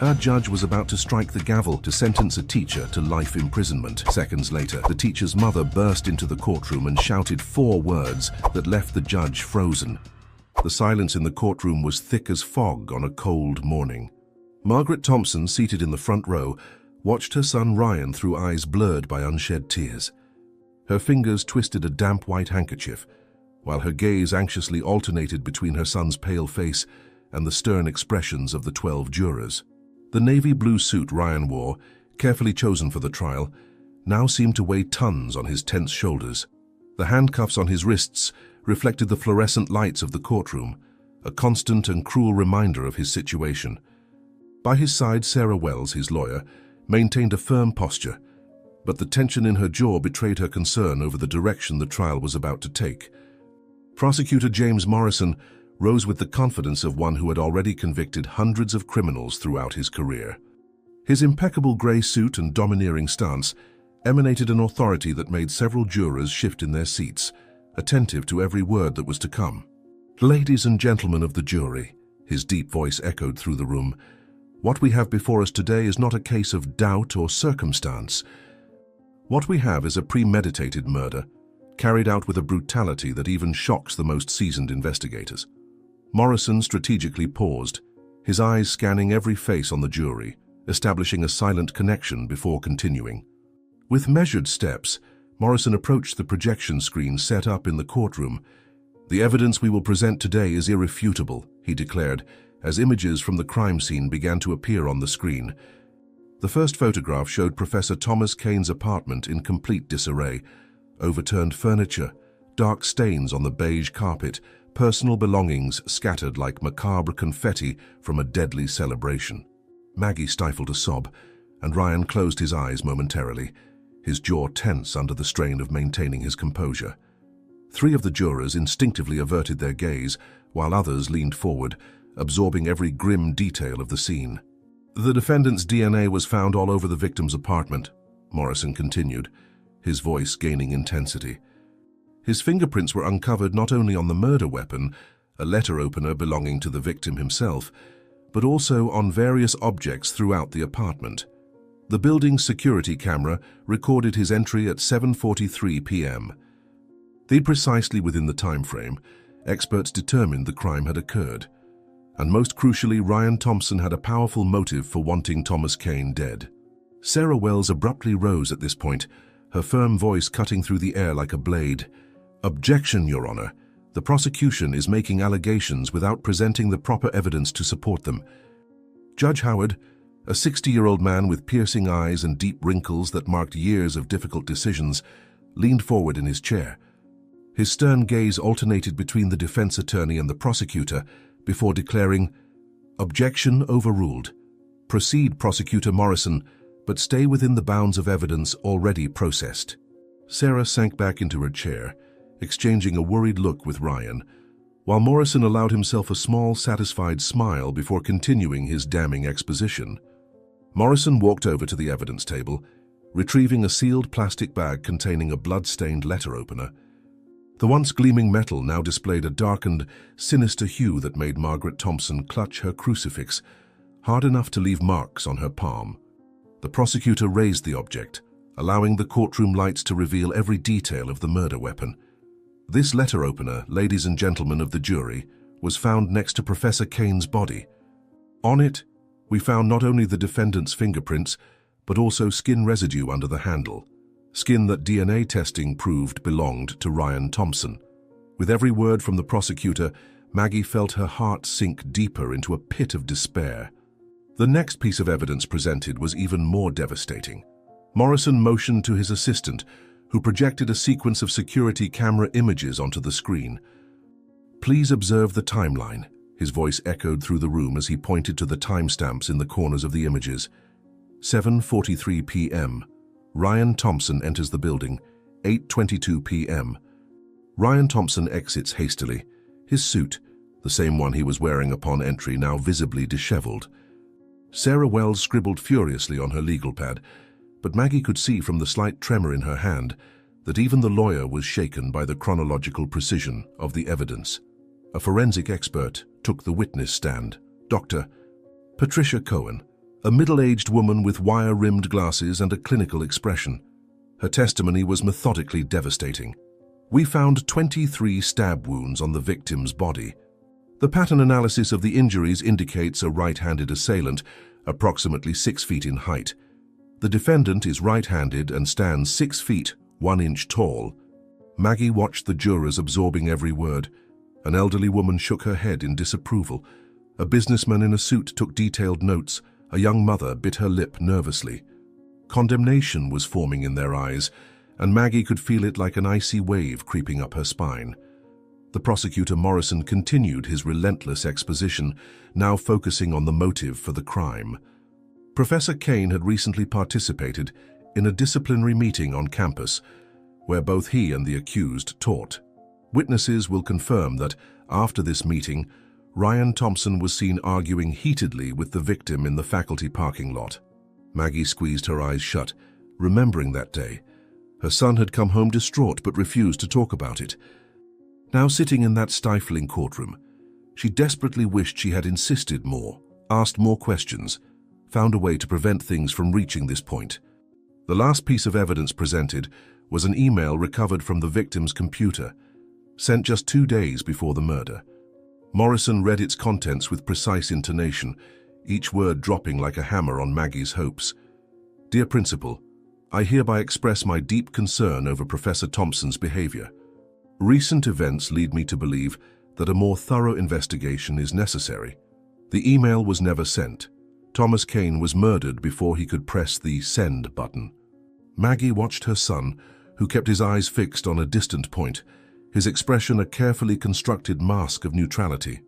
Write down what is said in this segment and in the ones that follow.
A judge was about to strike the gavel to sentence a teacher to life imprisonment. Seconds later, the teacher's mother burst into the courtroom and shouted 4 words that left the judge frozen. The silence in the courtroom was thick as fog on a cold morning. Margaret Thompson, seated in the front row, watched her son Ryan through eyes blurred by unshed tears. Her fingers twisted a damp white handkerchief, while her gaze anxiously alternated between her son's pale face and the stern expressions of the 12 jurors. The navy blue suit Ryan wore, carefully chosen for the trial, now seemed to weigh tons on his tense shoulders. The handcuffs on his wrists reflected the fluorescent lights of the courtroom, a constant and cruel reminder of his situation. By his side, Sarah Wells, his lawyer, maintained a firm posture, but the tension in her jaw betrayed her concern over the direction the trial was about to take. Prosecutor James Morrison rose with the confidence of one who had already convicted hundreds of criminals throughout his career. His impeccable grey suit and domineering stance emanated an authority that made several jurors shift in their seats, attentive to every word that was to come. "Ladies and gentlemen of the jury," his deep voice echoed through the room, "what we have before us today is not a case of doubt or circumstance. What we have is a premeditated murder, carried out with a brutality that even shocks the most seasoned investigators." Morrison strategically paused, his eyes scanning every face on the jury, establishing a silent connection before continuing. With measured steps, Morrison approached the projection screen set up in the courtroom. "The evidence we will present today is irrefutable," he declared, as images from the crime scene began to appear on the screen. The first photograph showed Professor Thomas Kane's apartment in complete disarray: overturned furniture, dark stains on the beige carpet, personal belongings scattered like macabre confetti from a deadly celebration. Maggie stifled a sob, and Ryan closed his eyes momentarily, his jaw tense under the strain of maintaining his composure. 3 of the jurors instinctively averted their gaze, while others leaned forward, absorbing every grim detail of the scene. "The defendant's DNA was found all over the victim's apartment," Morrison continued, his voice gaining intensity. "His fingerprints were uncovered not only on the murder weapon, a letter opener belonging to the victim himself, but also on various objects throughout the apartment. The building's security camera recorded his entry at 7:43 p.m. Precisely within the time frame, experts determined the crime had occurred. And most crucially, Ryan Thompson had a powerful motive for wanting Thomas Kane dead." Sarah Wells abruptly rose at this point, her firm voice cutting through the air like a blade. "Objection, Your Honor. The prosecution is making allegations without presenting the proper evidence to support them." Judge Howard, a 60-year-old man with piercing eyes and deep wrinkles that marked years of difficult decisions, leaned forward in his chair. His stern gaze alternated between the defense attorney and the prosecutor before declaring, "Objection overruled. Proceed, Prosecutor Morrison, but stay within the bounds of evidence already processed." Sarah sank back into her chair, exchanging a worried look with Ryan, while Morrison allowed himself a small, satisfied smile before continuing his damning exposition. Morrison walked over to the evidence table, retrieving a sealed plastic bag containing a blood-stained letter opener. The once gleaming metal now displayed a darkened, sinister hue that made Margaret Thompson clutch her crucifix, hard enough to leave marks on her palm. The prosecutor raised the object, allowing the courtroom lights to reveal every detail of the murder weapon. This letter opener, ladies and gentlemen of the jury, was found next to Professor Kane's body. On it, we found not only the defendant's fingerprints, but also skin residue under the handle. Skin that DNA testing proved belonged to Ryan Thompson. With every word from the prosecutor, Maggie felt her heart sink deeper into a pit of despair. The next piece of evidence presented was even more devastating. Morrison motioned to his assistant, who projected a sequence of security camera images onto the screen. "Please observe the timeline," his voice echoed through the room as he pointed to the timestamps in the corners of the images. 7:43 p.m. Ryan Thompson enters the building, 8:22 p.m. Ryan Thompson exits hastily, his suit, the same one he was wearing upon entry, now visibly disheveled. Sarah Wells scribbled furiously on her legal pad, but Maggie could see from the slight tremor in her hand that even the lawyer was shaken by the chronological precision of the evidence. A forensic expert took the witness stand. Dr. Patricia Cohen, a middle-aged woman with wire-rimmed glasses and a clinical expression. Her testimony was methodically devastating. We found 23 stab wounds on the victim's body. The pattern analysis of the injuries indicates a right-handed assailant, approximately 6 feet in height. The defendant is right-handed and stands 6 feet, 1 inch tall. Maggie watched the jurors absorbing every word. An elderly woman shook her head in disapproval. A businessman in a suit took detailed notes. A young mother bit her lip nervously. Condemnation was forming in their eyes, and Maggie could feel it like an icy wave creeping up her spine. The prosecutor Morrison continued his relentless exposition, now focusing on the motive for the crime. Professor Kane had recently participated in a disciplinary meeting on campus, where both he and the accused taught. Witnesses will confirm that, after this meeting, Ryan Thompson was seen arguing heatedly with the victim in the faculty parking lot. Maggie squeezed her eyes shut, remembering that day. Her son had come home distraught but refused to talk about it. Now sitting in that stifling courtroom, she desperately wished she had insisted more, asked more questions, found a way to prevent things from reaching this point. The last piece of evidence presented was an email recovered from the victim's computer, sent just 2 days before the murder. Morrison read its contents with precise intonation, each word dropping like a hammer on Maggie's hopes. "Dear Principal, I hereby express my deep concern over Professor Thompson's behavior. Recent events lead me to believe that a more thorough investigation is necessary. The email was never sent. Thomas Kane was murdered before he could press the send button." Maggie watched her son, who kept his eyes fixed on a distant point, his expression a carefully constructed mask of neutrality.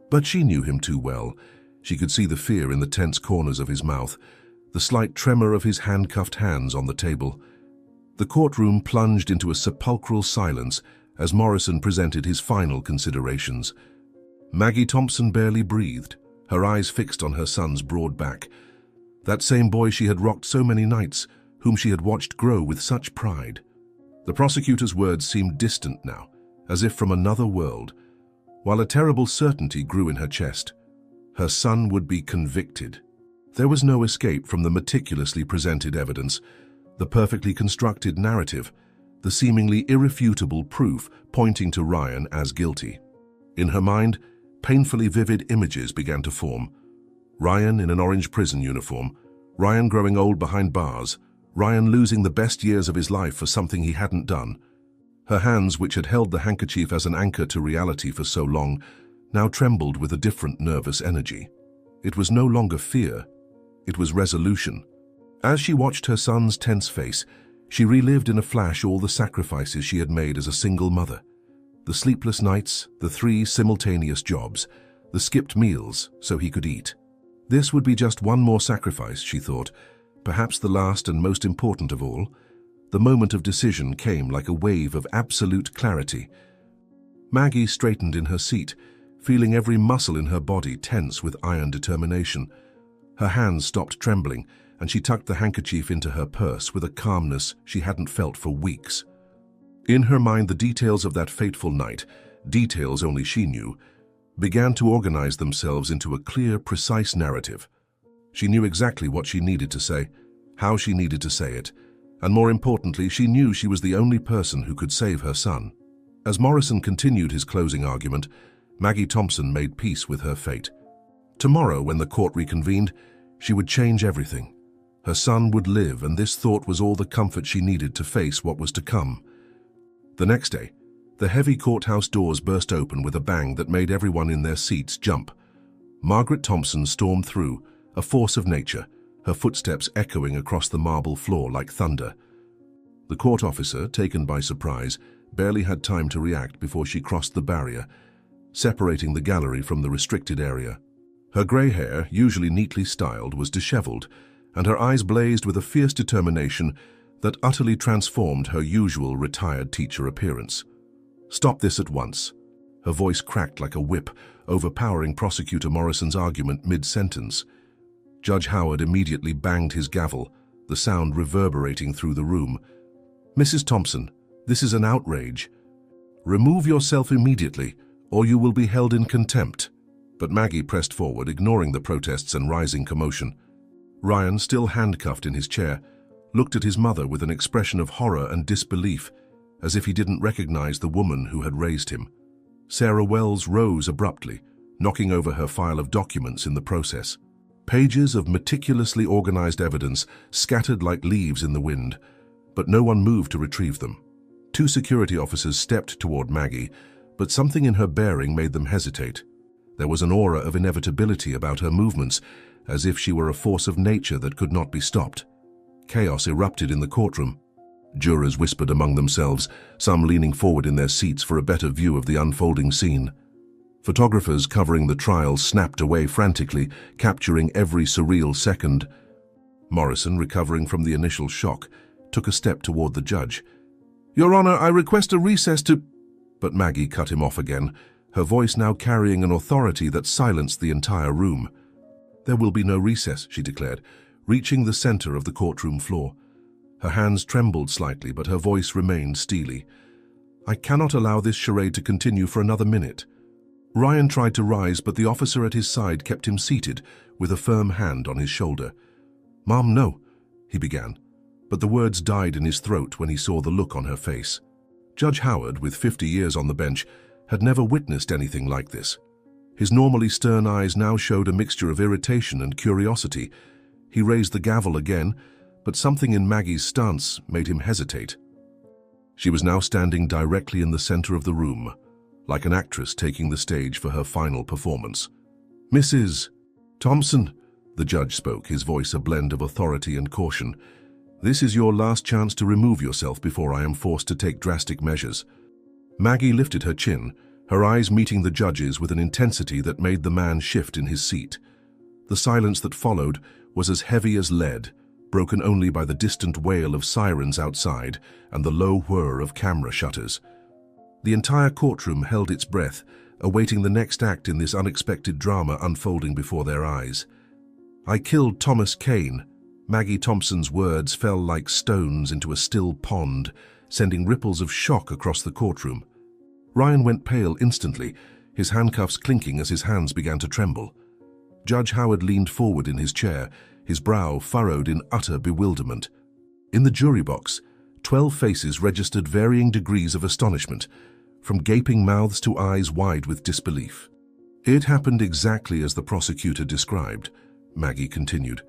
But she knew him too well. She could see the fear in the tense corners of his mouth, the slight tremor of his handcuffed hands on the table. The courtroom plunged into a sepulchral silence as Morrison presented his final considerations. Maggie Thompson barely breathed, her eyes fixed on her son's broad back. That same boy she had rocked so many nights, whom she had watched grow with such pride. The prosecutor's words seemed distant now, as if from another world, while a terrible certainty grew in her chest. Her son would be convicted. There was no escape from the meticulously presented evidence, the perfectly constructed narrative, the seemingly irrefutable proof pointing to Ryan as guilty. In her mind, painfully vivid images began to form. Ryan in an orange prison uniform, Ryan growing old behind bars, Ryan losing the best years of his life for something he hadn't done. Her hands, which had held the handkerchief as an anchor to reality for so long, now trembled with a different nervous energy. It was no longer fear, it was resolution. As she watched her son's tense face, she relived in a flash all the sacrifices she had made as a single mother. The sleepless nights, the 3 simultaneous jobs, the skipped meals so he could eat. This would be just one more sacrifice, she thought, perhaps the last and most important of all. The moment of decision came like a wave of absolute clarity. Maggie straightened in her seat, feeling every muscle in her body tense with iron determination. Her hands stopped trembling, and she tucked the handkerchief into her purse with a calmness she hadn't felt for weeks. In her mind, the details of that fateful night, details only she knew, began to organize themselves into a clear, precise narrative. She knew exactly what she needed to say, how she needed to say it, and more importantly, she knew she was the only person who could save her son. As Morrison continued his closing argument, Maggie Thompson made peace with her fate. Tomorrow, when the court reconvened, she would change everything. Her son would live, and this thought was all the comfort she needed to face what was to come. The next day, the heavy courthouse doors burst open with a bang that made everyone in their seats jump. Margaret Thompson stormed through, a force of nature, her footsteps echoing across the marble floor like thunder. The court officer, taken by surprise, barely had time to react before she crossed the barrier, separating the gallery from the restricted area. Her grey hair, usually neatly styled, was disheveled, and her eyes blazed with a fierce determination that utterly transformed her usual retired teacher appearance. "Stop this at once." Her voice cracked like a whip, overpowering Prosecutor Morrison's argument mid-sentence. Judge Howard immediately banged his gavel, the sound reverberating through the room. "Mrs. Thompson, this is an outrage. Remove yourself immediately, or you will be held in contempt." But Maggie pressed forward, ignoring the protests and rising commotion. Ryan, still handcuffed in his chair, looked at his mother with an expression of horror and disbelief, as if he didn't recognize the woman who had raised him. Sarah Wells rose abruptly, knocking over her file of documents in the process. Pages of meticulously organized evidence scattered like leaves in the wind, but no one moved to retrieve them. Two security officers stepped toward Maggie, but something in her bearing made them hesitate. There was an aura of inevitability about her movements, as if she were a force of nature that could not be stopped. Chaos erupted in the courtroom. Jurors whispered among themselves, some leaning forward in their seats for a better view of the unfolding scene. Photographers covering the trial snapped away frantically, capturing every surreal second. Morrison, recovering from the initial shock, took a step toward the judge. "Your Honor, I request a recess to—" But Maggie cut him off again, her voice now carrying an authority that silenced the entire room. "There will be no recess," she declared, reaching the center of the courtroom floor. Her hands trembled slightly, but her voice remained steely. "I cannot allow this charade to continue for another minute." Ryan tried to rise, but the officer at his side kept him seated, with a firm hand on his shoulder. "Mom, no," he began, but the words died in his throat when he saw the look on her face. Judge Howard, with 50 years on the bench, had never witnessed anything like this. His normally stern eyes now showed a mixture of irritation and curiosity. He raised the gavel again, but something in Maggie's stance made him hesitate. She was now standing directly in the center of the room, like an actress taking the stage for her final performance. "Mrs. Thompson," the judge spoke, his voice a blend of authority and caution, "this is your last chance to remove yourself before I am forced to take drastic measures." Maggie lifted her chin, her eyes meeting the judge's with an intensity that made the man shift in his seat. The silence that followed was as heavy as lead, broken only by the distant wail of sirens outside and the low whir of camera shutters. The entire courtroom held its breath, awaiting the next act in this unexpected drama unfolding before their eyes. "I killed Thomas Kane." Maggie Thompson's words fell like stones into a still pond, sending ripples of shock across the courtroom. Ryan went pale instantly, his handcuffs clinking as his hands began to tremble. Judge Howard leaned forward in his chair, his brow furrowed in utter bewilderment. In the jury box, 12 faces registered varying degrees of astonishment, from gaping mouths to eyes wide with disbelief. "It happened exactly as the prosecutor described," Maggie continued,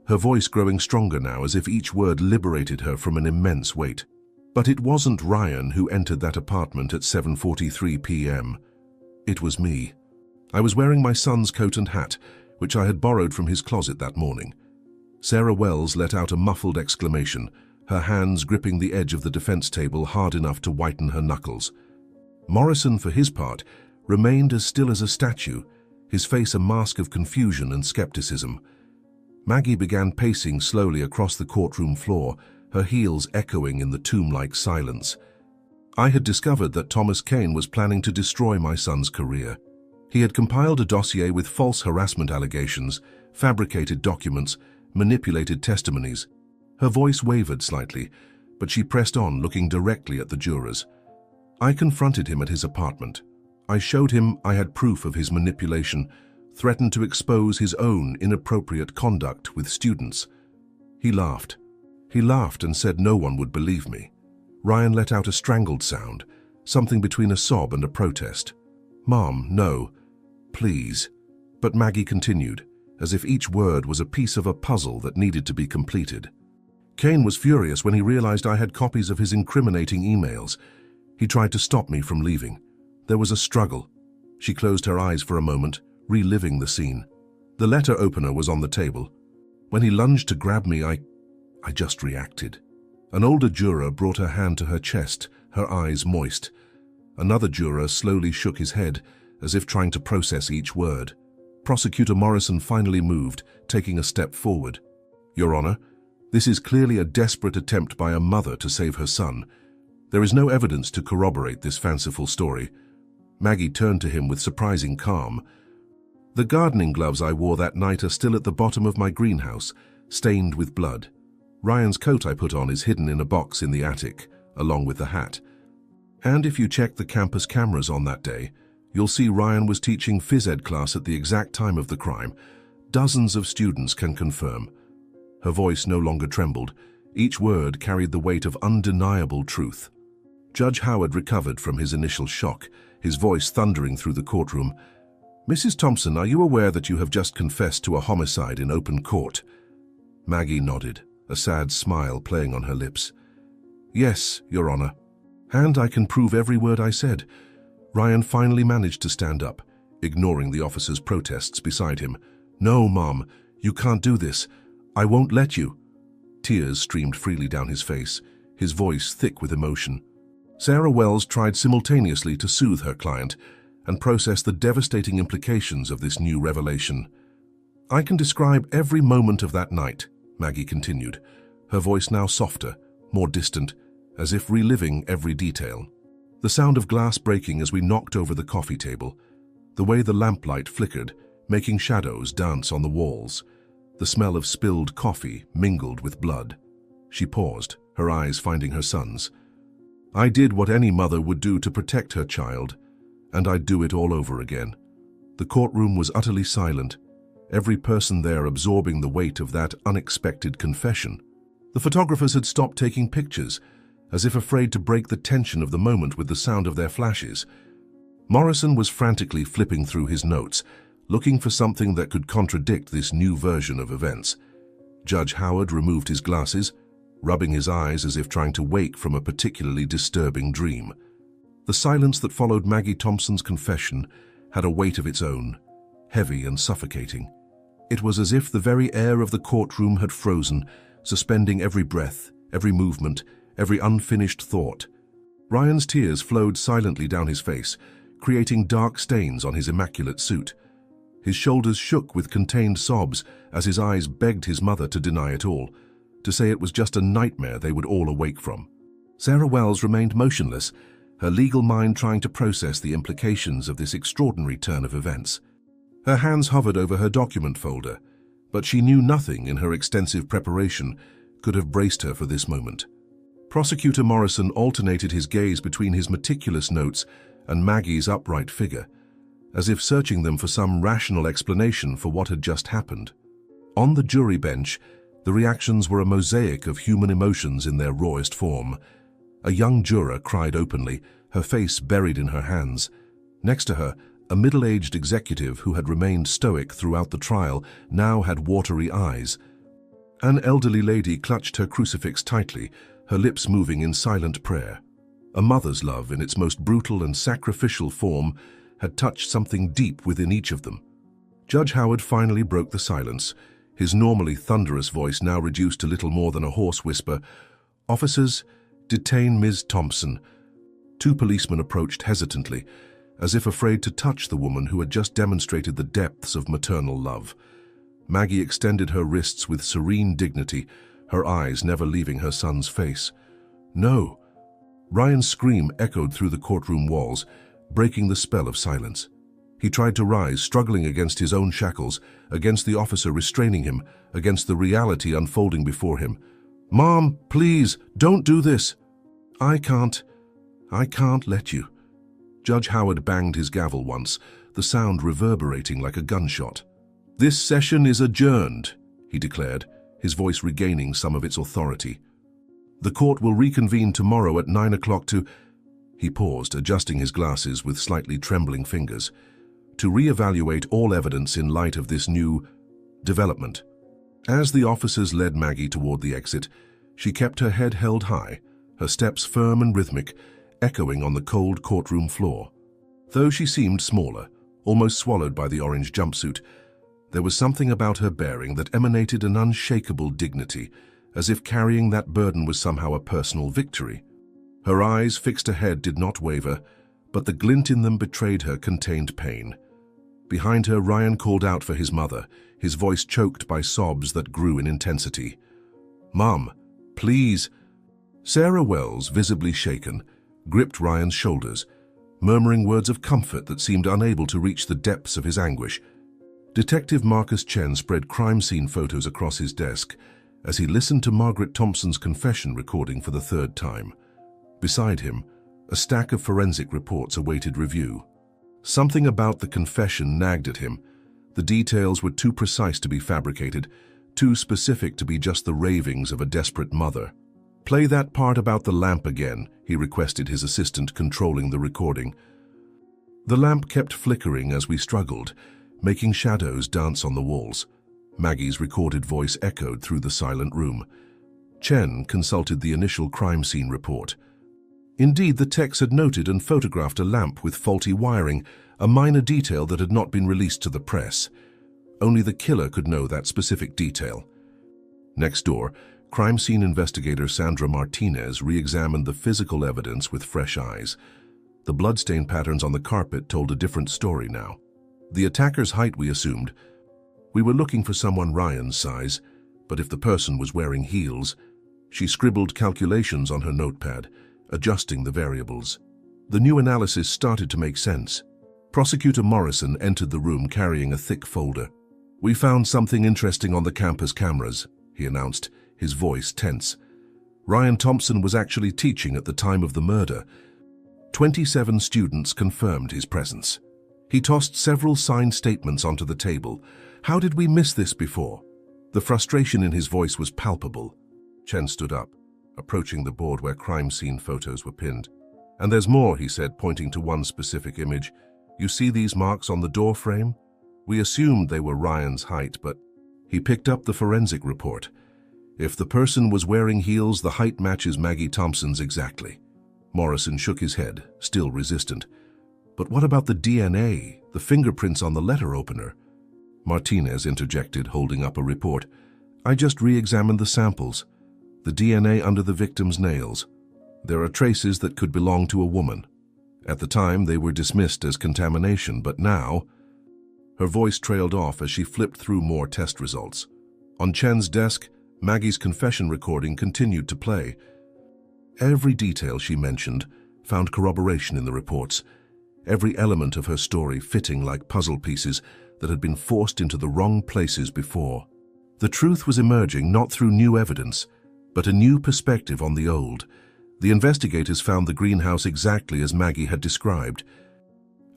her voice growing stronger now as if each word liberated her from an immense weight. "But it wasn't Ryan who entered that apartment at 7:43 p.m. It was me. I was wearing my son's coat and hat, which I had borrowed from his closet that morning." Sarah Wells let out a muffled exclamation, her hands gripping the edge of the defense table hard enough to whiten her knuckles. Morrison, for his part, remained as still as a statue, his face a mask of confusion and skepticism. Maggie began pacing slowly across the courtroom floor, her heels echoing in the tomb-like silence. "I had discovered that Thomas Kane was planning to destroy my son's career. He had compiled a dossier with false harassment allegations, fabricated documents, manipulated testimonies." Her voice wavered slightly, but she pressed on, looking directly at the jurors. "I confronted him at his apartment. I showed him I had proof of his manipulation, threatened to expose his own inappropriate conduct with students. He laughed. He laughed and said no one would believe me." Ryan let out a strangled sound, something between a sob and a protest. "Mom, no. Please." But Maggie continued, as if each word was a piece of a puzzle that needed to be completed. "Kane was furious when he realized I had copies of his incriminating emails. He tried to stop me from leaving. There was a struggle." She closed her eyes for a moment, reliving the scene. "The letter opener was on the table. When he lunged to grab me, I just reacted." An older juror brought her hand to her chest, her eyes moist. Another juror slowly shook his head, as if trying to process each word. Prosecutor Morrison finally moved, taking a step forward. "Your Honor, this is clearly a desperate attempt by a mother to save her son. There is no evidence to corroborate this fanciful story." Maggie turned to him with surprising calm. "The gardening gloves I wore that night are still at the bottom of my greenhouse, stained with blood. Ryan's coat I put on is hidden in a box in the attic, along with the hat. And if you check the campus cameras on that day, you'll see Ryan was teaching phys ed class at the exact time of the crime. Dozens of students can confirm. Her voice no longer trembled. Each word carried the weight of undeniable truth. Judge Howard recovered from his initial shock, his voice thundering through the courtroom. "Mrs. Thompson, are you aware that you have just confessed to a homicide in open court?" Maggie nodded, a sad smile playing on her lips. "Yes, Your Honor. And I can prove every word I said." Ryan finally managed to stand up, ignoring the officer's protests beside him. "No, Mom, you can't do this. I won't let you." Tears streamed freely down his face, his voice thick with emotion. Sarah Wells tried simultaneously to soothe her client and process the devastating implications of this new revelation. "I can describe every moment of that night," Maggie continued, her voice now softer, more distant, as if reliving every detail. "The sound of glass breaking as we knocked over the coffee table, the way the lamplight flickered, making shadows dance on the walls, the smell of spilled coffee mingled with blood." She paused, her eyes finding her son's. "I did what any mother would do to protect her child, and I'd do it all over again." The courtroom was utterly silent, every person there absorbing the weight of that unexpected confession. The photographers had stopped taking pictures, as if afraid to break the tension of the moment with the sound of their flashes. Morrison was frantically flipping through his notes, looking for something that could contradict this new version of events. Judge Howard removed his glasses, rubbing his eyes as if trying to wake from a particularly disturbing dream. The silence that followed Maggie Thompson's confession had a weight of its own, heavy and suffocating. It was as if the very air of the courtroom had frozen, suspending every breath, every movement, every unfinished thought. Ryan's tears flowed silently down his face, creating dark stains on his immaculate suit. His shoulders shook with contained sobs as his eyes begged his mother to deny it all, to say it was just a nightmare they would all awake from. Sarah Wells remained motionless, her legal mind trying to process the implications of this extraordinary turn of events. Her hands hovered over her document folder, but she knew nothing in her extensive preparation could have braced her for this moment. Prosecutor Morrison alternated his gaze between his meticulous notes and Maggie's upright figure, as if searching them for some rational explanation for what had just happened. On the jury bench, the reactions were a mosaic of human emotions in their rawest form. A young juror cried openly, her face buried in her hands. Next to her, a middle-aged executive who had remained stoic throughout the trial now had watery eyes. An elderly lady clutched her crucifix tightly, her lips moving in silent prayer. A mother's love, in its most brutal and sacrificial form, had touched something deep within each of them. Judge Howard finally broke the silence, his normally thunderous voice now reduced to little more than a hoarse whisper. "Officers, detain Ms. Thompson." Two policemen approached hesitantly, as if afraid to touch the woman who had just demonstrated the depths of maternal love. Maggie extended her wrists with serene dignity, her eyes never leaving her son's face. "No." Ryan's scream echoed through the courtroom walls, breaking the spell of silence. He tried to rise, struggling against his own shackles, against the officer restraining him, against the reality unfolding before him. "Mom, please, don't do this." I can't let you." Judge Howard banged his gavel once, the sound reverberating like a gunshot. "This session is adjourned," he declared, his voice regaining some of its authority. "The court will reconvene tomorrow at 9 o'clock to—" He paused, adjusting his glasses with slightly trembling fingers, "to re-evaluate all evidence in light of this new development." As the officers led Maggie toward the exit, she kept her head held high, her steps firm and rhythmic, echoing on the cold courtroom floor. Though she seemed smaller, almost swallowed by the orange jumpsuit, there was something about her bearing that emanated an unshakable dignity, as if carrying that burden was somehow a personal victory. Her eyes, fixed ahead, did not waver, but the glint in them betrayed her contained pain. Behind her, Ryan called out for his mother, his voice choked by sobs that grew in intensity. "Mom, please." Sarah Wells, visibly shaken, gripped Ryan's shoulders, murmuring words of comfort that seemed unable to reach the depths of his anguish. Detective Marcus Chen spread crime scene photos across his desk as he listened to Margaret Thompson's confession recording for the third time. Beside him, a stack of forensic reports awaited review. Something about the confession nagged at him. The details were too precise to be fabricated, too specific to be just the ravings of a desperate mother. "Play that part about the lamp again," he requested his assistant controlling the recording. The lamp kept flickering as we struggled, making shadows dance on the walls. Maggie's recorded voice echoed through the silent room. Chen consulted the initial crime scene report. Indeed, the techs had noted and photographed a lamp with faulty wiring, a minor detail that had not been released to the press. Only the killer could know that specific detail. Next door, crime scene investigator Sandra Martinez re-examined the physical evidence with fresh eyes. The bloodstain patterns on the carpet told a different story now. The attacker's height, we assumed. We were looking for someone Ryan's size, but if the person was wearing heels, she scribbled calculations on her notepad, adjusting the variables. The new analysis started to make sense. Prosecutor Morrison entered the room carrying a thick folder. "We found something interesting on the campus cameras," he announced, his voice tense. "Ryan Thompson was actually teaching at the time of the murder. 27 students confirmed his presence. He tossed several signed statements onto the table. How did we miss this before?" The frustration in his voice was palpable. Chen stood up, approaching the board where crime scene photos were pinned. "And there's more," he said, pointing to one specific image. "You see these marks on the door frame? We assumed they were Ryan's height, but..." He picked up the forensic report. "If the person was wearing heels, the height matches Maggie Thompson's exactly." Morrison shook his head, still resistant. "But what about the DNA, the fingerprints on the letter opener?" Martinez interjected, holding up a report. "I just re-examined the samples. The DNA under the victim's nails. There are traces that could belong to a woman. At the time, they were dismissed as contamination, but now..." Her voice trailed off as she flipped through more test results. On Chen's desk, Maggie's confession recording continued to play. Every detail she mentioned found corroboration in the reports, every element of her story fitting like puzzle pieces that had been forced into the wrong places before. The truth was emerging not through new evidence, but a new perspective on the old. The investigators found the greenhouse exactly as Maggie had described.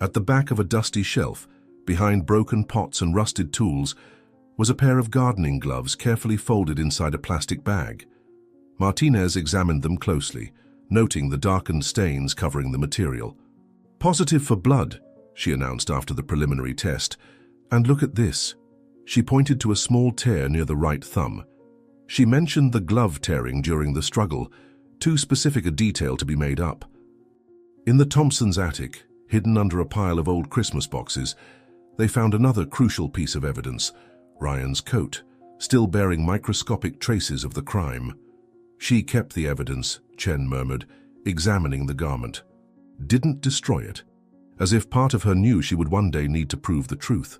At the back of a dusty shelf, behind broken pots and rusted tools, was a pair of gardening gloves carefully folded inside a plastic bag. Martinez examined them closely, noting the darkened stains covering the material. "Positive for blood," she announced after the preliminary test. "And look at this." She pointed to a small tear near the right thumb. She mentioned the glove tearing during the struggle, too specific a detail to be made up. In the Thompsons' attic, hidden under a pile of old Christmas boxes, they found another crucial piece of evidence, Ryan's coat, still bearing microscopic traces of the crime. "She kept the evidence," Chen murmured, examining the garment. "Didn't destroy it," as if part of her knew she would one day need to prove the truth.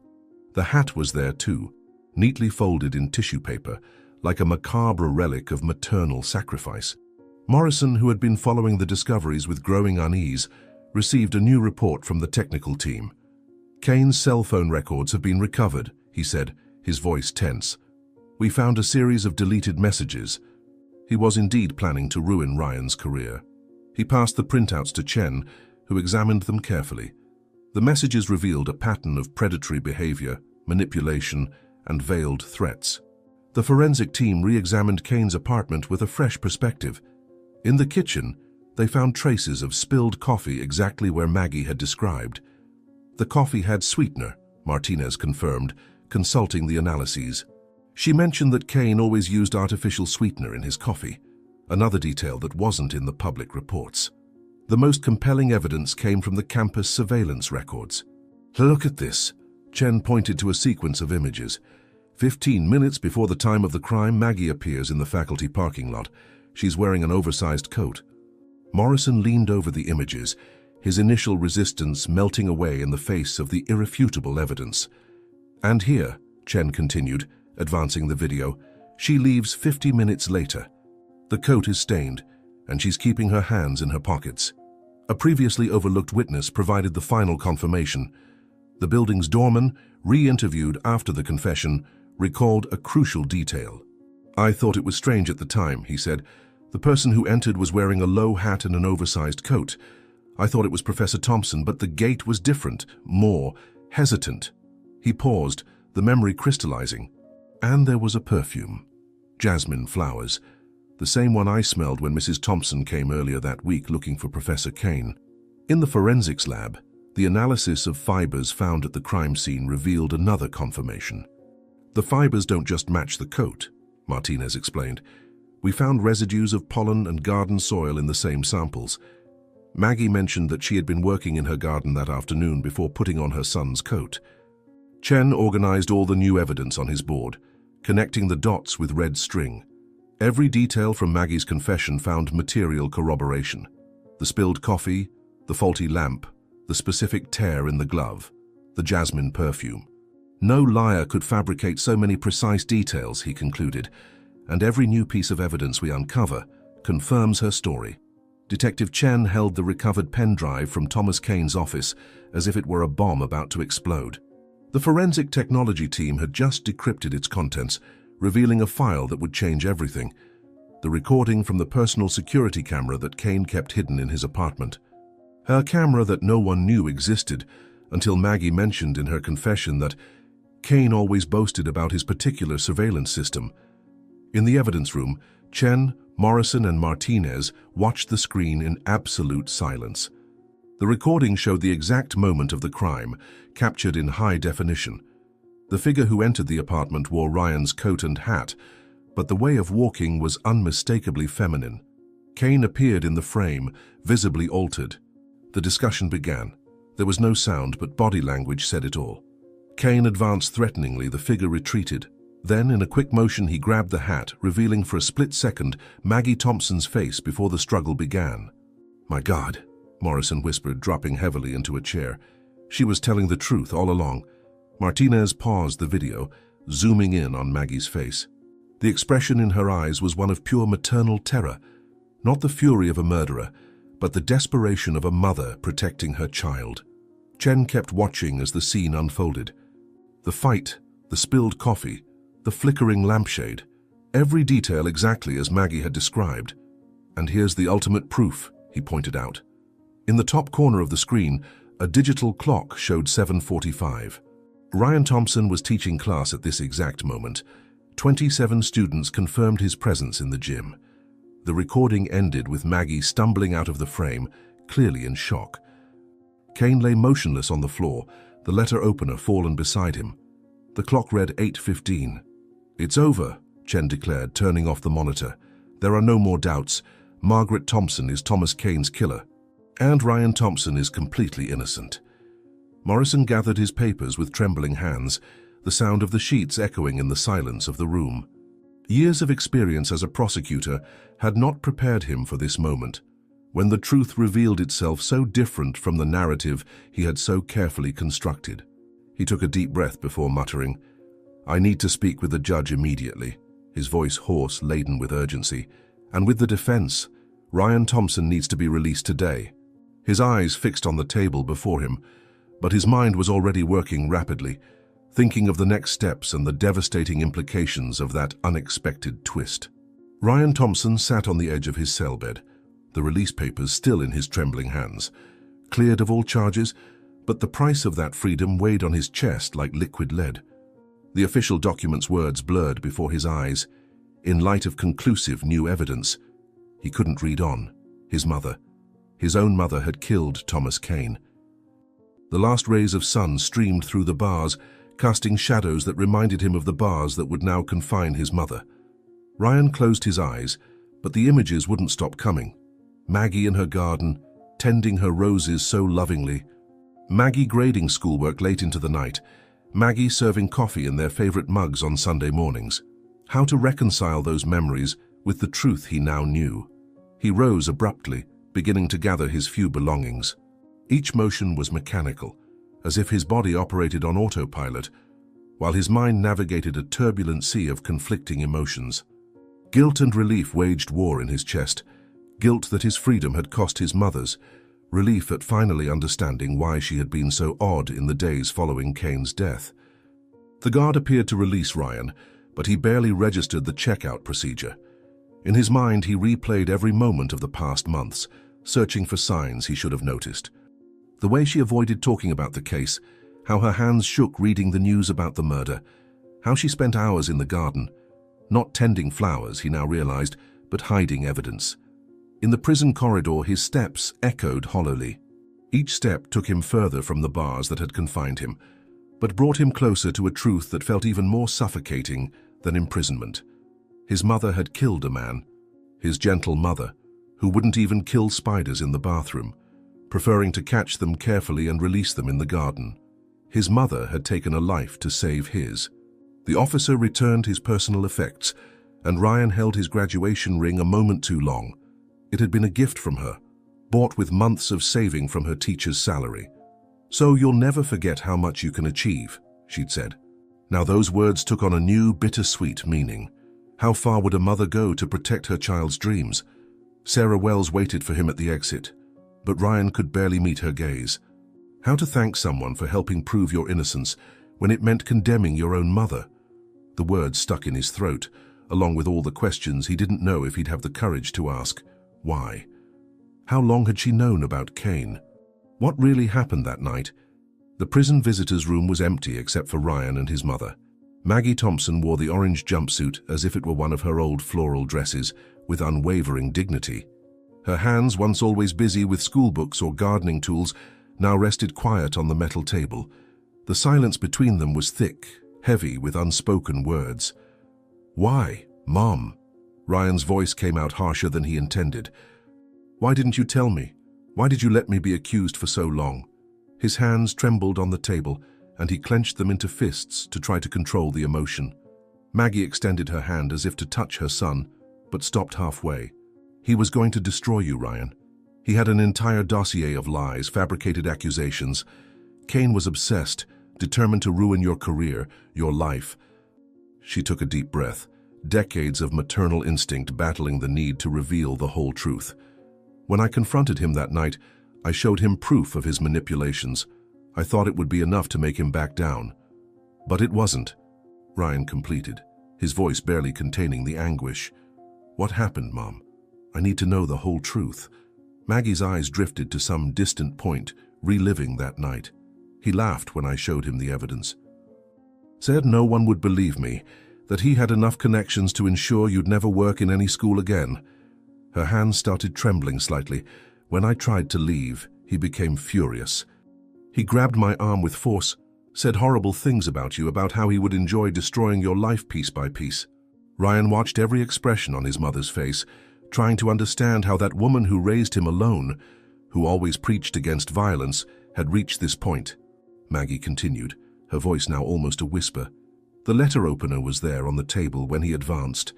The hat was there too, neatly folded in tissue paper, like a macabre relic of maternal sacrifice. Morrison, who had been following the discoveries with growing unease, received a new report from the technical team. "Kane's cell phone records have been recovered," he said, his voice tense. "We found a series of deleted messages." He was indeed planning to ruin Ryan's career. He passed the printouts to Chen, who examined them carefully. The messages revealed a pattern of predatory behavior, manipulation, and veiled threats. The forensic team re-examined Kane's apartment with a fresh perspective. In the kitchen, they found traces of spilled coffee exactly where Maggie had described. The coffee had sweetener, Martinez confirmed, consulting the analyses. She mentioned that Kane always used artificial sweetener in his coffee, another detail that wasn't in the public reports. The most compelling evidence came from the campus surveillance records. "Look at this." Chen pointed to a sequence of images. 15 minutes before the time of the crime, Maggie appears in the faculty parking lot. She's wearing an oversized coat. Morrison leaned over the images, his initial resistance melting away in the face of the irrefutable evidence. "And here," Chen continued, advancing the video, "she leaves 50 minutes later. The coat is stained, and she's keeping her hands in her pockets." A previously overlooked witness provided the final confirmation. The building's doorman, re-interviewed after the confession, recalled a crucial detail. "I thought it was strange at the time," he said. "The person who entered was wearing a low hat and an oversized coat. I thought it was Professor Thompson, but the gait was different, more hesitant." He paused, the memory crystallizing. And there was a perfume. Jasmine flowers. The same one I smelled when Mrs. Thompson came earlier that week looking for Professor Kane. In the forensics lab, the analysis of fibers found at the crime scene revealed another confirmation. The fibers don't just match the coat, Martinez explained. We found residues of pollen and garden soil in the same samples. Maggie mentioned that she had been working in her garden that afternoon before putting on her son's coat. Chen organized all the new evidence on his board, connecting the dots with red string. Every detail from Maggie's confession found material corroboration. The spilled coffee, the faulty lamp, the specific tear in the glove, the jasmine perfume. No liar could fabricate so many precise details, he concluded, and every new piece of evidence we uncover confirms her story. Detective Chen held the recovered pen drive from Thomas Kane's office as if it were a bomb about to explode. The forensic technology team had just decrypted its contents, revealing a file that would change everything. The recording from the personal security camera that Kane kept hidden in his apartment. Her camera that no one knew existed until Maggie mentioned in her confession that Kane always boasted about his particular surveillance system. In the evidence room, Chen, Morrison, and Martinez watched the screen in absolute silence. The recording showed the exact moment of the crime, captured in high definition. The figure who entered the apartment wore Ryan's coat and hat, but the way of walking was unmistakably feminine. Kane appeared in the frame, visibly altered. The discussion began. There was no sound, but body language said it all. Kane advanced threateningly, the figure retreated. Then, in a quick motion, he grabbed the hat, revealing for a split second Maggie Thompson's face before the struggle began. "My God," Morrison whispered, dropping heavily into a chair. She was telling the truth all along. Martinez paused the video, zooming in on Maggie's face. The expression in her eyes was one of pure maternal terror, not the fury of a murderer, but the desperation of a mother protecting her child. Chen kept watching as the scene unfolded. The fight, the spilled coffee, the flickering lampshade, every detail exactly as Maggie had described. "And here's the ultimate proof," he pointed out. In the top corner of the screen, a digital clock showed 7:45. Ryan Thompson was teaching class at this exact moment. 27 students confirmed his presence in the gym. The recording ended with Maggie stumbling out of the frame, clearly in shock. Kane lay motionless on the floor, the letter opener fallen beside him. The clock read 8:15. "It's over," Chen declared, turning off the monitor. "There are no more doubts. Margaret Thompson is Thomas Kane's killer. And Ryan Thompson is completely innocent." Morrison gathered his papers with trembling hands, the sound of the sheets echoing in the silence of the room. Years of experience as a prosecutor had not prepared him for this moment, when the truth revealed itself so different from the narrative he had so carefully constructed. He took a deep breath before muttering, "I need to speak with the judge immediately," his voice hoarse, laden with urgency. "And with the defense, Ryan Thompson needs to be released today." His eyes fixed on the table before him, but his mind was already working rapidly, thinking of the next steps and the devastating implications of that unexpected twist. Ryan Thompson sat on the edge of his cell bed, the release papers still in his trembling hands, cleared of all charges, but the price of that freedom weighed on his chest like liquid lead. The official document's words blurred before his eyes. In light of conclusive new evidence, he couldn't read on. His mother, his own mother, had killed Thomas Kane. The last rays of sun streamed through the bars, casting shadows that reminded him of the bars that would now confine his mother. Ryan closed his eyes, but the images wouldn't stop coming. Maggie in her garden, tending her roses so lovingly. Maggie grading schoolwork late into the night. Maggie serving coffee in their favorite mugs on Sunday mornings. How to reconcile those memories with the truth he now knew? He rose abruptly, beginning to gather his few belongings. Each motion was mechanical, as if his body operated on autopilot, while his mind navigated a turbulent sea of conflicting emotions. Guilt and relief waged war in his chest. Guilt that his freedom had cost his mother's, relief at finally understanding why she had been so odd in the days following Kane's death. The guard appeared to release Ryan, but he barely registered the checkout procedure. In his mind, he replayed every moment of the past months, searching for signs he should have noticed. The way she avoided talking about the case, how her hands shook reading the news about the murder, How she spent hours in the garden, not tending flowers, he now realized, but hiding evidence. In the prison corridor, his steps echoed hollowly. Each step took him further from the bars that had confined him, but brought him closer to a truth that felt even more suffocating than imprisonment. His mother had killed a man, his gentle mother, who wouldn't even kill spiders in the bathroom, preferring to catch them carefully and release them in the garden. His mother had taken a life to save his. The officer returned his personal effects, and Ryan held his graduation ring a moment too long. It had been a gift from her, bought with months of saving from her teacher's salary. "So you'll never forget how much you can achieve," she'd said. Now those words took on a new, bittersweet meaning. How far would a mother go to protect her child's dreams? Sarah Wells waited for him at the exit, but Ryan could barely meet her gaze. How to thank someone for helping prove your innocence when it meant condemning your own mother? The words stuck in his throat, along with all the questions he didn't know if he'd have the courage to ask. Why? How long had she known about Kane? What really happened that night? The prison visitors' room was empty except for Ryan and his mother. Maggie Thompson wore the orange jumpsuit as if it were one of her old floral dresses, with unwavering dignity. Her hands, once always busy with schoolbooks or gardening tools, now rested quiet on the metal table. The silence between them was thick, heavy with unspoken words. "Why, Mom?" Ryan's voice came out harsher than he intended. "Why didn't you tell me? Why did you let me be accused for so long?" His hands trembled on the table, and he clenched them into fists to try to control the emotion. Maggie extended her hand as if to touch her son, but stopped halfway. "He was going to destroy you, Ryan. He had an entire dossier of lies, fabricated accusations. Kane was obsessed, determined to ruin your career, your life." She took a deep breath, decades of maternal instinct battling the need to reveal the whole truth. "When I confronted him that night, I showed him proof of his manipulations. I thought it would be enough to make him back down. But it wasn't," Ryan completed, his voice barely containing the anguish. "What happened, Mom? I need to know the whole truth." Maggie's eyes drifted to some distant point, reliving that night. He laughed when I showed him the evidence. "Said no one would believe me, that he had enough connections to ensure you'd never work in any school again." Her hands started trembling slightly. "When I tried to leave, he became furious. He grabbed my arm with force, said horrible things about you, about how he would enjoy destroying your life piece by piece." Ryan watched every expression on his mother's face, trying to understand how that woman who raised him alone, who always preached against violence, had reached this point. Maggie continued, her voice now almost a whisper. The letter opener was there on the table when he advanced.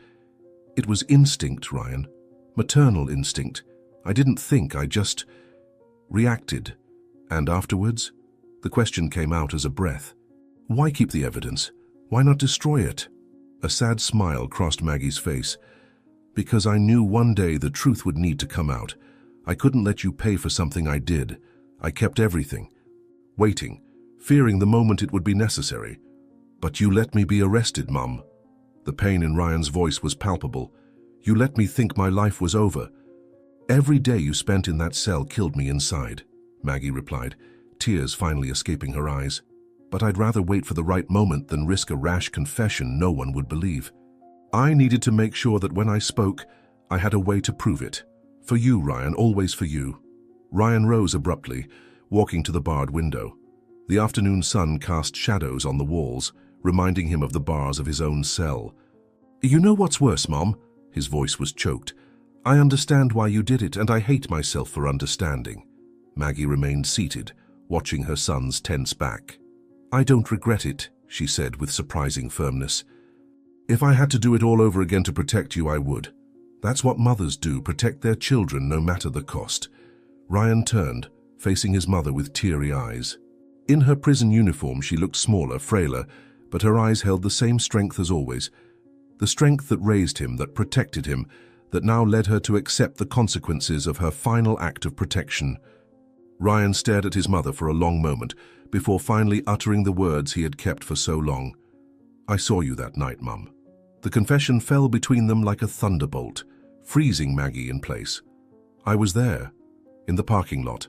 "It was instinct, Ryan. Maternal instinct. I didn't think, I just reacted. And afterwards, the question came out as a breath. Why keep the evidence? Why not destroy it?" A sad smile crossed Maggie's face. "Because I knew one day the truth would need to come out. I couldn't let you pay for something I did. I kept everything. Waiting, fearing the moment it would be necessary. But you let me be arrested, Mum." The pain in Ryan's voice was palpable. "You let me think my life was over. Every day you spent in that cell killed me inside," Maggie replied, tears finally escaping her eyes. "But I'd rather wait for the right moment than risk a rash confession no one would believe. I needed to make sure that when I spoke, I had a way to prove it. For you, Ryan, always for you." Ryan rose abruptly, walking to the barred window. The afternoon sun cast shadows on the walls, reminding him of the bars of his own cell. "You know what's worse, Mom?" His voice was choked. "I understand why you did it, and I hate myself for understanding." Maggie remained seated, watching her son's tense back. "I don't regret it," she said with surprising firmness. "If I had to do it all over again to protect you, I would. That's what mothers do, protect their children no matter the cost." Ryan turned, facing his mother with teary eyes. In her prison uniform, she looked smaller, frailer, but her eyes held the same strength as always. The strength that raised him, that protected him, that now led her to accept the consequences of her final act of protection. Ryan stared at his mother for a long moment, before finally uttering the words he had kept for so long. "I saw you that night, Mum." The confession fell between them like a thunderbolt, freezing Maggie in place. "I was there, in the parking lot.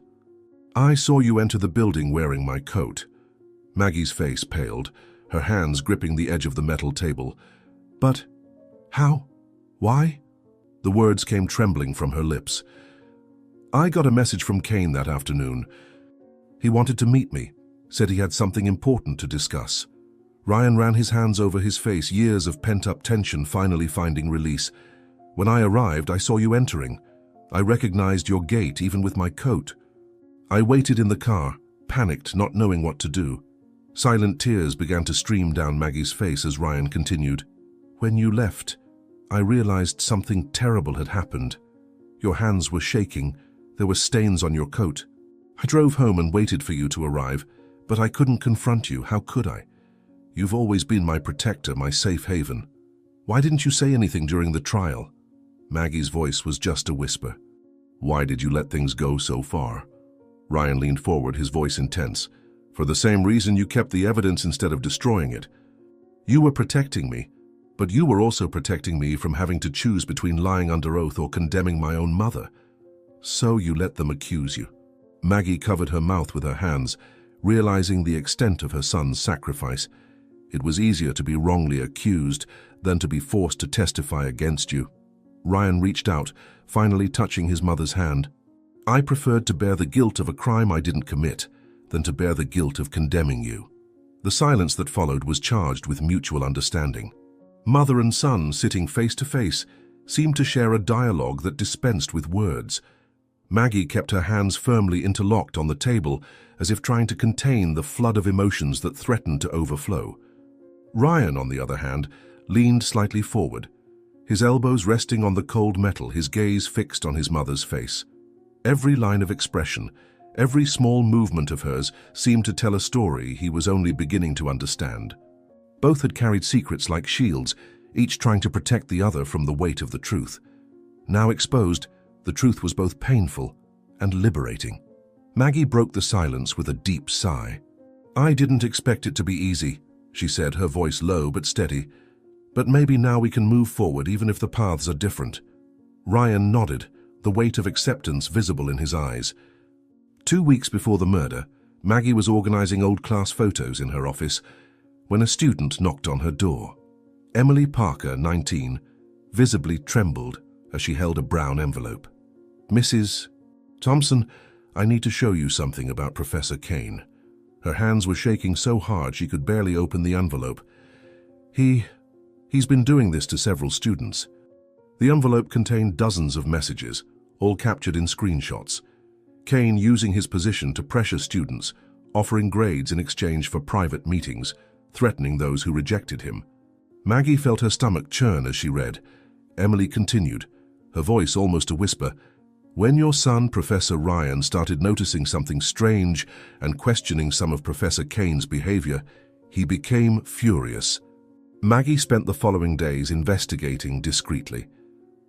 I saw you enter the building wearing my coat." Maggie's face paled, her hands gripping the edge of the metal table. "But how? Why?" The words came trembling from her lips. "I got a message from Kane that afternoon. He wanted to meet me, said he had something important to discuss." Ryan ran his hands over his face, years of pent-up tension finally finding release. "When I arrived, I saw you entering. I recognized your gait even with my coat. I waited in the car, panicked, not knowing what to do." Silent tears began to stream down Maggie's face as Ryan continued. "When you left, I realized something terrible had happened. Your hands were shaking. There were stains on your coat. I drove home and waited for you to arrive, but I couldn't confront you. How could I? You've always been my protector, my safe haven. Why didn't you say anything during the trial?" Maggie's voice was just a whisper. "Why did you let things go so far?" Ryan leaned forward, his voice intense. "For the same reason you kept the evidence instead of destroying it. You were protecting me, but you were also protecting me from having to choose between lying under oath or condemning my own mother. So you let them accuse you." Maggie covered her mouth with her hands, realizing the extent of her son's sacrifice. It was easier to be wrongly accused than to be forced to testify against you. Ryan reached out, finally touching his mother's hand. "I preferred to bear the guilt of a crime I didn't commit than to bear the guilt of condemning you." The silence that followed was charged with mutual understanding. Mother and son, sitting face to face, seemed to share a dialogue that dispensed with words. Maggie kept her hands firmly interlocked on the table, as if trying to contain the flood of emotions that threatened to overflow. Ryan, on the other hand, leaned slightly forward, his elbows resting on the cold metal, his gaze fixed on his mother's face. Every line of expression, every small movement of hers seemed to tell a story he was only beginning to understand. Both had carried secrets like shields, each trying to protect the other from the weight of the truth. Now exposed, the truth was both painful and liberating. Maggie broke the silence with a deep sigh. "I didn't expect it to be easy," she said, her voice low but steady. "But maybe now we can move forward even if the paths are different." Ryan nodded, the weight of acceptance visible in his eyes. 2 weeks before the murder, Maggie was organizing old class photos in her office when a student knocked on her door. Emily Parker, 19, visibly trembled as she held a brown envelope. "Mrs. Thompson, I need to show you something about Professor Kane." Her hands were shaking so hard she could barely open the envelope. He's been doing this to several students." The envelope contained dozens of messages, all captured in screenshots. Kane using his position to pressure students, offering grades in exchange for private meetings, threatening those who rejected him. Maggie felt her stomach churn as she read. Emily continued, her voice almost a whisper. "When your son, Professor Ryan, started noticing something strange and questioning some of Professor Kane's behavior, he became furious." Maggie spent the following days investigating discreetly.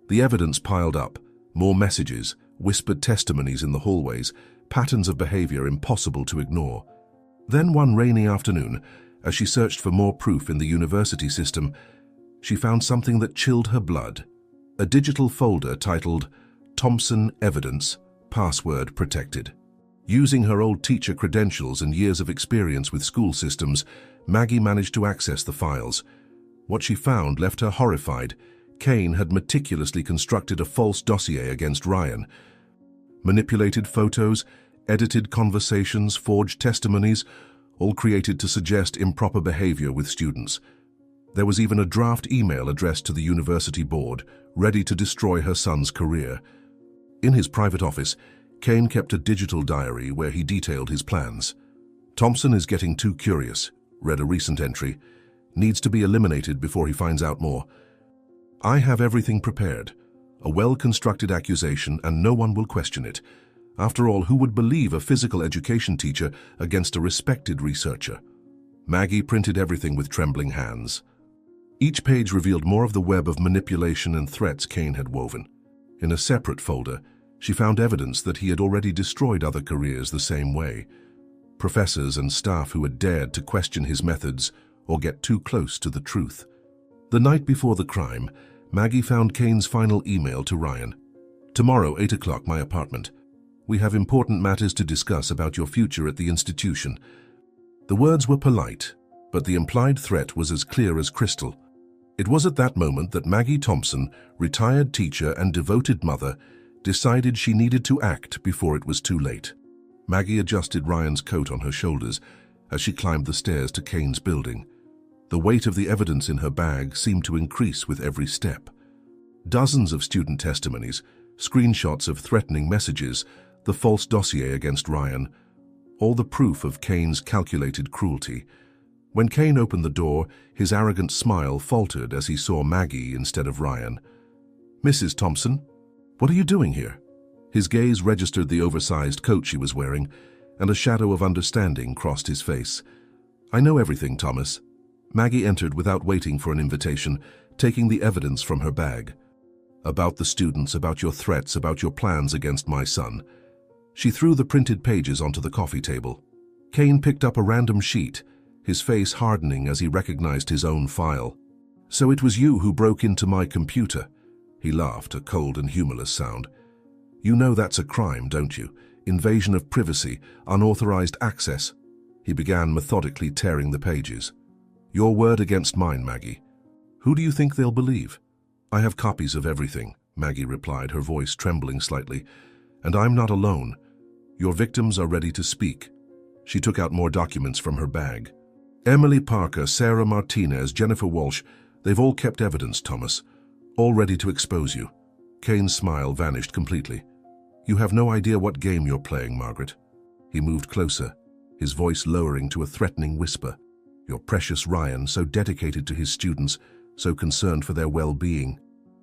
The evidence piled up, more messages, whispered testimonies in the hallways, patterns of behavior impossible to ignore. Then one rainy afternoon, as she searched for more proof in the university system, she found something that chilled her blood. A digital folder titled Thompson Evidence, Password Protected. Using her old teacher credentials and years of experience with school systems, Maggie managed to access the files. What she found left her horrified. Kane had meticulously constructed a false dossier against Ryan. Manipulated photos, edited conversations, forged testimonies, all created to suggest improper behavior with students. There was even a draft email addressed to the university board, ready to destroy her son's career. In his private office, Kane kept a digital diary where he detailed his plans. "Thompson is getting too curious," read a recent entry. "Needs to be eliminated before he finds out more. I have everything prepared. A well-constructed accusation and no one will question it. After all, who would believe a physical education teacher against a respected researcher?" Maggie printed everything with trembling hands. Each page revealed more of the web of manipulation and threats Kane had woven. In a separate folder, she found evidence that he had already destroyed other careers the same way. Professors and staff who had dared to question his methods or get too close to the truth. The night before the crime, Maggie found Kane's final email to Ryan. "Tomorrow, 8 o'clock, my apartment. We have important matters to discuss about your future at the institution." The words were polite, but the implied threat was as clear as crystal. It was at that moment that Maggie Thompson, retired teacher and devoted mother, decided she needed to act before it was too late. Maggie adjusted Ryan's coat on her shoulders as she climbed the stairs to Kane's building. The weight of the evidence in her bag seemed to increase with every step. Dozens of student testimonies, screenshots of threatening messages, the false dossier against Ryan, all the proof of Kane's calculated cruelty. When Kane opened the door, his arrogant smile faltered as he saw Maggie instead of Ryan. "Mrs. Thompson, what are you doing here?" His gaze registered the oversized coat she was wearing, and a shadow of understanding crossed his face. "I know everything, Thomas." Maggie entered without waiting for an invitation, taking the evidence from her bag. "About the students, about your threats, about your plans against my son." She threw the printed pages onto the coffee table. Kane picked up a random sheet, his face hardening as he recognized his own file. "So it was you who broke into my computer?" He laughed, a cold and humorless sound. "You know that's a crime, don't you? Invasion of privacy, unauthorized access." He began methodically tearing the pages. "Your word against mine, Maggie. Who do you think they'll believe?" "I have copies of everything," Maggie replied, her voice trembling slightly. "And I'm not alone. Your victims are ready to speak." She took out more documents from her bag. "Emily Parker, Sarah Martinez, Jennifer Walsh, they've all kept evidence, Thomas. All ready to expose you." Kane's smile vanished completely. "You have no idea what game you're playing, Margaret." He moved closer, his voice lowering to a threatening whisper. "Your precious Ryan, so dedicated to his students, so concerned for their well-being.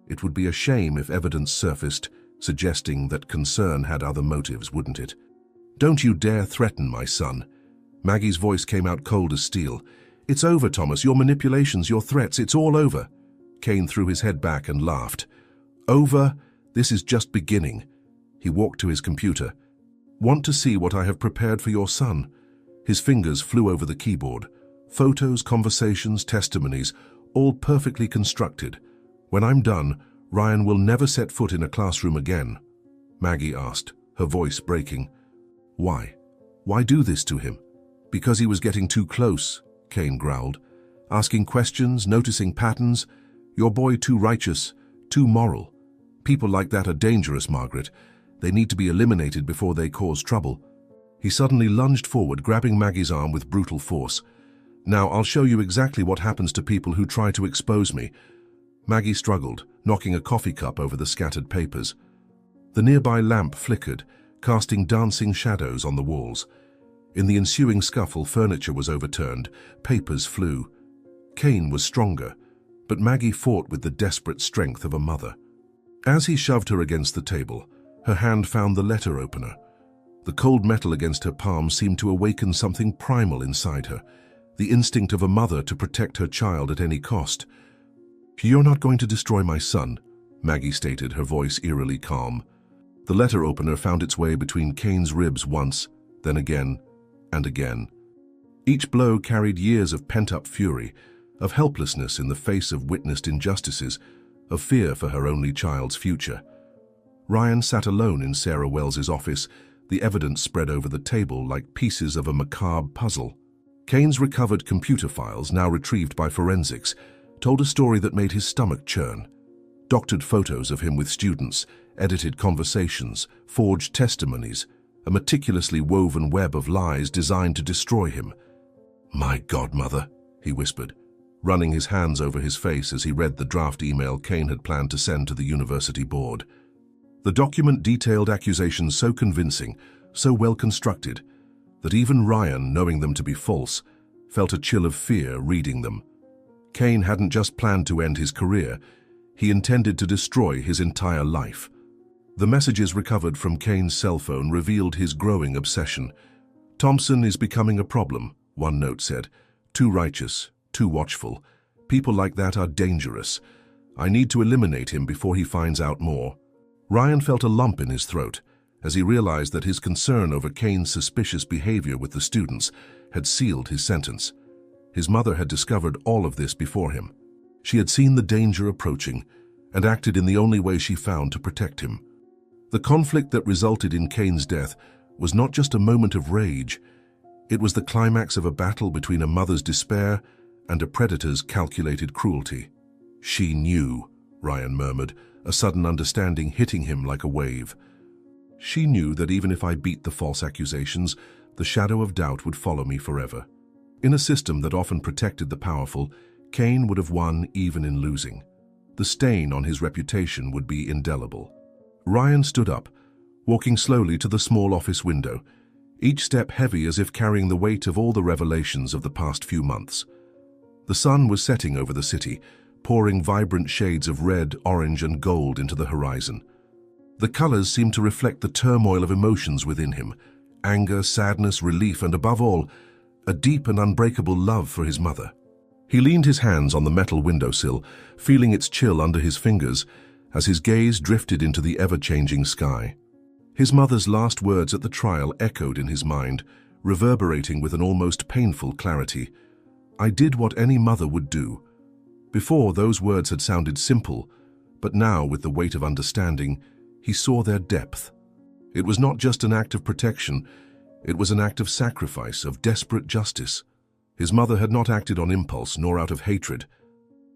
It would be a shame if evidence surfaced, suggesting that concern had other motives, wouldn't it? Don't you dare threaten my son." Maggie's voice came out cold as steel. "It's over, Thomas. Your manipulations, your threats, it's all over." Kane threw his head back and laughed. "Over? This is just beginning." He walked to his computer. "Want to see what I have prepared for your son?" His fingers flew over the keyboard. Photos, conversations, testimonies, all perfectly constructed. "When I'm done, Ryan will never set foot in a classroom again." Maggie asked, her voice breaking. "Why? Why do this to him?" "Because he was getting too close," Kane growled. "Asking questions, noticing patterns. Your boy too righteous, too moral. People like that are dangerous, Margaret. They need to be eliminated before they cause trouble." He suddenly lunged forward, grabbing Maggie's arm with brutal force. "Now I'll show you exactly what happens to people who try to expose me." Maggie struggled, knocking a coffee cup over the scattered papers. The nearby lamp flickered, casting dancing shadows on the walls. In the ensuing scuffle, furniture was overturned, papers flew. Kane was stronger, but Maggie fought with the desperate strength of a mother. As he shoved her against the table, her hand found the letter opener. The cold metal against her palm seemed to awaken something primal inside her, the instinct of a mother to protect her child at any cost. "You're not going to destroy my son," Maggie stated, her voice eerily calm. The letter opener found its way between Kane's ribs once, then again, and again. Each blow carried years of pent-up fury, of helplessness in the face of witnessed injustices, of fear for her only child's future. Ryan sat alone in Sarah Wells's office, the evidence spread over the table like pieces of a macabre puzzle. Kane's recovered computer files, now retrieved by forensics, told a story that made his stomach churn. Doctored photos of him with students, edited conversations, forged testimonies, a meticulously woven web of lies designed to destroy him. "My godmother," he whispered, running his hands over his face as he read the draft email Kane had planned to send to the university board. The document detailed accusations so convincing, so well constructed, that even Ryan, knowing them to be false, felt a chill of fear reading them. Kane hadn't just planned to end his career, he intended to destroy his entire life. The messages recovered from Kane's cell phone revealed his growing obsession. "Thompson is becoming a problem," one note said. "Too righteous, too watchful. People like that are dangerous. I need to eliminate him before he finds out more." Ryan felt a lump in his throat as he realized that his concern over Kane's suspicious behavior with the students had sealed his sentence. His mother had discovered all of this before him. She had seen the danger approaching and acted in the only way she found to protect him. The conflict that resulted in Kane's death was not just a moment of rage. It was the climax of a battle between a mother's despair and a predator's calculated cruelty. "She knew," Ryan murmured, a sudden understanding hitting him like a wave. "She knew that even if I beat the false accusations, the shadow of doubt would follow me forever." In a system that often protected the powerful, Kane would have won even in losing. The stain on his reputation would be indelible. Ryan stood up, walking slowly to the small office window, each step heavy as if carrying the weight of all the revelations of the past few months. The sun was setting over the city, pouring vibrant shades of red, orange, and gold into the horizon. The colors seemed to reflect the turmoil of emotions within him: anger, sadness, relief, and above all, a deep and unbreakable love for his mother. He leaned his hands on the metal windowsill, feeling its chill under his fingers as his gaze drifted into the ever-changing sky. His mother's last words at the trial echoed in his mind, reverberating with an almost painful clarity. "I did what any mother would do." Before, those words had sounded simple, but now, with the weight of understanding, he saw their depth. It was not just an act of protection, it was an act of sacrifice, of desperate justice. His mother had not acted on impulse nor out of hatred.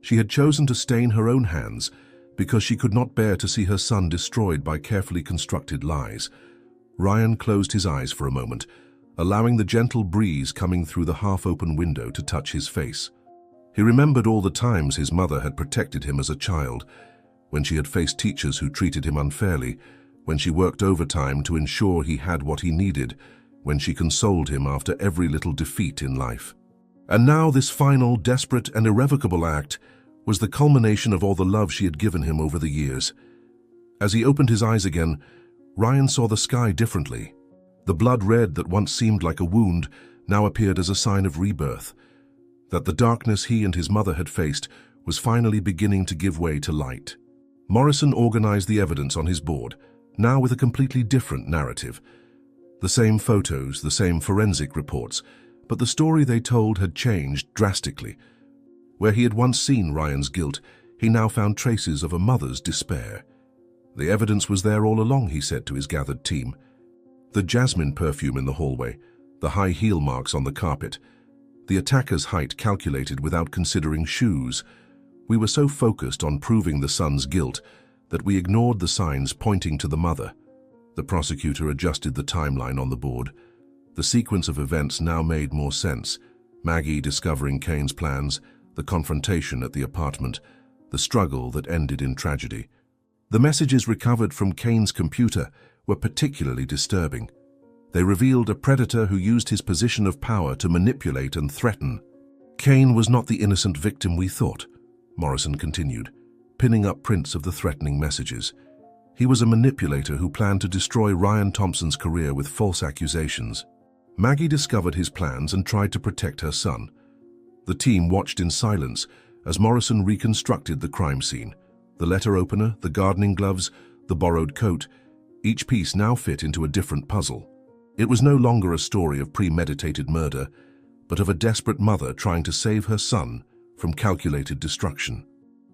She had chosen to stain her own hands because she could not bear to see her son destroyed by carefully constructed lies. Ryan closed his eyes for a moment, allowing the gentle breeze coming through the half-open window to touch his face. He remembered all the times his mother had protected him as a child, when she had faced teachers who treated him unfairly, when she worked overtime to ensure he had what he needed, when she consoled him after every little defeat in life. And now this final, desperate, and irrevocable act was the culmination of all the love she had given him over the years. As he opened his eyes again, Ryan saw the sky differently. The blood red that once seemed like a wound now appeared as a sign of rebirth, that the darkness he and his mother had faced was finally beginning to give way to light. Morrison organized the evidence on his board, now with a completely different narrative. The same photos, the same forensic reports, but the story they told had changed drastically. Where he had once seen Ryan's guilt, he now found traces of a mother's despair. The evidence was there all along, he said to his gathered team. The jasmine perfume in the hallway, the high heel marks on the carpet, the attacker's height calculated without considering shoes. We were so focused on proving the son's guilt that we ignored the signs pointing to the mother. The prosecutor adjusted the timeline on the board. The sequence of events now made more sense. Maggie discovering Kane's plans, the confrontation at the apartment, the struggle that ended in tragedy. The messages recovered from Kane's computer were particularly disturbing. They revealed a predator who used his position of power to manipulate and threaten. Kane was not the innocent victim we thought, Morrison continued, pinning up prints of the threatening messages. He was a manipulator who planned to destroy Ryan Thompson's career with false accusations. Maggie discovered his plans and tried to protect her son. The team watched in silence as Morrison reconstructed the crime scene. The letter opener, the gardening gloves, the borrowed coat, each piece now fit into a different puzzle. It was no longer a story of premeditated murder, but of a desperate mother trying to save her son from calculated destruction.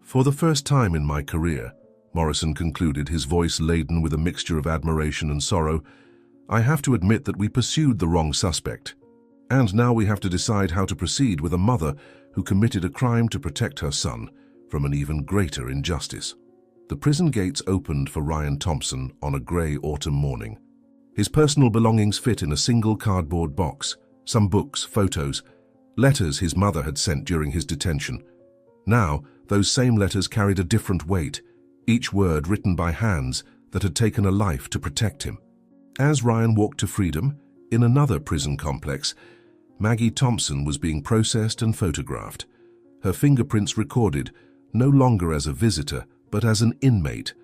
"For the first time in my career," Morrison concluded, his voice laden with a mixture of admiration and sorrow, "I have to admit that we pursued the wrong suspect. And now we have to decide how to proceed with a mother who committed a crime to protect her son from an even greater injustice." The prison gates opened for Ryan Thompson on a grey autumn morning. His personal belongings fit in a single cardboard box, some books, photos, letters his mother had sent during his detention. Now, those same letters carried a different weight, each word written by hands that had taken a life to protect him. As Ryan walked to freedom, in another prison complex, Maggie Thompson was being processed and photographed. Her fingerprints recorded, no longer as a visitor, but as an inmate.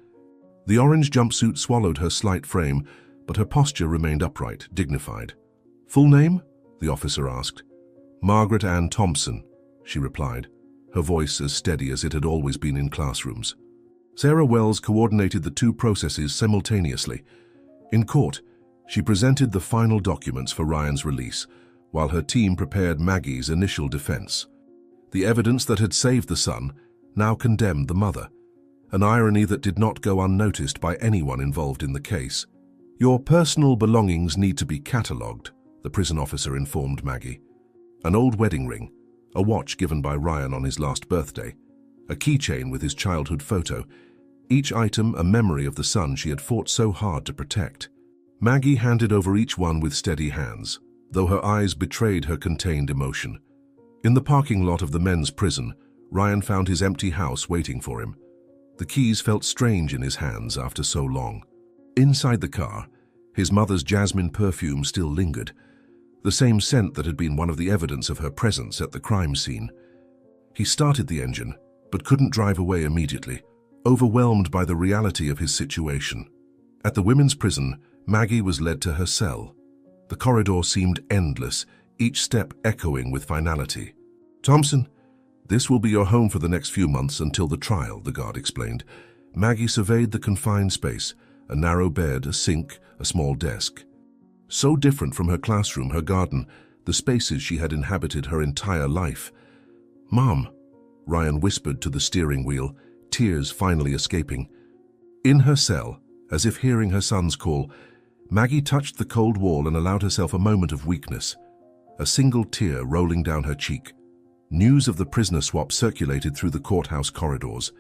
The orange jumpsuit swallowed her slight frame, but her posture remained upright, dignified. "Full name?" the officer asked. "Margaret Ann Thompson," she replied, her voice as steady as it had always been in classrooms. Sarah Wells coordinated the two processes simultaneously. In court, she presented the final documents for Ryan's release, while her team prepared Maggie's initial defense. The evidence that had saved the son now condemned the mother, an irony that did not go unnoticed by anyone involved in the case. "Your personal belongings need to be catalogued," the prison officer informed Maggie. An old wedding ring, a watch given by Ryan on his last birthday, a keychain with his childhood photo, each item a memory of the son she had fought so hard to protect. Maggie handed over each one with steady hands, though her eyes betrayed her contained emotion. In the parking lot of the men's prison, Ryan found his empty house waiting for him. The keys felt strange in his hands after so long. Inside the car, his mother's jasmine perfume still lingered, the same scent that had been one of the evidence of her presence at the crime scene. He started the engine, but couldn't drive away immediately, overwhelmed by the reality of his situation. At the women's prison, Maggie was led to her cell. The corridor seemed endless, each step echoing with finality. "Thompson, this will be your home for the next few months until the trial," the guard explained. Maggie surveyed the confined space, a narrow bed, a sink, a small desk. So different from her classroom, her garden, the spaces she had inhabited her entire life. "Mom," Ryan whispered to the steering wheel, tears finally escaping. In her cell, as if hearing her son's call, Maggie touched the cold wall and allowed herself a moment of weakness, a single tear rolling down her cheek. News of the prisoner swap circulated through the courthouse corridors.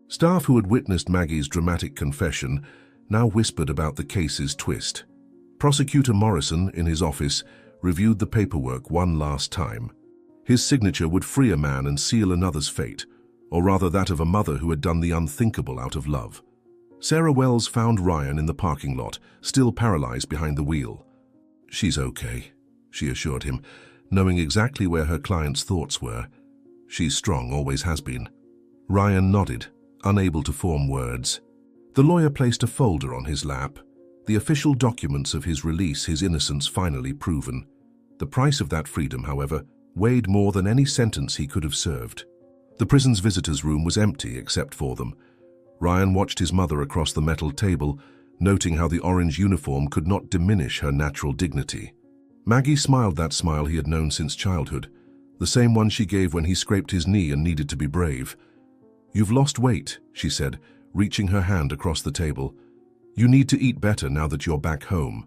Staff who had witnessed Maggie's dramatic confession now whispered about the case's twist. Prosecutor Morrison, in his office, reviewed the paperwork one last time. His signature would free a man and seal another's fate, or rather that of a mother who had done the unthinkable out of love. Sarah Wells found Ryan in the parking lot, still paralyzed behind the wheel. "She's okay," she assured him, knowing exactly where her client's thoughts were. "She's strong, always has been." Ryan nodded, unable to form words. The lawyer placed a folder on his lap, the official documents of his release, his innocence finally proven. The price of that freedom, however, weighed more than any sentence he could have served. The prison's visitors' room was empty except for them. Ryan watched his mother across the metal table, noting how the orange uniform could not diminish her natural dignity. Maggie smiled that smile he had known since childhood, the same one she gave when he scraped his knee and needed to be brave. "You've lost weight," she said, reaching her hand across the table. "You need to eat better now that you're back home."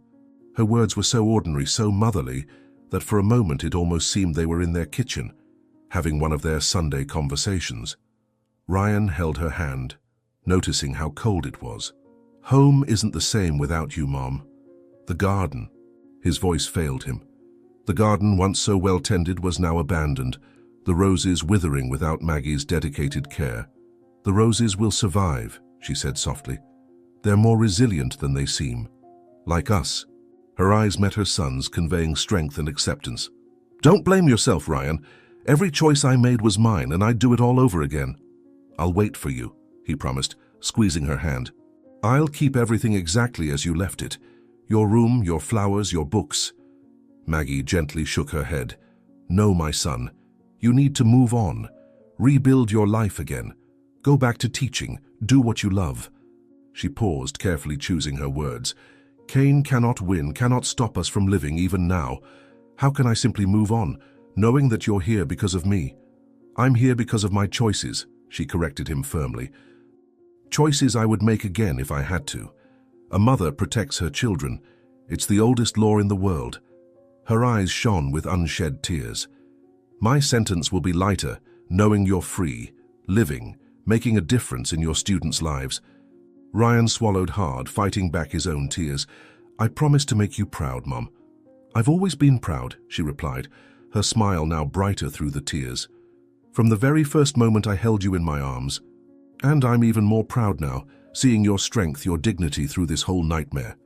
Her words were so ordinary, so motherly, that for a moment it almost seemed they were in their kitchen, having one of their Sunday conversations. Ryan held her hand, noticing how cold it was. "Home isn't the same without you, Mom. The garden." His voice failed him. The garden, once so well tended, was now abandoned, the roses withering without Maggie's dedicated care. "The roses will survive," she said softly. "They're more resilient than they seem. Like us." Her eyes met her son's, conveying strength and acceptance. "Don't blame yourself, Ryan. Every choice I made was mine, and I'd do it all over again." "I'll wait for you," he promised, squeezing her hand. "I'll keep everything exactly as you left it. Your room, your flowers, your books." Maggie gently shook her head. "No, my son. You need to move on. Rebuild your life again. Go back to teaching. Do what you love." She paused, carefully choosing her words. "Cain cannot win, cannot stop us from living even now. How can I simply move on, knowing that you're here because of me?" "I'm here because of my choices," she corrected him firmly. "Choices I would make again if I had to. A mother protects her children. It's the oldest law in the world." Her eyes shone with unshed tears. "My sentence will be lighter, knowing you're free, living, making a difference in your students' lives." Ryan swallowed hard, fighting back his own tears. "I promise to make you proud, Mom." "I've always been proud," she replied, her smile now brighter through the tears. "From the very first moment I held you in my arms. And I'm even more proud now, seeing your strength, your dignity through this whole nightmare."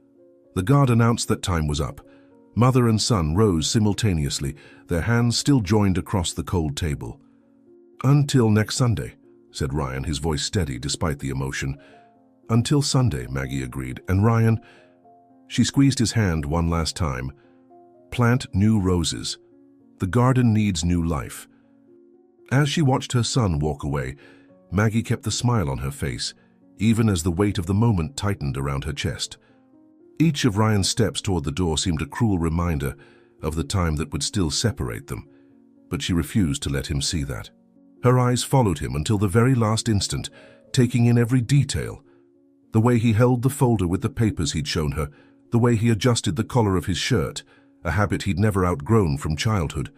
The guard announced that time was up. Mother and son rose simultaneously, their hands still joined across the cold table. "Until next Sunday," said Ryan, his voice steady despite the emotion. "Until Sunday," Maggie agreed. "And Ryan," she squeezed his hand one last time, "plant new roses. The garden needs new life." As she watched her son walk away, Maggie kept the smile on her face, even as the weight of the moment tightened around her chest. Each of Ryan's steps toward the door seemed a cruel reminder of the time that would still separate them, but she refused to let him see that. Her eyes followed him until the very last instant, taking in every detail. The way he held the folder with the papers he'd shown her, the way he adjusted the collar of his shirt, a habit he'd never outgrown from childhood,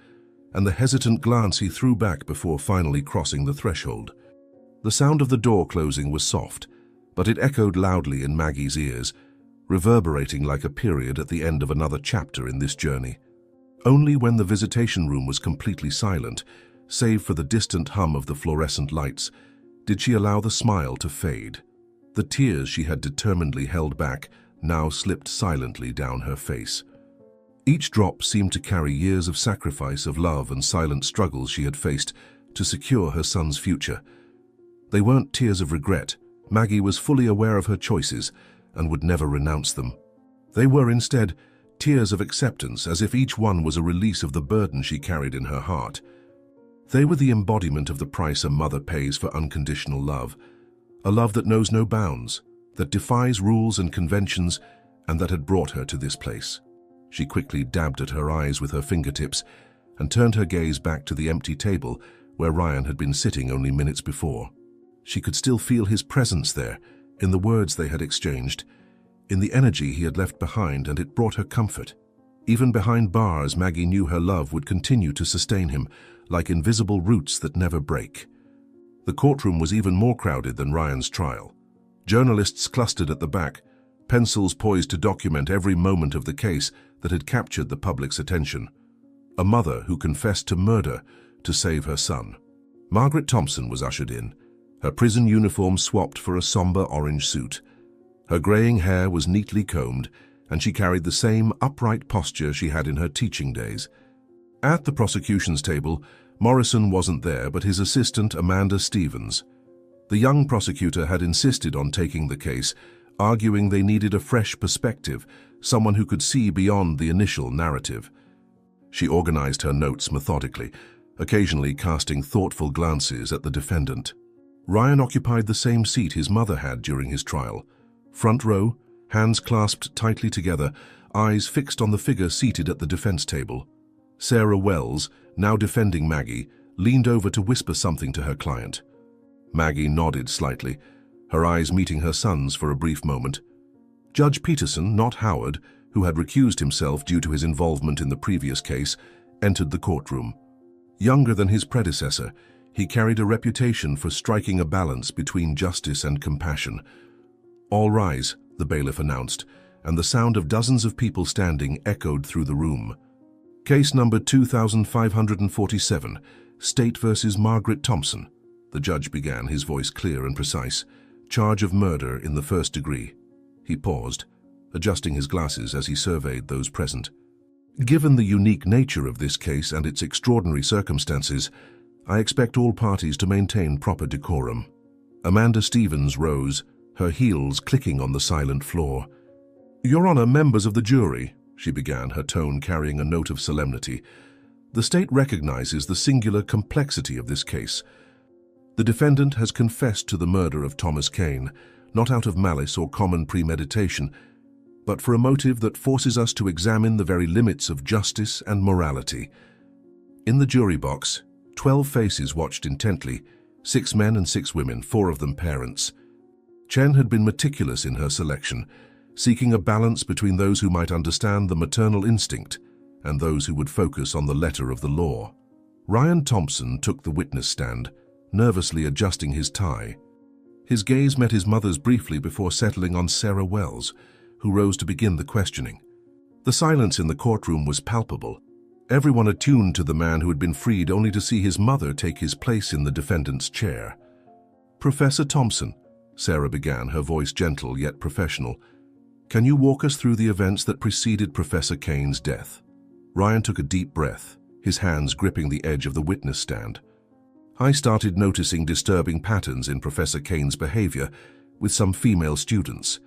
and the hesitant glance he threw back before finally crossing the threshold. The sound of the door closing was soft, but it echoed loudly in Maggie's ears, reverberating like a period at the end of another chapter in this journey. Only when the visitation room was completely silent, save for the distant hum of the fluorescent lights, did she allow the smile to fade. The tears she had determinedly held back now slipped silently down her face. Each drop seemed to carry years of sacrifice, of love and silent struggles she had faced to secure her son's future. They weren't tears of regret. Maggie was fully aware of her choices and would never renounce them. They were instead tears of acceptance, as if each one was a release of the burden she carried in her heart. They were the embodiment of the price a mother pays for unconditional love, a love that knows no bounds, that defies rules and conventions, and that had brought her to this place. She quickly dabbed at her eyes with her fingertips and turned her gaze back to the empty table where Ryan had been sitting only minutes before. She could still feel his presence there, in the words they had exchanged, in the energy he had left behind, and it brought her comfort. Even behind bars, Maggie knew her love would continue to sustain him, like invisible roots that never break. The courtroom was even more crowded than Ryan's trial. Journalists clustered at the back, pencils poised to document every moment of the case that had captured the public's attention. A mother who confessed to murder to save her son. Margaret Thompson was ushered in, her prison uniform swapped for a somber orange suit. Her graying hair was neatly combed, and she carried the same upright posture she had in her teaching days. At the prosecution's table, Morrison wasn't there, but his assistant, Amanda Stevens. The young prosecutor had insisted on taking the case, arguing they needed a fresh perspective, someone who could see beyond the initial narrative. She organized her notes methodically, occasionally casting thoughtful glances at the defendant. Ryan occupied the same seat his mother had during his trial. Front row, hands clasped tightly together, eyes fixed on the figure seated at the defense table. Sarah Wells, now defending Maggie, leaned over to whisper something to her client. Maggie nodded slightly, her eyes meeting her son's for a brief moment. Judge Peterson, not Howard, who had recused himself due to his involvement in the previous case, entered the courtroom. Younger than his predecessor, he carried a reputation for striking a balance between justice and compassion. "All rise," the bailiff announced, and the sound of dozens of people standing echoed through the room. Case number 2547, State versus Margaret Thompson. The judge began, his voice clear and precise. Charge of murder in the first degree. He paused, adjusting his glasses as he surveyed those present. Given the unique nature of this case and its extraordinary circumstances, I expect all parties to maintain proper decorum. Amanda Stevens rose, her heels clicking on the silent floor. "Your Honor, members of the jury," she began, her tone carrying a note of solemnity. "The state recognizes the singular complexity of this case. The defendant has confessed to the murder of Thomas Kane, not out of malice or common premeditation, but for a motive that forces us to examine the very limits of justice and morality." In the jury box, 12 faces watched intently, 6 men and 6 women, 4 of them parents. Chen had been meticulous in her selection, seeking a balance between those who might understand the maternal instinct and those who would focus on the letter of the law. Ryan Thompson took the witness stand, nervously adjusting his tie. His gaze met his mother's briefly before settling on Sarah Wells, who rose to begin the questioning. The silence in the courtroom was palpable, everyone attuned to the man who had been freed only to see his mother take his place in the defendant's chair. "Professor Thompson," Sarah began, her voice gentle yet professional, "can you walk us through the events that preceded Professor Kane's death?" Ryan took a deep breath, his hands gripping the edge of the witness stand. "I started noticing disturbing patterns in Professor Kane's behavior with some female students.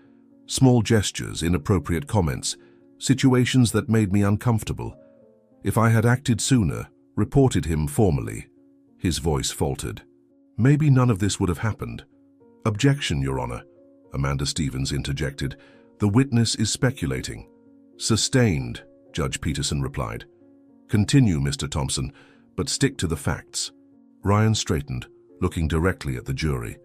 Small gestures, inappropriate comments, situations that made me uncomfortable. If I had acted sooner, reported him formally," his voice faltered, "maybe none of this would have happened." "Objection, Your Honor," Amanda Stevens interjected. "The witness is speculating." "Sustained," Judge Peterson replied. "Continue, Mr. Thompson, but stick to the facts." Ryan straightened, looking directly at the jury.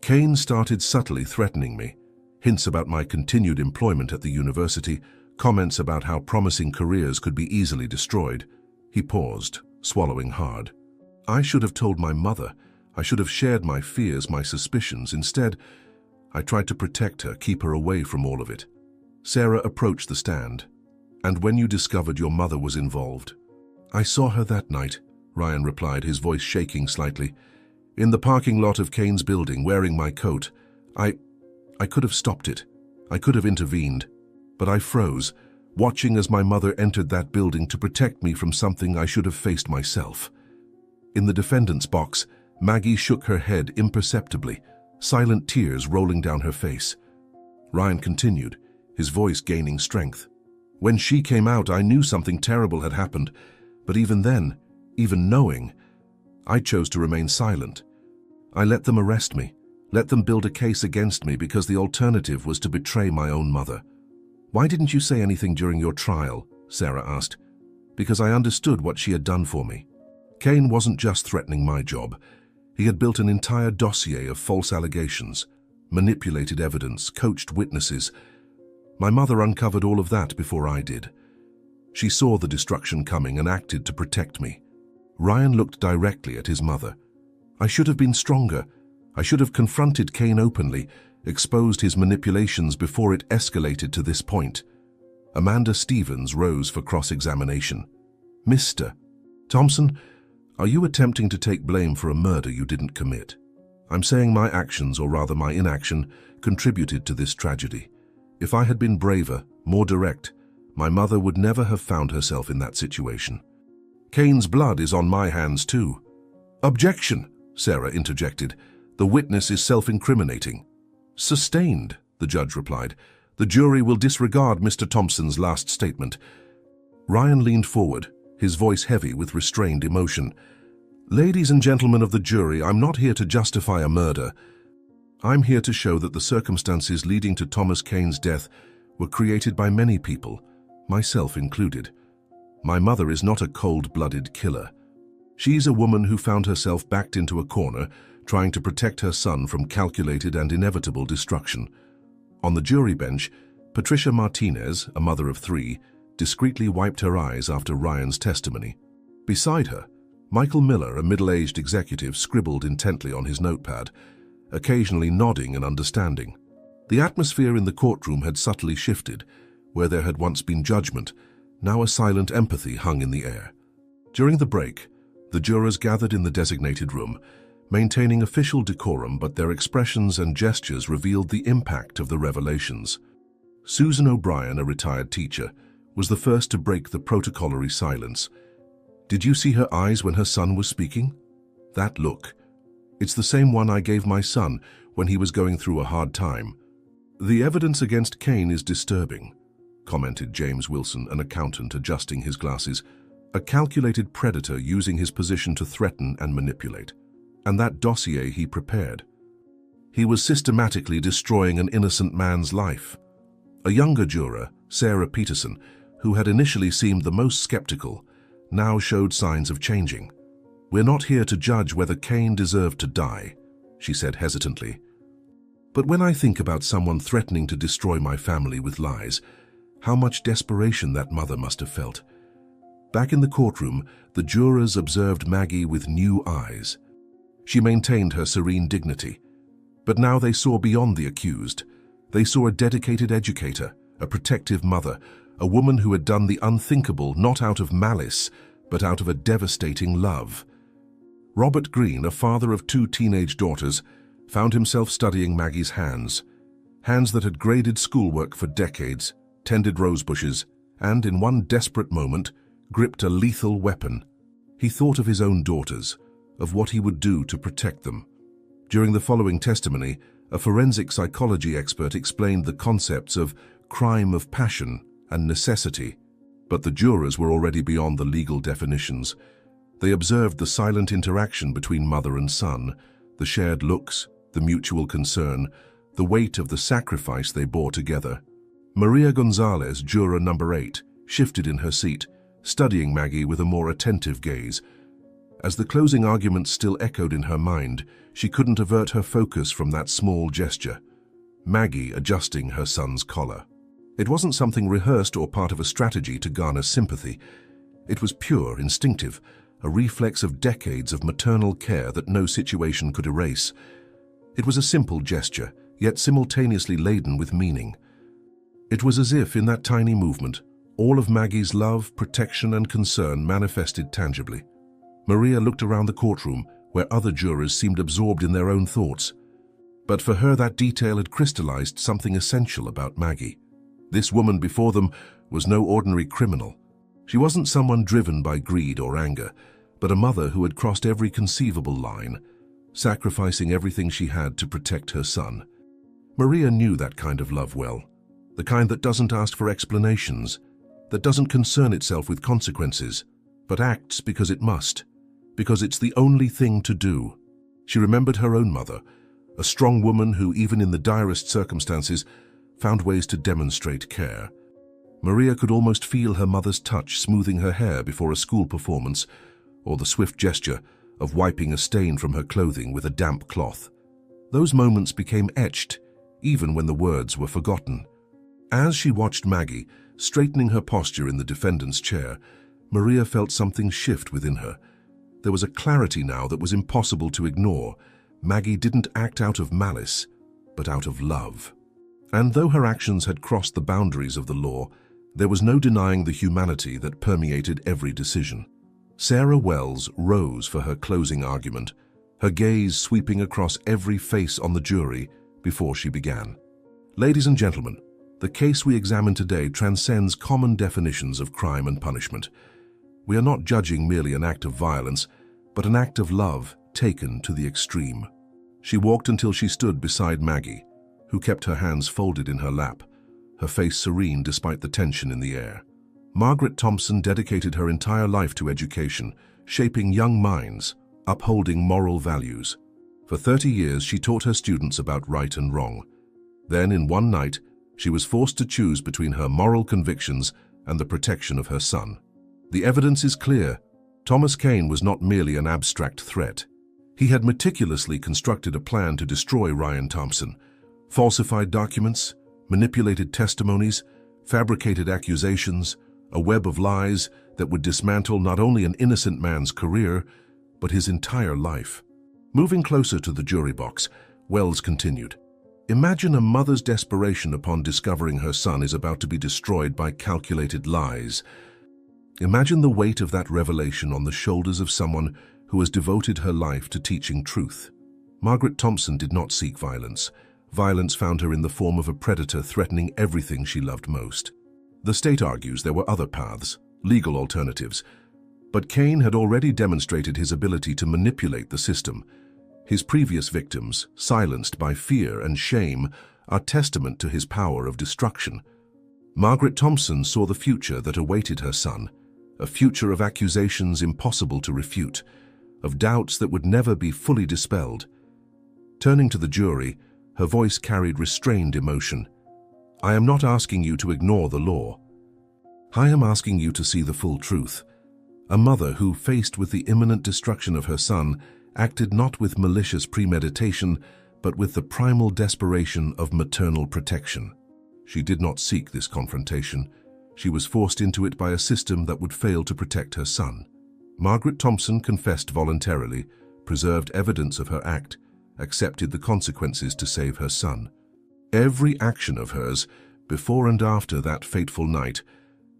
"Kane started subtly threatening me. Hints about my continued employment at the university, comments about how promising careers could be easily destroyed. He paused, swallowing hard. I should have told my mother. I should have shared my fears, my suspicions. Instead, I tried to protect her, keep her away from all of it. Sarah approached the stand. And when you discovered your mother was involved? I saw her that night, Ryan replied, his voice shaking slightly. In the parking lot of Kane's building, wearing my coat. I could have stopped it. I could have intervened. But I froze, watching as my mother entered that building to protect me from something I should have faced myself. In the defendant's box, Maggie shook her head imperceptibly, silent tears rolling down her face. Ryan continued, his voice gaining strength. When she came out, I knew something terrible had happened, but even then, even knowing, I chose to remain silent. I let them arrest me, let them build a case against me because the alternative was to betray my own mother. Why didn't you say anything during your trial? Sarah asked. Because I understood what she had done for me. Kane wasn't just threatening my job. He had built an entire dossier of false allegations, manipulated evidence, coached witnesses. My mother uncovered all of that before I did. She saw the destruction coming and acted to protect me. Ryan looked directly at his mother. I should have been stronger. I should have confronted Kane openly, exposed his manipulations before it escalated to this point. Amanda Stevens rose for cross-examination. Mr. Thompson, are you attempting to take blame for a murder you didn't commit? I'm saying my actions, or rather my inaction, contributed to this tragedy. If I had been braver, more direct, my mother would never have found herself in that situation. Kane's blood is on my hands too. Objection, Sarah interjected. The witness is self-incriminating. Sustained, the judge replied. The jury will disregard Mr. Thompson's last statement. Ryan leaned forward, his voice heavy with restrained emotion. Ladies and gentlemen of the jury, I'm not here to justify a murder. I'm here to show that the circumstances leading to Thomas Kane's death were created by many people, myself included. My mother is not a cold-blooded killer. She's a woman who found herself backed into a corner, trying to protect her son from calculated and inevitable destruction. On the jury bench, Patricia Martinez, a mother of 3, discreetly wiped her eyes after Ryan's testimony. Beside her, Michael Miller, a middle-aged executive, scribbled intently on his notepad, occasionally nodding and understanding. The atmosphere in the courtroom had subtly shifted. Where there had once been judgment, now a silent empathy hung in the air. During the break, the jurors gathered in the designated room, maintaining official decorum, but their expressions and gestures revealed the impact of the revelations. Susan O'Brien, a retired teacher, was the first to break the protocolary silence. Did you see her eyes when her son was speaking? That look. It's the same one I gave my son when he was going through a hard time. The evidence against Kane is disturbing, commented James Wilson, an accountant adjusting his glasses. A calculated predator using his position to threaten and manipulate. And that dossier he prepared. He was systematically destroying an innocent man's life. A younger juror, Sarah Peterson, who had initially seemed the most skeptical, now showed signs of changing. We're not here to judge whether Kane deserved to die, she said hesitantly. But when I think about someone threatening to destroy my family with lies, how much desperation that mother must have felt. Back in the courtroom, the jurors observed Maggie with new eyes. She maintained her serene dignity. But now they saw beyond the accused. They saw a dedicated educator, a protective mother, a woman who had done the unthinkable not out of malice, but out of a devastating love. Robert Green, a father of 2 teenage daughters, found himself studying Maggie's hands that had graded schoolwork for decades, tended rosebushes, and, in one desperate moment, gripped a lethal weapon. He thought of his own daughters, of what he would do to protect them. During the following testimony, a forensic psychology expert explained the concepts of crime of passion and necessity, but the jurors were already beyond the legal definitions. They observed the silent interaction between mother and son, the shared looks, the mutual concern, the weight of the sacrifice they bore together. Maria Gonzalez, juror number 8, shifted in her seat, studying Maggie with a more attentive gaze. As the closing arguments still echoed in her mind, she couldn't avert her focus from that small gesture. Maggie adjusting her son's collar. It wasn't something rehearsed or part of a strategy to garner sympathy. It was pure, instinctive, a reflex of decades of maternal care that no situation could erase. It was a simple gesture, yet simultaneously laden with meaning. It was as if, in that tiny movement, all of Maggie's love, protection, and concern manifested tangibly. Maria looked around the courtroom, where other jurors seemed absorbed in their own thoughts. But for her, that detail had crystallized something essential about Maggie. This woman before them was no ordinary criminal. She wasn't someone driven by greed or anger, but a mother who had crossed every conceivable line, sacrificing everything she had to protect her son. Maria knew that kind of love well, the kind that doesn't ask for explanations, that doesn't concern itself with consequences, but acts because it must, because it's the only thing to do. She remembered her own mother, a strong woman who, even in the direst circumstances, found ways to demonstrate care. Maria could almost feel her mother's touch smoothing her hair before a school performance, or the swift gesture of wiping a stain from her clothing with a damp cloth. Those moments became etched, even when the words were forgotten. As she watched Maggie, straightening her posture in the defendant's chair, Maria felt something shift within her. There was a clarity now that was impossible to ignore. Maggie didn't act out of malice, but out of love. And though her actions had crossed the boundaries of the law, there was no denying the humanity that permeated every decision. Sarah Wells rose for her closing argument, her gaze sweeping across every face on the jury before she began. Ladies and gentlemen, the case we examine today transcends common definitions of crime and punishment. We are not judging merely an act of violence, but an act of love taken to the extreme. She walked until she stood beside Maggie, who kept her hands folded in her lap, her face serene despite the tension in the air. Margaret Thompson dedicated her entire life to education, shaping young minds, upholding moral values. For 30 years, she taught her students about right and wrong. Then, in one night, she was forced to choose between her moral convictions and the protection of her son. The evidence is clear. Thomas Kane was not merely an abstract threat. He had meticulously constructed a plan to destroy Ryan Thompson, falsified documents, manipulated testimonies, fabricated accusations, a web of lies that would dismantle not only an innocent man's career, but his entire life. Moving closer to the jury box, Wells continued, "Imagine a mother's desperation upon discovering her son is about to be destroyed by calculated lies. Imagine the weight of that revelation on the shoulders of someone who has devoted her life to teaching truth." Margaret Thompson did not seek violence. Violence found her in the form of a predator threatening everything she loved most. The state argues there were other paths, legal alternatives, but Kane had already demonstrated his ability to manipulate the system. His previous victims, silenced by fear and shame, are testament to his power of destruction. Margaret Thompson saw the future that awaited her son, a future of accusations impossible to refute, of doubts that would never be fully dispelled. Turning to the jury, her voice carried restrained emotion. "I am not asking you to ignore the law. I am asking you to see the full truth. A mother who, faced with the imminent destruction of her son, acted not with malicious premeditation, but with the primal desperation of maternal protection. She did not seek this confrontation. She was forced into it by a system that would fail to protect her son. Margaret Thompson confessed voluntarily, preserved evidence of her act, accepted the consequences to save her son. Every action of hers, before and after that fateful night,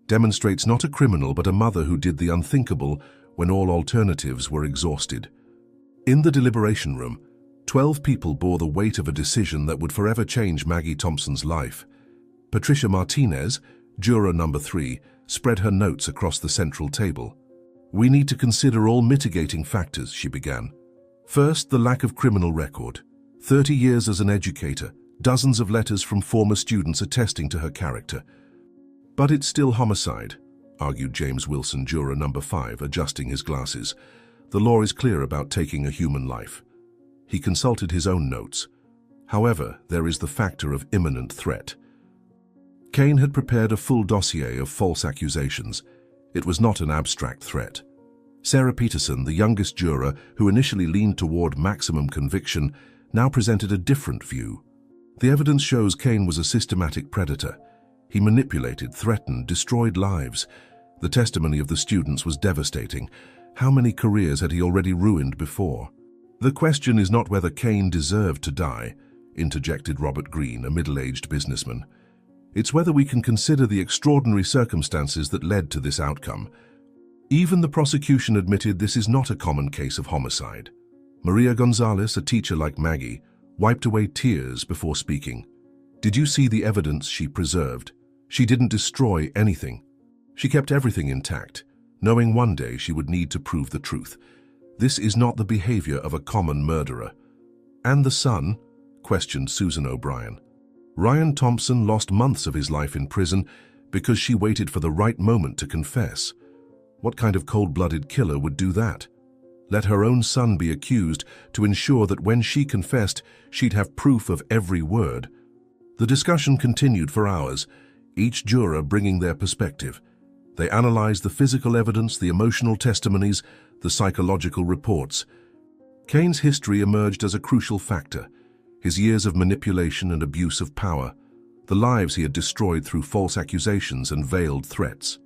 demonstrates not a criminal but a mother who did the unthinkable when all alternatives were exhausted. In the deliberation room, 12 people bore the weight of a decision that would forever change Maggie Thompson's life. Patricia Martinez, juror number 3, spread her notes across the central table. "We need to consider all mitigating factors," she began. "First, the lack of criminal record. 30 years as an educator, dozens of letters from former students attesting to her character. But it's still homicide," argued James Wilson, juror number 5, adjusting his glasses. "The law is clear about taking a human life." He consulted his own notes. However, there is the factor of imminent threat. Kane had prepared a full dossier of false accusations. It was not an abstract threat. Sarah Peterson, the youngest juror who initially leaned toward maximum conviction, now presented a different view. The evidence shows Kane was a systematic predator. He manipulated, threatened, destroyed lives. The testimony of the students was devastating. How many careers had he already ruined before? "The question is not whether Cain deserved to die," interjected Robert Greene, a middle-aged businessman. "It's whether we can consider the extraordinary circumstances that led to this outcome." Even the prosecution admitted this is not a common case of homicide. Maria Gonzalez, a teacher like Maggie, wiped away tears before speaking. "Did you see the evidence she preserved? She didn't destroy anything. She kept everything intact, knowing one day she would need to prove the truth. This is not the behavior of a common murderer." "And the son?" questioned Susan O'Brien. "Ryan Thompson lost months of his life in prison because she waited for the right moment to confess. What kind of cold-blooded killer would do that? Let her own son be accused to ensure that when she confessed, she'd have proof of every word." The discussion continued for hours, each juror bringing their perspective. They analyzed the physical evidence, the emotional testimonies, the psychological reports. Cain's history emerged as a crucial factor: his years of manipulation and abuse of power, the lives he had destroyed through false accusations and veiled threats.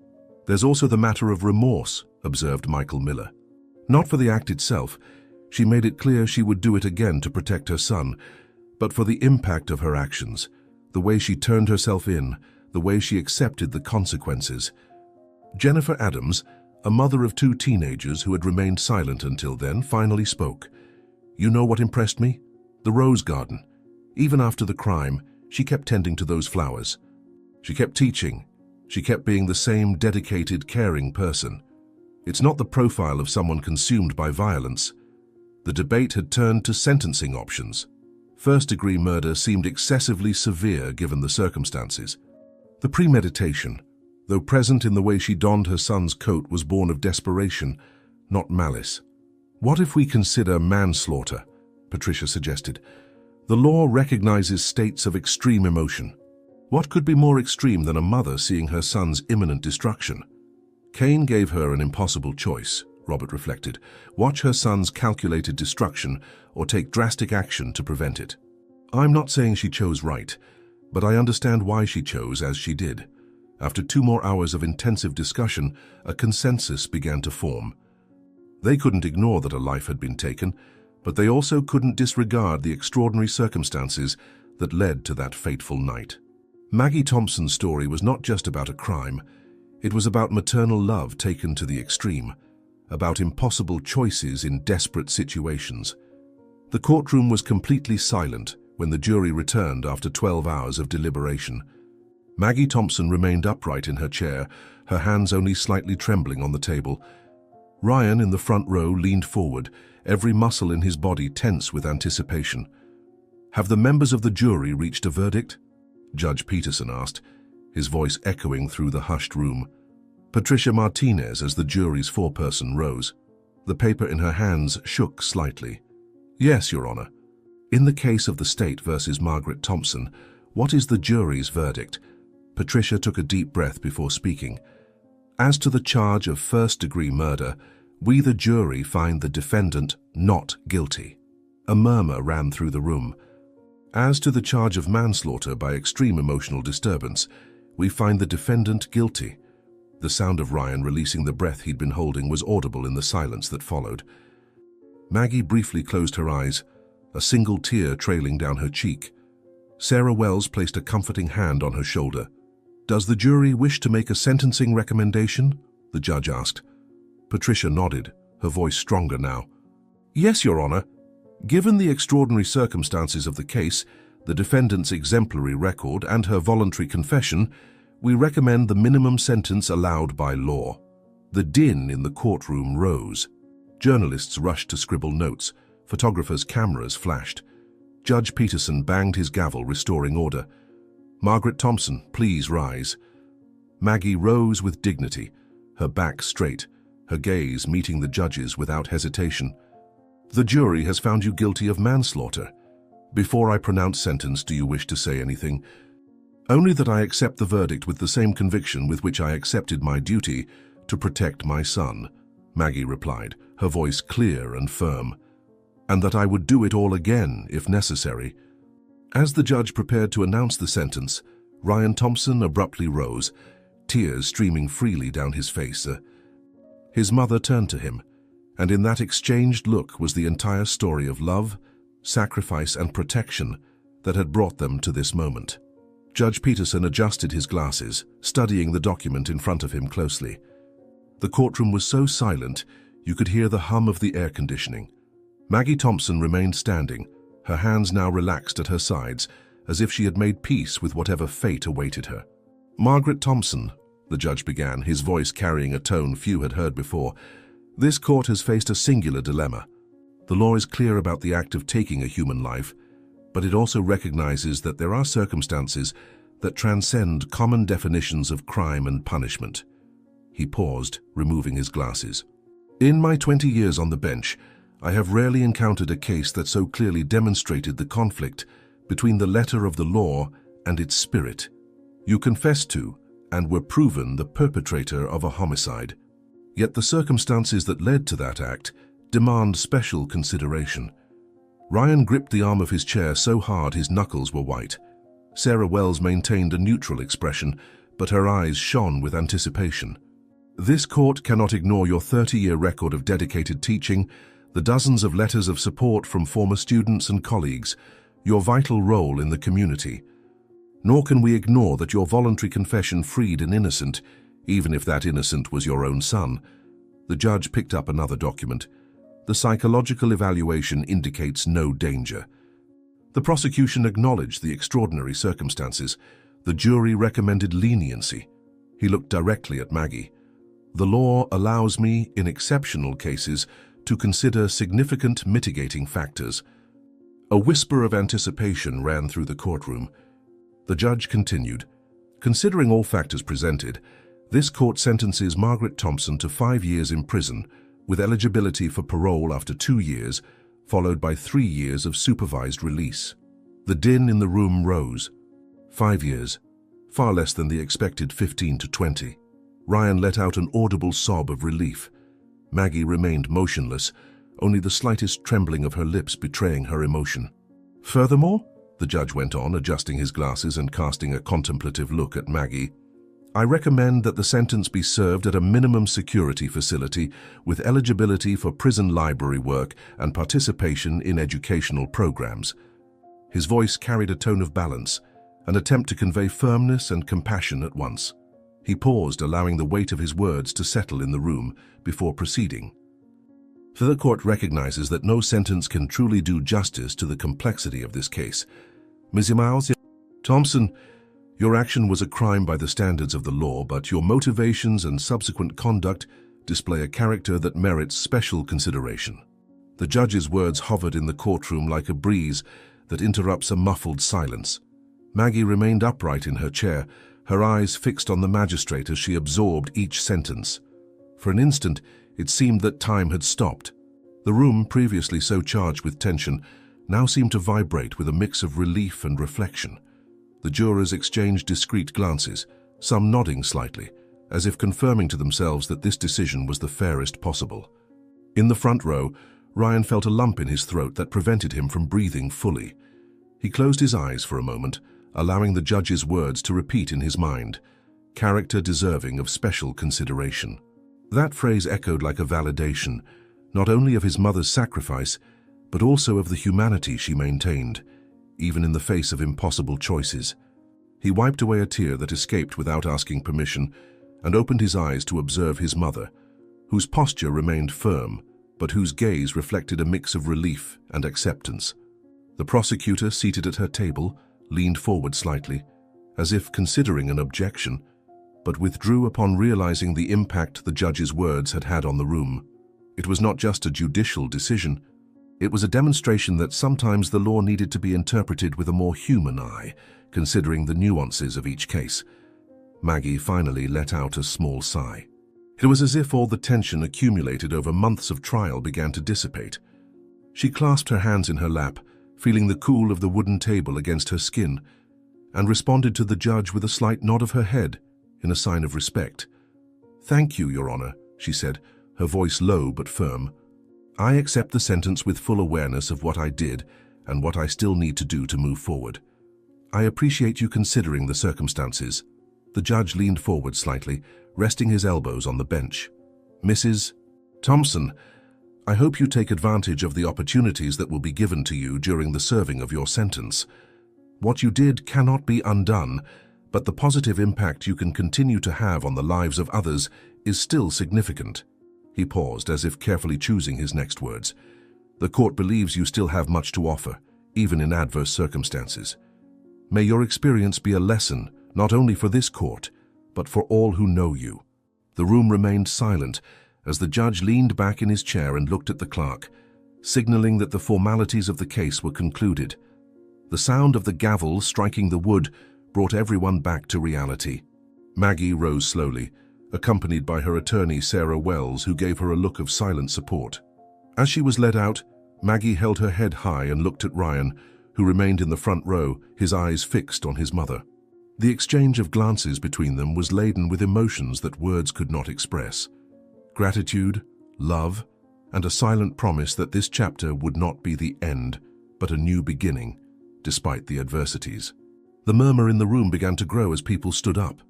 "There's also the matter of remorse," observed Michael Miller. "Not for the act itself. She made it clear she would do it again to protect her son, but for the impact of her actions, the way she turned herself in, the way she accepted the consequences." Jennifer Adams, a mother of 2 teenagers who had remained silent until then, finally spoke. "You know what impressed me? The rose garden. Even after the crime, she kept tending to those flowers. She kept teaching. She kept being the same dedicated, caring person. It's not the profile of someone consumed by violence." The debate had turned to sentencing options. First-degree murder seemed excessively severe given the circumstances. The premeditation, though present in the way she donned her son's coat, was born of desperation, not malice. "What if we consider manslaughter?" Patricia suggested. "The law recognizes states of extreme emotion. What could be more extreme than a mother seeing her son's imminent destruction?" Cain gave her an impossible choice, Robert reflected. Watch her son's calculated destruction or take drastic action to prevent it. "I'm not saying she chose right, but I understand why she chose as she did." After 2 more hours of intensive discussion, a consensus began to form. They couldn't ignore that a life had been taken, but they also couldn't disregard the extraordinary circumstances that led to that fateful night. Maggie Thompson's story was not just about a crime. It was about maternal love taken to the extreme, about impossible choices in desperate situations. The courtroom was completely silent when the jury returned after 12 hours of deliberation. Maggie Thompson remained upright in her chair, her hands only slightly trembling on the table. Ryan, in the front row, leaned forward, every muscle in his body tense with anticipation. "Have the members of the jury reached a verdict?" Judge Peterson asked, his voice echoing through the hushed room. Patricia Martinez, as the jury's foreperson, rose. The paper in her hands shook slightly. "Yes, Your Honor. In the case of the state versus Margaret Thompson, what is the jury's verdict?" Patricia took a deep breath before speaking. "As to the charge of first-degree murder, we, the jury, find the defendant not guilty." A murmur ran through the room. "As to the charge of manslaughter by extreme emotional disturbance, we find the defendant guilty." The sound of Ryan releasing the breath he'd been holding was audible in the silence that followed. Maggie briefly closed her eyes, a single tear trailing down her cheek. Sarah Wells placed a comforting hand on her shoulder. "Does the jury wish to make a sentencing recommendation?" the judge asked. Patricia nodded, her voice stronger now. "Yes, Your Honor. Given the extraordinary circumstances of the case, the defendant's exemplary record, and her voluntary confession, we recommend the minimum sentence allowed by law." The din in the courtroom rose. Journalists rushed to scribble notes. Photographers' cameras flashed. Judge Peterson banged his gavel, restoring order. "Margaret Thompson, please rise." Maggie rose with dignity, her back straight, her gaze meeting the judge's without hesitation. "The jury has found you guilty of manslaughter. Before I pronounce sentence, do you wish to say anything?" "Only that I accept the verdict with the same conviction with which I accepted my duty to protect my son," Maggie replied, her voice clear and firm. "And that I would do it all again if necessary." As the judge prepared to announce the sentence, Ryan Thompson abruptly rose, tears streaming freely down his face. His mother turned to him, and in that exchanged look was the entire story of love, sacrifice, and protection that had brought them to this moment. Judge Peterson adjusted his glasses, studying the document in front of him closely. The courtroom was so silent, you could hear the hum of the air conditioning. Maggie Thompson remained standing, her hands now relaxed at her sides, as if she had made peace with whatever fate awaited her. "Margaret Thompson," the judge began, his voice carrying a tone few had heard before, "this court has faced a singular dilemma. The law is clear about the act of taking a human life, but it also recognizes that there are circumstances that transcend common definitions of crime and punishment." He paused, removing his glasses. "In my 20 years on the bench, I have rarely encountered a case that so clearly demonstrated the conflict between the letter of the law and its spirit. You confessed to, and were proven the perpetrator of a homicide. Yet the circumstances that led to that act demand special consideration." Ryan gripped the arm of his chair so hard his knuckles were white. Sarah Wells maintained a neutral expression, but her eyes shone with anticipation. "This court cannot ignore your 30-year record of dedicated teaching, the dozens of letters of support from former students and colleagues, your vital role in the community. Nor can we ignore that your voluntary confession freed an innocent, even if that innocent was your own son." The judge picked up another document. "The psychological evaluation indicates no danger." The prosecution acknowledged the extraordinary circumstances. The jury recommended leniency. He looked directly at Maggie. "The law allows me, in exceptional cases, to consider significant mitigating factors." A whisper of anticipation ran through the courtroom. The judge continued, "Considering all factors presented, this court sentences Margaret Thompson to 5 years in prison, with eligibility for parole after 2 years, followed by 3 years of supervised release." The din in the room rose. 5 years, far less than the expected 15 to 20. Ryan let out an audible sob of relief. Maggie remained motionless, only the slightest trembling of her lips betraying her emotion. "Furthermore," the judge went on, adjusting his glasses and casting a contemplative look at Maggie, "I recommend that the sentence be served at a minimum security facility with eligibility for prison library work and participation in educational programs." His voice carried a tone of balance, an attempt to convey firmness and compassion at once. He paused, allowing the weight of his words to settle in the room before proceeding. "For the court recognizes that no sentence can truly do justice to the complexity of this case. Ms. Thompson, your action was a crime by the standards of the law, but your motivations and subsequent conduct display a character that merits special consideration." The judge's words hovered in the courtroom like a breeze that interrupts a muffled silence. Maggie remained upright in her chair, her eyes fixed on the magistrate as she absorbed each sentence. For an instant, it seemed that time had stopped. The room, previously so charged with tension, now seemed to vibrate with a mix of relief and reflection. The jurors exchanged discreet glances, some nodding slightly, as if confirming to themselves that this decision was the fairest possible. In the front row, Ryan felt a lump in his throat that prevented him from breathing fully. He closed his eyes for a moment, allowing the judge's words to repeat in his mind, "Character deserving of special consideration." That phrase echoed like a validation, not only of his mother's sacrifice, but also of the humanity she maintained, even in the face of impossible choices. He wiped away a tear that escaped without asking permission and opened his eyes to observe his mother, whose posture remained firm, but whose gaze reflected a mix of relief and acceptance. The prosecutor, seated at her table, leaned forward slightly, as if considering an objection, but withdrew upon realizing the impact the judge's words had had on the room. It was not just a judicial decision. It was a demonstration that sometimes the law needed to be interpreted with a more human eye, considering the nuances of each case. Maggie finally let out a small sigh. It was as if all the tension accumulated over months of trial began to dissipate. She clasped her hands in her lap, feeling the cool of the wooden table against her skin, and responded to the judge with a slight nod of her head in a sign of respect. "Thank you, Your Honor," she said, her voice low but firm. "I accept the sentence with full awareness of what I did and what I still need to do to move forward." I appreciate you considering the circumstances. The judge leaned forward slightly, resting his elbows on the bench. Mrs. Thompson, I hope you take advantage of the opportunities that will be given to you during the serving of your sentence. What you did cannot be undone, but the positive impact you can continue to have on the lives of others is still significant. He paused, as if carefully choosing his next words. The court believes you still have much to offer, even in adverse circumstances. May your experience be a lesson, not only for this court, but for all who know you. The room remained silent as the judge leaned back in his chair and looked at the clerk, signaling that the formalities of the case were concluded. The sound of the gavel striking the wood brought everyone back to reality. Maggie rose slowly, accompanied by her attorney Sarah Wells, who gave her a look of silent support. As she was led out, Maggie held her head high and looked at Ryan, who remained in the front row, his eyes fixed on his mother. The exchange of glances between them was laden with emotions that words could not express. Gratitude, love, and a silent promise that this chapter would not be the end, but a new beginning, despite the adversities. The murmur in the room began to grow as people stood up.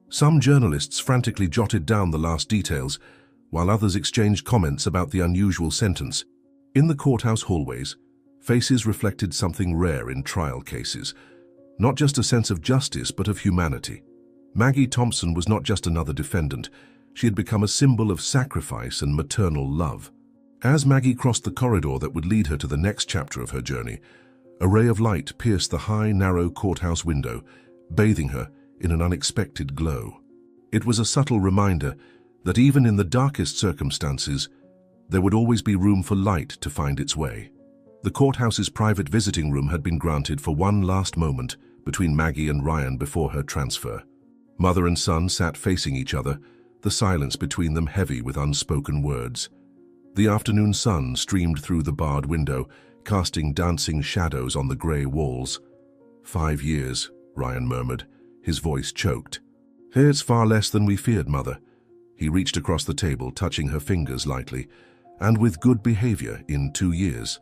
Some journalists frantically jotted down the last details, while others exchanged comments about the unusual sentence. In the courthouse hallways, faces reflected something rare in trial cases. Not just a sense of justice, but of humanity. Maggie Thompson was not just another defendant. She had become a symbol of sacrifice and maternal love. As Maggie crossed the corridor that would lead her to the next chapter of her journey, a ray of light pierced the high, narrow courthouse window, bathing her in an unexpected glow. It was a subtle reminder that even in the darkest circumstances, there would always be room for light to find its way. The courthouse's private visiting room had been granted for one last moment between Maggie and Ryan before her transfer. Mother and son sat facing each other, the silence between them heavy with unspoken words. The afternoon sun streamed through the barred window, casting dancing shadows on the grey walls. 5 years, Ryan murmured, his voice choked. It's far less than we feared, Mother. He reached across the table, touching her fingers lightly, and with good behavior in 2 years.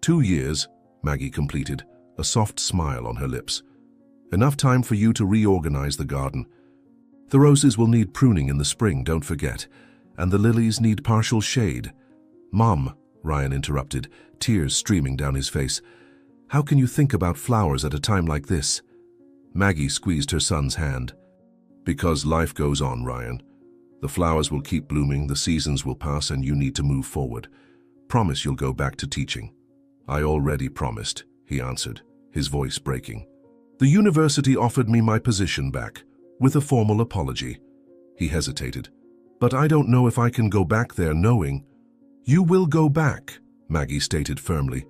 2 years, Maggie completed, a soft smile on her lips. Enough time for you to reorganize the garden. The roses will need pruning in the spring, don't forget, and the lilies need partial shade. Mom, Ryan interrupted, tears streaming down his face. How can you think about flowers at a time like this? Maggie squeezed her son's hand. Because life goes on, Ryan. The flowers will keep blooming, the seasons will pass, and you need to move forward. Promise you'll go back to teaching. I already promised, he answered, his voice breaking. The university offered me my position back, with a formal apology. He hesitated. But I don't know if I can go back there knowing. You will go back, Maggie stated firmly.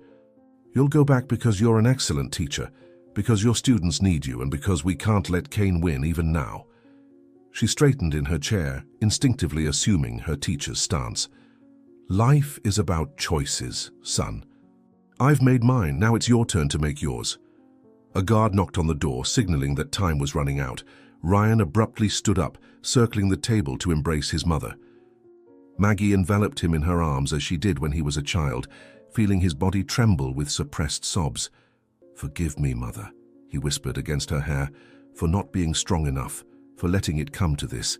You'll go back because you're an excellent teacher, because your students need you, and because we can't let Kane win even now. She straightened in her chair, instinctively assuming her teacher's stance. Life is about choices, son. I've made mine, now it's your turn to make yours. A guard knocked on the door, signaling that time was running out. Ryan abruptly stood up, circling the table to embrace his mother. Maggie enveloped him in her arms as she did when he was a child, feeling his body tremble with suppressed sobs. Forgive me, Mother, he whispered against her hair, for not being strong enough, for letting it come to this.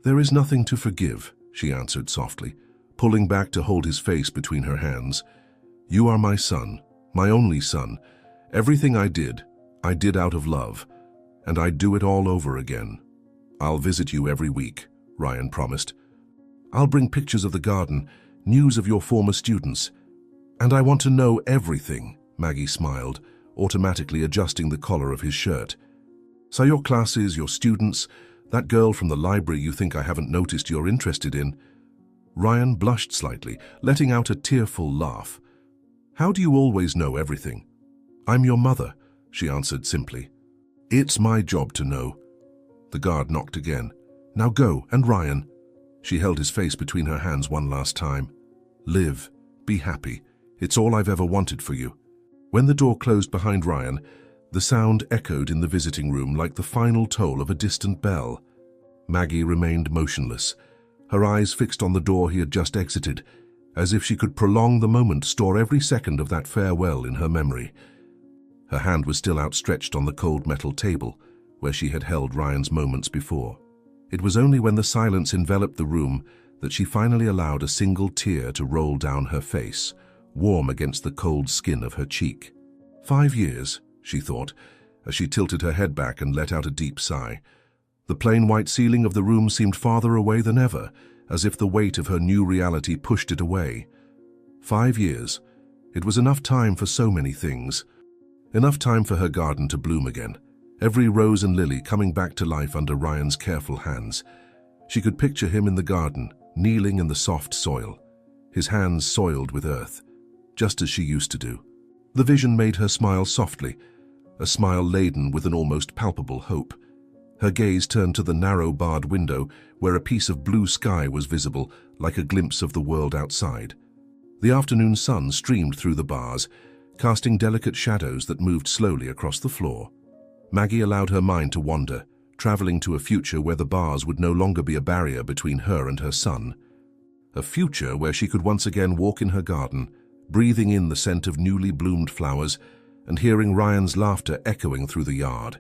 There is nothing to forgive, she answered softly, pulling back to hold his face between her hands. You are my son, my only son. Everything I did out of love, and I'd do it all over again. I'll visit you every week, Ryan promised. I'll bring pictures of the garden, news of your former students. And I want to know everything, Maggie smiled, automatically adjusting the collar of his shirt. So your classes, your students, that girl from the library you think I haven't noticed you're interested in. Ryan blushed slightly, letting out a tearful laugh. How do you always know everything? I'm your mother, she answered simply. It's my job to know. The guard knocked again. Now go, and Ryan. She held his face between her hands one last time. Live, be happy. It's all I've ever wanted for you. When the door closed behind Ryan, the sound echoed in the visiting room like the final toll of a distant bell. Maggie remained motionless, her eyes fixed on the door he had just exited, as if she could prolong the moment, store every second of that farewell in her memory. Her hand was still outstretched on the cold metal table, where she had held Ryan's moments before. It was only when the silence enveloped the room that she finally allowed a single tear to roll down her face, warm against the cold skin of her cheek. 5 years, she thought, as she tilted her head back and let out a deep sigh. The plain white ceiling of the room seemed farther away than ever, as if the weight of her new reality pushed it away. 5 years. It was enough time for so many things. Enough time for her garden to bloom again, every rose and lily coming back to life under Ryan's careful hands. She could picture him in the garden, kneeling in the soft soil, his hands soiled with earth, just as she used to do. The vision made her smile softly, a smile laden with an almost palpable hope. Her gaze turned to the narrow barred window where a piece of blue sky was visible, like a glimpse of the world outside. The afternoon sun streamed through the bars, casting delicate shadows that moved slowly across the floor. Maggie allowed her mind to wander, traveling to a future where the bars would no longer be a barrier between her and her son. A future where she could once again walk in her garden, breathing in the scent of newly bloomed flowers and hearing Ryan's laughter echoing through the yard.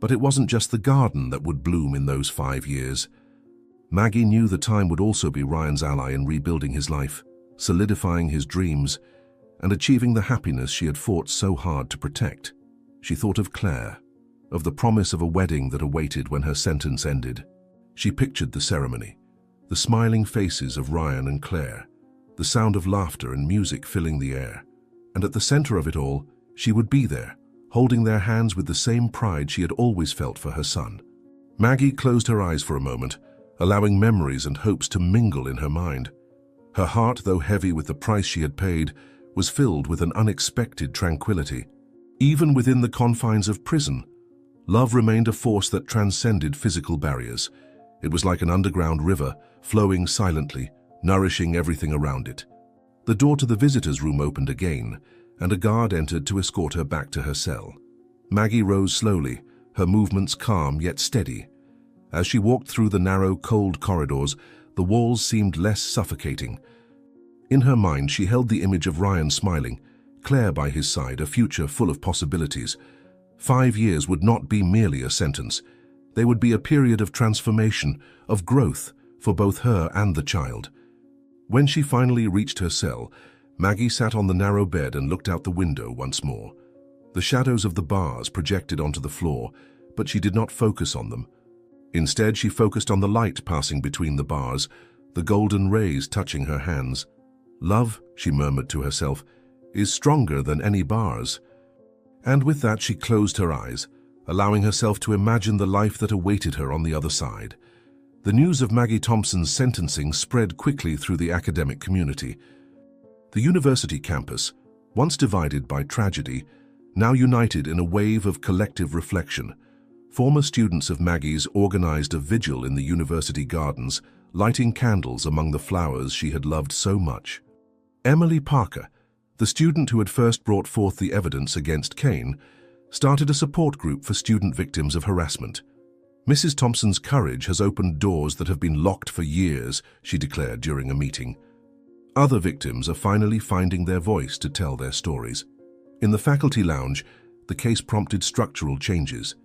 But it wasn't just the garden that would bloom in those 5 years. Maggie knew the time would also be Ryan's ally in rebuilding his life, solidifying his dreams, and achieving the happiness she had fought so hard to protect. She thought of Claire, of the promise of a wedding that awaited when her sentence ended. She pictured the ceremony, the smiling faces of Ryan and Claire, the sound of laughter and music filling the air. And at the center of it all, she would be there, holding their hands with the same pride she had always felt for her son. Maggie closed her eyes for a moment, allowing memories and hopes to mingle in her mind. Her heart, though heavy with the price she had paid, was filled with an unexpected tranquility. Even within the confines of prison, love remained a force that transcended physical barriers. It was like an underground river, flowing silently, nourishing everything around it. The door to the visitors' room opened again, and a guard entered to escort her back to her cell. Maggie rose slowly, her movements calm yet steady. As she walked through the narrow, cold corridors, the walls seemed less suffocating. In her mind, she held the image of Ryan smiling, Claire by his side, a future full of possibilities. 5 years would not be merely a sentence. They would be a period of transformation, of growth, for both her and the child. When she finally reached her cell, Maggie sat on the narrow bed and looked out the window once more. The shadows of the bars projected onto the floor, but she did not focus on them. Instead, she focused on the light passing between the bars, the golden rays touching her hands. Love, she murmured to herself, is stronger than any bars. And with that, she closed her eyes, allowing herself to imagine the life that awaited her on the other side. The news of Maggie Thompson's sentencing spread quickly through the academic community. The university campus, once divided by tragedy, now united in a wave of collective reflection. Former students of Maggie's organized a vigil in the university gardens, lighting candles among the flowers she had loved so much. Emily Parker, the student who had first brought forth the evidence against Kane, started a support group for student victims of harassment. Mrs. Thompson's courage has opened doors that have been locked for years, she declared during a meeting. Other victims are finally finding their voice to tell their stories. In the faculty lounge, the case prompted structural changes.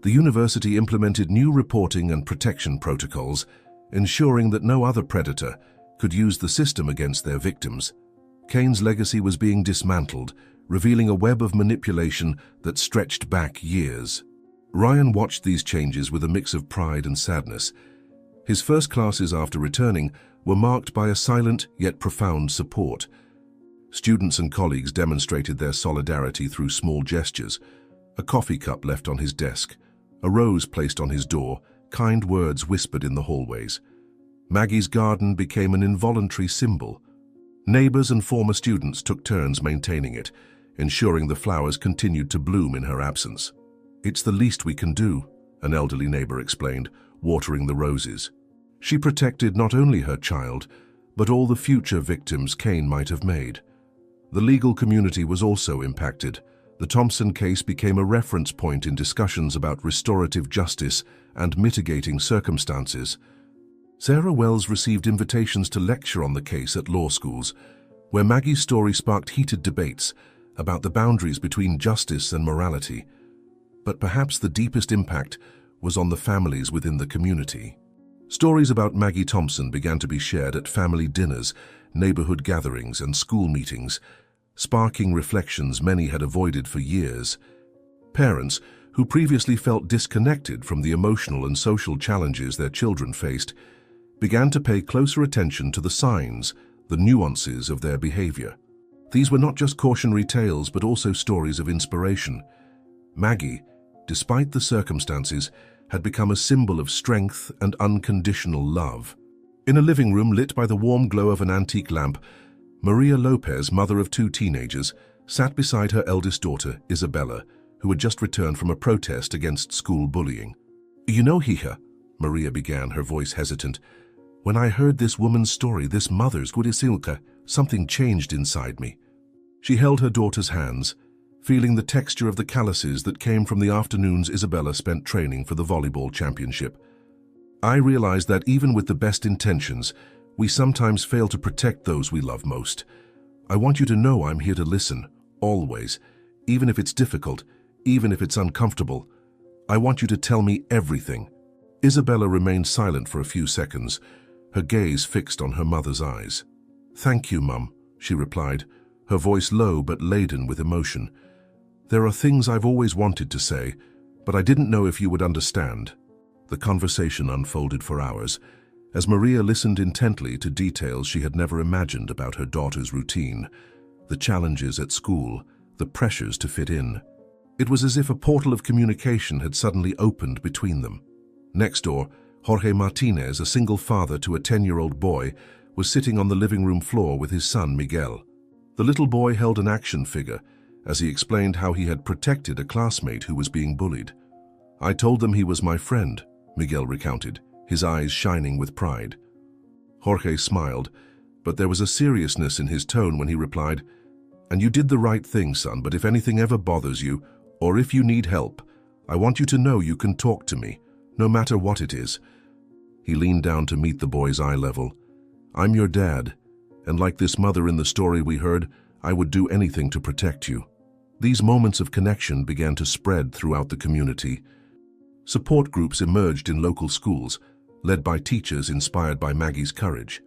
The university implemented new reporting and protection protocols, ensuring that no other predator could use the system against their victims. Kane's legacy was being dismantled, revealing a web of manipulation that stretched back years. Ryan watched these changes with a mix of pride and sadness. His first classes after returning were marked by a silent yet profound support. Students and colleagues demonstrated their solidarity through small gestures: a coffee cup left on his desk, a rose placed on his door, kind words whispered in the hallways. Maggie's garden became an involuntary symbol. Neighbors and former students took turns maintaining it, ensuring the flowers continued to bloom in her absence. "It's the least we can do," an elderly neighbor explained, watering the roses. She protected not only her child, but all the future victims Kane might have made. The legal community was also impacted. The Thompson case became a reference point in discussions about restorative justice and mitigating circumstances. Sarah Wells received invitations to lecture on the case at law schools, where Maggie's story sparked heated debates about the boundaries between justice and morality. But perhaps the deepest impact was on the families within the community. Stories about Maggie Thompson began to be shared at family dinners, neighborhood gatherings, and school meetings, sparking reflections many had avoided for years. Parents, who previously felt disconnected from the emotional and social challenges their children faced, began to pay closer attention to the signs, the nuances of their behavior. These were not just cautionary tales, but also stories of inspiration. Maggie, despite the circumstances, had become a symbol of strength and unconditional love. In a living room lit by the warm glow of an antique lamp, Maria Lopez, mother of 2 teenagers, sat beside her eldest daughter, Isabella, who had just returned from a protest against school bullying. "You know, Hija," Maria began, her voice hesitant, "when I heard this woman's story, this mother's, Gurisilka, something changed inside me." She held her daughter's hands, feeling the texture of the calluses that came from the afternoons Isabella spent training for the volleyball championship. "I realized that even with the best intentions, we sometimes fail to protect those we love most. I want you to know I'm here to listen, always, even if it's difficult, even if it's uncomfortable. I want you to tell me everything." Isabella remained silent for a few seconds, her gaze fixed on her mother's eyes. "Thank you, Mum," she replied, her voice low but laden with emotion. "There are things I've always wanted to say, but I didn't know if you would understand." The conversation unfolded for hours, as Maria listened intently to details she had never imagined about her daughter's routine, the challenges at school, the pressures to fit in. It was as if a portal of communication had suddenly opened between them. Next door, Jorge Martinez, a single father to a 10-year-old boy, was sitting on the living room floor with his son Miguel. The little boy held an action figure as he explained how he had protected a classmate who was being bullied. "I told them he was my friend," Miguel recounted, his eyes shining with pride. Jorge smiled, but there was a seriousness in his tone when he replied, "And you did the right thing, son, but if anything ever bothers you, or if you need help, I want you to know you can talk to me, no matter what it is." He leaned down to meet the boy's eye level. "I'm your dad, and like this mother in the story we heard, I would do anything to protect you." These moments of connection began to spread throughout the community. Support groups emerged in local schools, led by teachers inspired by Maggie's courage.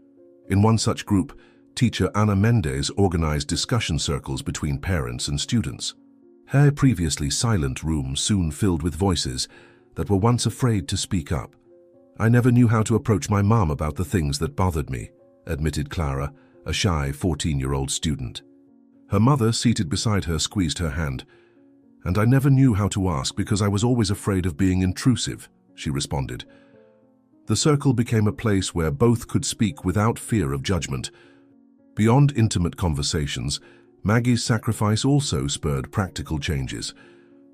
In one such group, teacher Ana Mendez organized discussion circles between parents and students. Her previously silent room soon filled with voices that were once afraid to speak up. "I never knew how to approach my mom about the things that bothered me," admitted Clara, a shy 14-year-old student. Her mother, seated beside her, squeezed her hand. "And I never knew how to ask because I was always afraid of being intrusive," she responded. The circle became a place where both could speak without fear of judgment. Beyond intimate conversations, Maggie's sacrifice also spurred practical changes.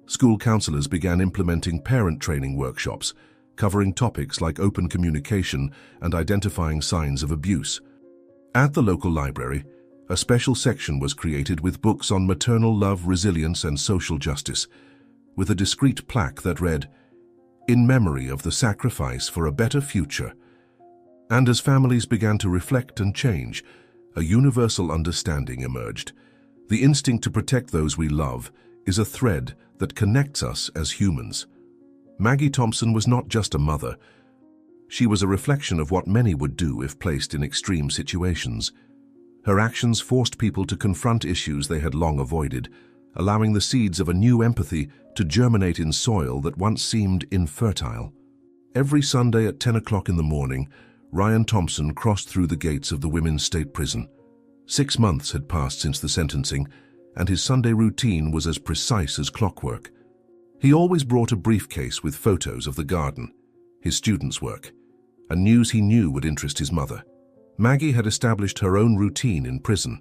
School counselors began implementing parent training workshops, covering topics like open communication and identifying signs of abuse. At the local library, a special section was created with books on maternal love, resilience, and social justice, with a discreet plaque that read, "In memory of the sacrifice for a better future." And as families began to reflect and change, a universal understanding emerged. The instinct to protect those we love is a thread that connects us as humans. Maggie Thompson was not just a mother. She was a reflection of what many would do if placed in extreme situations. Her actions forced people to confront issues they had long avoided, allowing the seeds of a new empathy to germinate in soil that once seemed infertile. Every Sunday at 10 o'clock in the morning, Ryan Thompson crossed through the gates of the Women's State Prison. 6 months had passed since the sentencing, and his Sunday routine was as precise as clockwork. He always brought a briefcase with photos of the garden, his students' work, and news he knew would interest his mother. Maggie had established her own routine in prison.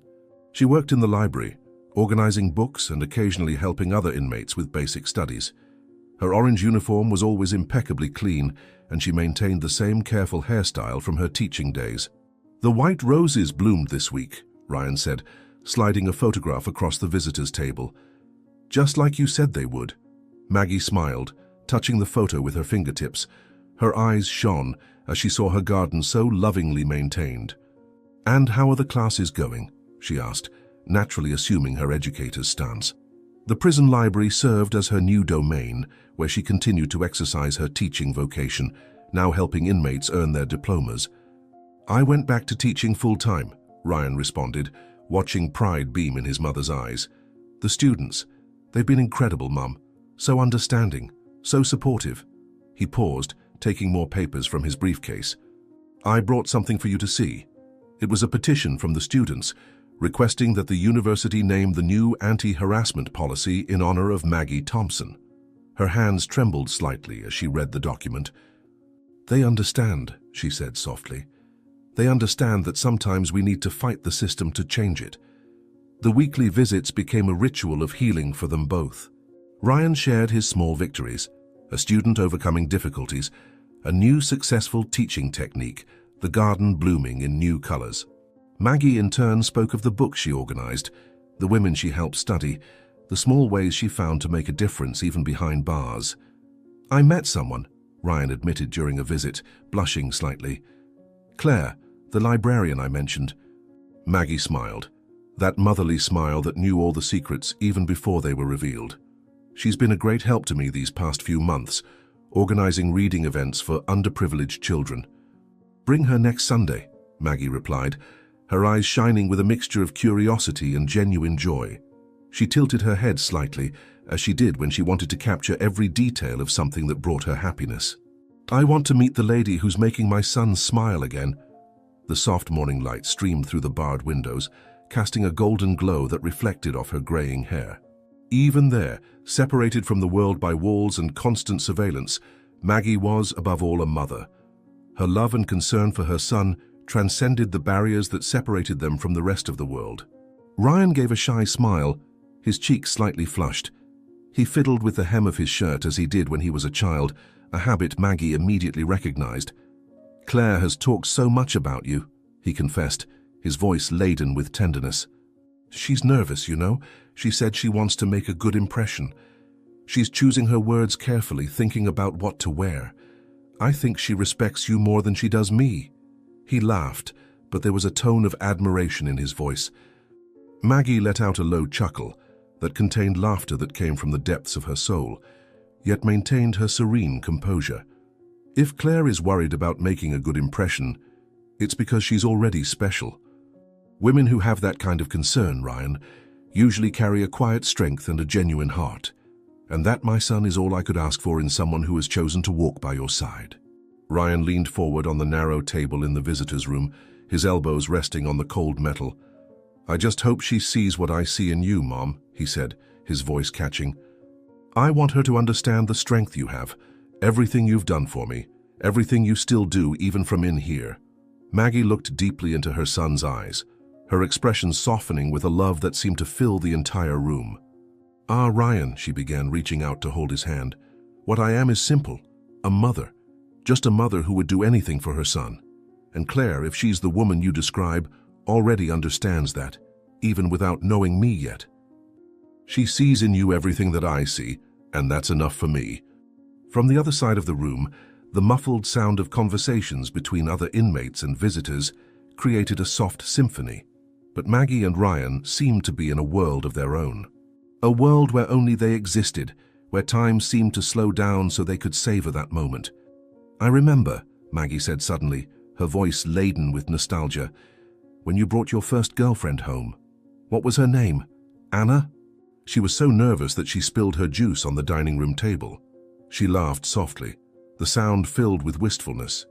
She worked in the library, organizing books and occasionally helping other inmates with basic studies. Her orange uniform was always impeccably clean, and she maintained the same careful hairstyle from her teaching days. "The white roses bloomed this week," Ryan said, sliding a photograph across the visitors' table. "Just like you said they would." Maggie smiled, touching the photo with her fingertips. Her eyes shone as she saw her garden so lovingly maintained. "And how are the classes going?" she asked, naturally assuming her educator's stance. The prison library served as her new domain, where she continued to exercise her teaching vocation, now helping inmates earn their diplomas. "I went back to teaching full-time," Ryan responded, watching pride beam in his mother's eyes. "The students, they've been incredible, Mum. So understanding, so supportive." He paused, taking more papers from his briefcase. "I brought something for you to see." It was a petition from the students, requesting that the university name the new anti-harassment policy in honor of Maggie Thompson. Her hands trembled slightly as she read the document. "They understand," she said softly. "They understand that sometimes we need to fight the system to change it." The weekly visits became a ritual of healing for them both. Ryan shared his small victories, a student overcoming difficulties, a new successful teaching technique, the garden blooming in new colors. Maggie in turn spoke of the books she organized, the women she helped study, the small ways she found to make a difference even behind bars. "I met someone," Ryan admitted during a visit, blushing slightly. "Claire, the librarian I mentioned." Maggie smiled, that motherly smile that knew all the secrets even before they were revealed. "She's been a great help to me these past few months, organizing reading events for underprivileged children." "Bring her next Sunday," Maggie replied, her eyes shining with a mixture of curiosity and genuine joy. She tilted her head slightly, as she did when she wanted to capture every detail of something that brought her happiness. "I want to meet the lady who's making my son smile again." The soft morning light streamed through the barred windows, casting a golden glow that reflected off her graying hair. Even there, separated from the world by walls and constant surveillance, Maggie was, above all, a mother. Her love and concern for her son transcended the barriers that separated them from the rest of the world. Ryan gave a shy smile, his cheeks slightly flushed. He fiddled with the hem of his shirt as he did when he was a child, a habit Maggie immediately recognized. "Claire has talked so much about you," he confessed, his voice laden with tenderness. "She's nervous, you know. She said she wants to make a good impression. She's choosing her words carefully, thinking about what to wear. I think she respects you more than she does me." He laughed, but there was a tone of admiration in his voice. Maggie let out a low chuckle that contained laughter that came from the depths of her soul, yet maintained her serene composure. "If Claire is worried about making a good impression, it's because she's already special. Women who have that kind of concern, Ryan, usually carry a quiet strength and a genuine heart. And that, my son, is all I could ask for in someone who has chosen to walk by your side." Ryan leaned forward on the narrow table in the visitor's room, his elbows resting on the cold metal. "I just hope she sees what I see in you, Mom," he said, his voice catching. "I want her to understand the strength you have, everything you've done for me, everything you still do even from in here." Maggie looked deeply into her son's eyes, her expression softening with a love that seemed to fill the entire room. "Ah, Ryan," she began, reaching out to hold his hand. "What I am is simple, a mother. Just a mother who would do anything for her son. And Claire, if she's the woman you describe, already understands that, even without knowing me yet. She sees in you everything that I see, and that's enough for me." From the other side of the room, the muffled sound of conversations between other inmates and visitors created a soft symphony. But Maggie and Ryan seemed to be in a world of their own. A world where only they existed, where time seemed to slow down so they could savor that moment. "I remember," Maggie said suddenly, her voice laden with nostalgia, "when you brought your first girlfriend home. What was her name? Anna?" She was so nervous that she spilled her juice on the dining room table. She laughed softly, the sound filled with wistfulness.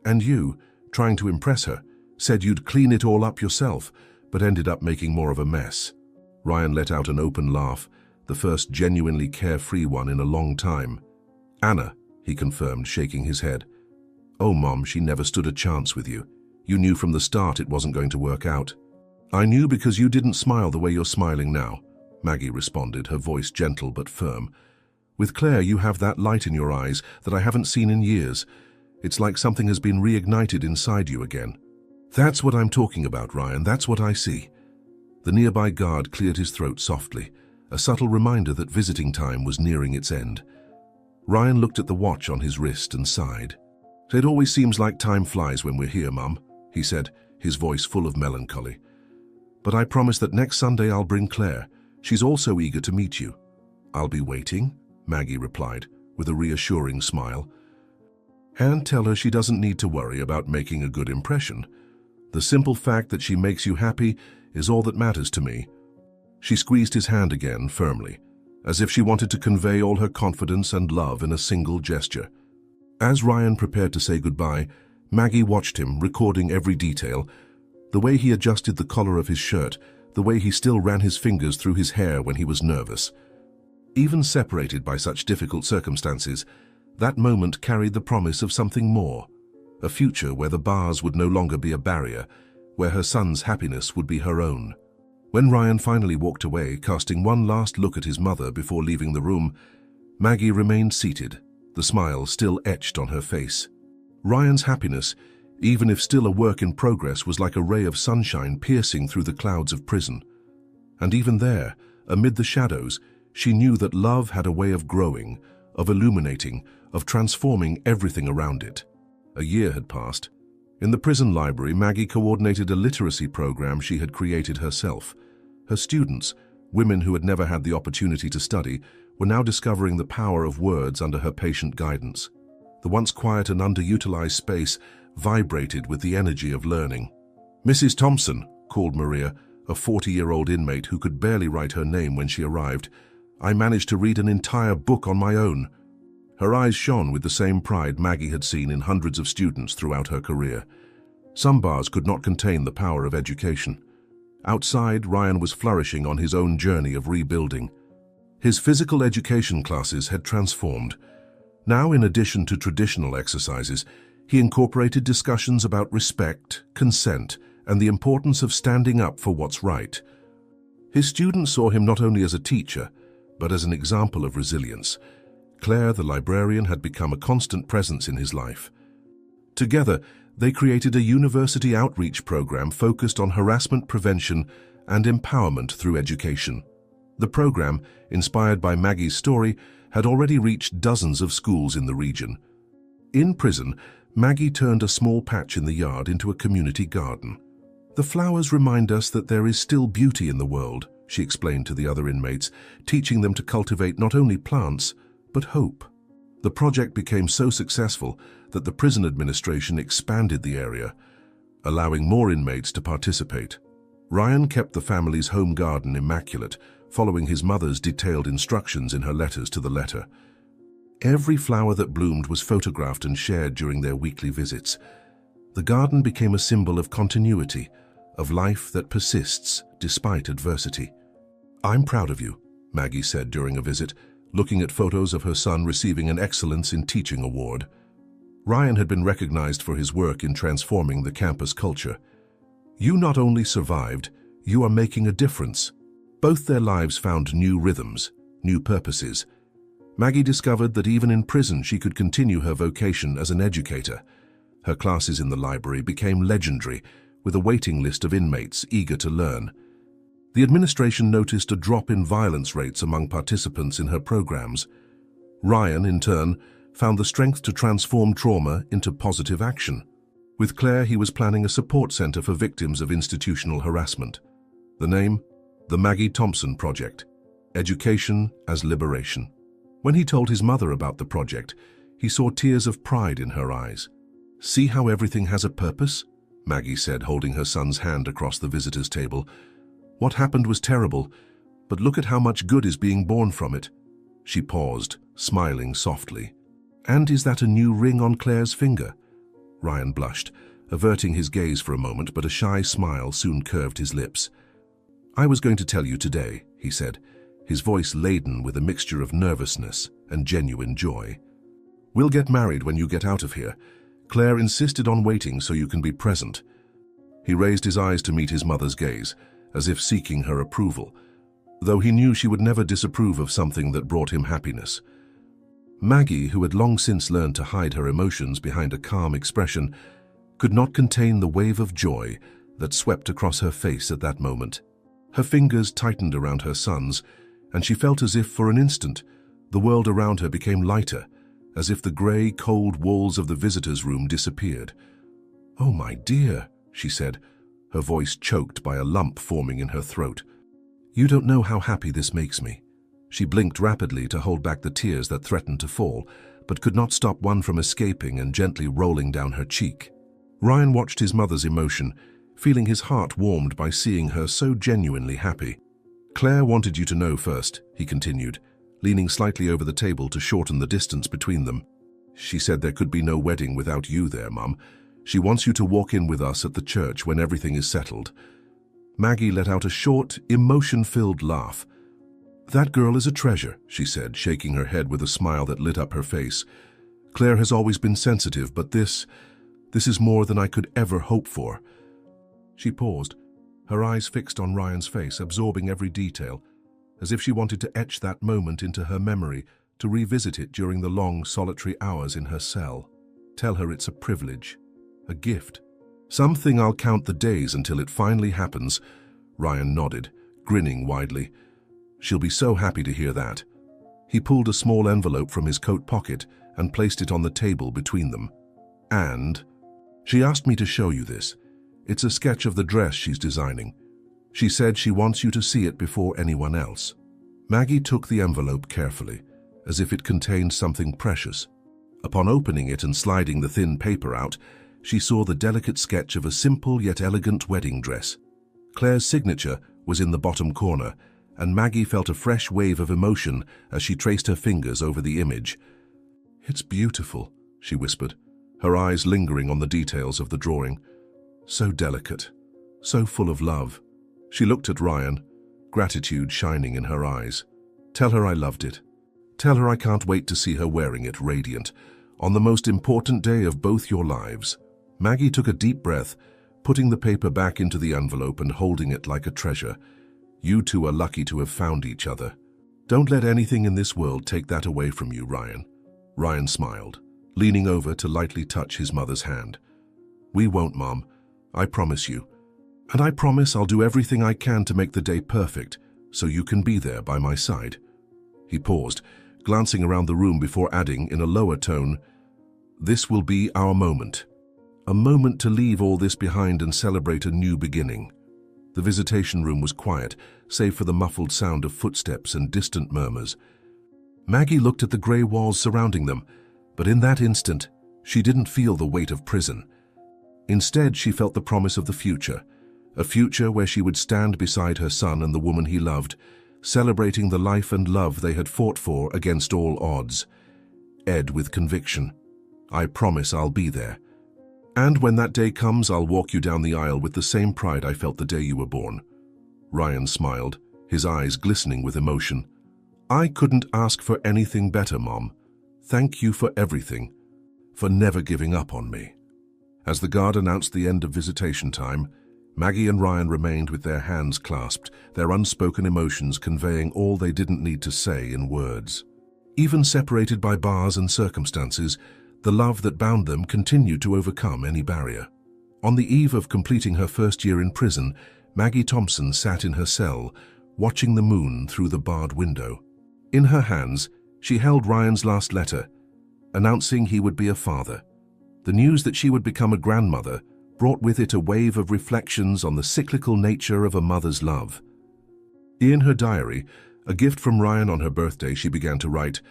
"And you, trying to impress her, said you'd clean it all up yourself, but ended up making more of a mess." Ryan let out an open laugh, the first genuinely carefree one in a long time. "Anna," he confirmed, shaking his head. "Oh, Mom, she never stood a chance with you. You knew from the start it wasn't going to work out." "I knew because you didn't smile the way you're smiling now," Maggie responded, her voice gentle but firm. "With Claire, you have that light in your eyes that I haven't seen in years. It's like something has been reignited inside you again." "That's what I'm talking about, Ryan. That's what I see." The nearby guard cleared his throat softly, a subtle reminder that visiting time was nearing its end. Ryan looked at the watch on his wrist and sighed. "It always seems like time flies when we're here, Mum," he said, his voice full of melancholy. But I promise that next Sunday I'll bring Claire. She's also eager to meet you." "I'll be waiting," Maggie replied, with a reassuring smile. "And tell her she doesn't need to worry about making a good impression. The simple fact that she makes you happy is all that matters to me." She squeezed his hand again firmly, as if she wanted to convey all her confidence and love in a single gesture. As Ryan prepared to say goodbye, Maggie watched him, recording every detail: the way he adjusted the collar of his shirt, the way he still ran his fingers through his hair when he was nervous. Even separated by such difficult circumstances, that moment carried the promise of something more, a future where the bars would no longer be a barrier, where her son's happiness would be her own. When Ryan finally walked away, casting one last look at his mother before leaving the room, Maggie remained seated, the smile still etched on her face. Ryan's happiness, even if still a work in progress, was like a ray of sunshine piercing through the clouds of prison. And even there, amid the shadows, she knew that love had a way of growing, of illuminating, of transforming everything around it. A year had passed. In the prison library, Maggie coordinated a literacy program she had created herself. Her students, women who had never had the opportunity to study, were now discovering the power of words under her patient guidance. The once quiet and underutilized space vibrated with the energy of learning. "Mrs. Thompson," called Maria, a 40-year-old inmate who could barely write her name when she arrived, "I managed to read an entire book on my own." Her eyes shone with the same pride Maggie had seen in hundreds of students throughout her career. Some bars could not contain the power of education. Outside, Ryan was flourishing on his own journey of rebuilding. His physical education classes had transformed. Now, in addition to traditional exercises, he incorporated discussions about respect, consent, and the importance of standing up for what's right. His students saw him not only as a teacher, but as an example of resilience. Claire, the librarian, had become a constant presence in his life. Together, they created a university outreach program focused on harassment prevention and empowerment through education. The program, inspired by Maggie's story, had already reached dozens of schools in the region. In prison, Maggie turned a small patch in the yard into a community garden. "The flowers remind us that there is still beauty in the world," she explained to the other inmates, teaching them to cultivate not only plants, but hope. The project became so successful that the prison administration expanded the area, allowing more inmates to participate. Ryan kept the family's home garden immaculate, following his mother's detailed instructions in her letters to the letter. Every flower that bloomed was photographed and shared during their weekly visits. The garden became a symbol of continuity, of life that persists despite adversity. "I'm proud of you," Maggie said during a visit, looking at photos of her son receiving an Excellence in Teaching award. Ryan had been recognized for his work in transforming the campus culture. "You not only survived, you are making a difference." Both their lives found new rhythms, new purposes. Maggie discovered that even in prison she could continue her vocation as an educator. Her classes in the library became legendary, with a waiting list of inmates eager to learn. The administration noticed a drop in violence rates among participants in her programs. Ryan, in turn, found the strength to transform trauma into positive action. With Claire, he was planning a support center for victims of institutional harassment. The name? The Maggie Thompson Project. Education as Liberation. When he told his mother about the project, he saw tears of pride in her eyes. "See how everything has a purpose?" Maggie said, holding her son's hand across the visitors' table. "What happened was terrible, but look at how much good is being born from it." She paused, smiling softly. "And is that a new ring on Claire's finger?" Ryan blushed, averting his gaze for a moment, but a shy smile soon curved his lips. "I was going to tell you today," he said, his voice laden with a mixture of nervousness and genuine joy. "We'll get married when you get out of here. Claire insisted on waiting so you can be present." He raised his eyes to meet his mother's gaze, as if seeking her approval, though he knew she would never disapprove of something that brought him happiness. Maggie, who had long since learned to hide her emotions behind a calm expression, could not contain the wave of joy that swept across her face at that moment. Her fingers tightened around her son's, and she felt as if, for an instant, the world around her became lighter, as if the grey, cold walls of the visitors' room disappeared. "Oh, my dear," she said, her voice choked by a lump forming in her throat. "You don't know how happy this makes me." She blinked rapidly to hold back the tears that threatened to fall, but could not stop one from escaping and gently rolling down her cheek. Ryan watched his mother's emotion, feeling his heart warmed by seeing her so genuinely happy. "Claire wanted you to know first," he continued, leaning slightly over the table to shorten the distance between them. "She said there could be no wedding without you there, Mum. She wants you to walk in with us at the church when everything is settled." Maggie let out a short, emotion-filled laugh. "That girl is a treasure," she said, shaking her head with a smile that lit up her face. "Claire has always been sensitive, but this is more than I could ever hope for." She paused, her eyes fixed on Ryan's face, absorbing every detail, as if she wanted to etch that moment into her memory, to revisit it during the long, solitary hours in her cell. Tell her it's a privilege, a gift. "Something I'll count the days until it finally happens," Ryan nodded, grinning widely. "She'll be so happy to hear that." He pulled a small envelope from his coat pocket and placed it on the table between them. "And she asked me to show you this. It's a sketch of the dress she's designing. She said she wants you to see it before anyone else." Maggie took the envelope carefully, as if it contained something precious. Upon opening it and sliding the thin paper out, she saw the delicate sketch of a simple yet elegant wedding dress. Claire's signature was in the bottom corner, and Maggie felt a fresh wave of emotion as she traced her fingers over the image. "It's beautiful," she whispered, her eyes lingering on the details of the drawing. "So delicate, so full of love." She looked at Ryan, gratitude shining in her eyes. "Tell her I loved it. Tell her I can't wait to see her wearing it radiant, on the most important day of both your lives." Maggie took a deep breath, putting the paper back into the envelope and holding it like a treasure. "You two are lucky to have found each other. Don't let anything in this world take that away from you, Ryan." Ryan smiled, leaning over to lightly touch his mother's hand. "We won't, Mom. I promise you. And I promise I'll do everything I can to make the day perfect, so you can be there by my side." He paused, glancing around the room before adding in a lower tone, "This will be our moment. A moment to leave all this behind and celebrate a new beginning." The visitation room was quiet, save for the muffled sound of footsteps and distant murmurs. Maggie looked at the grey walls surrounding them, but in that instant, she didn't feel the weight of prison. Instead, she felt the promise of the future, a future where she would stand beside her son and the woman he loved, celebrating the life and love they had fought for against all odds. Ed with conviction, "I promise I'll be there. And when that day comes, I'll walk you down the aisle with the same pride I felt the day you were born." Ryan smiled, his eyes glistening with emotion. "I couldn't ask for anything better, Mom. Thank you for everything, for never giving up on me." As the guard announced the end of visitation time, Maggie and Ryan remained with their hands clasped, their unspoken emotions conveying all they didn't need to say in words. Even separated by bars and circumstances, the love that bound them continued to overcome any barrier. On the eve of completing her first year in prison, Maggie Thompson sat in her cell, watching the moon through the barred window. In her hands, she held Ryan's last letter, announcing he would be a father. The news that she would become a grandmother brought with it a wave of reflections on the cyclical nature of a mother's love. In her diary, a gift from Ryan on her birthday, she began to write,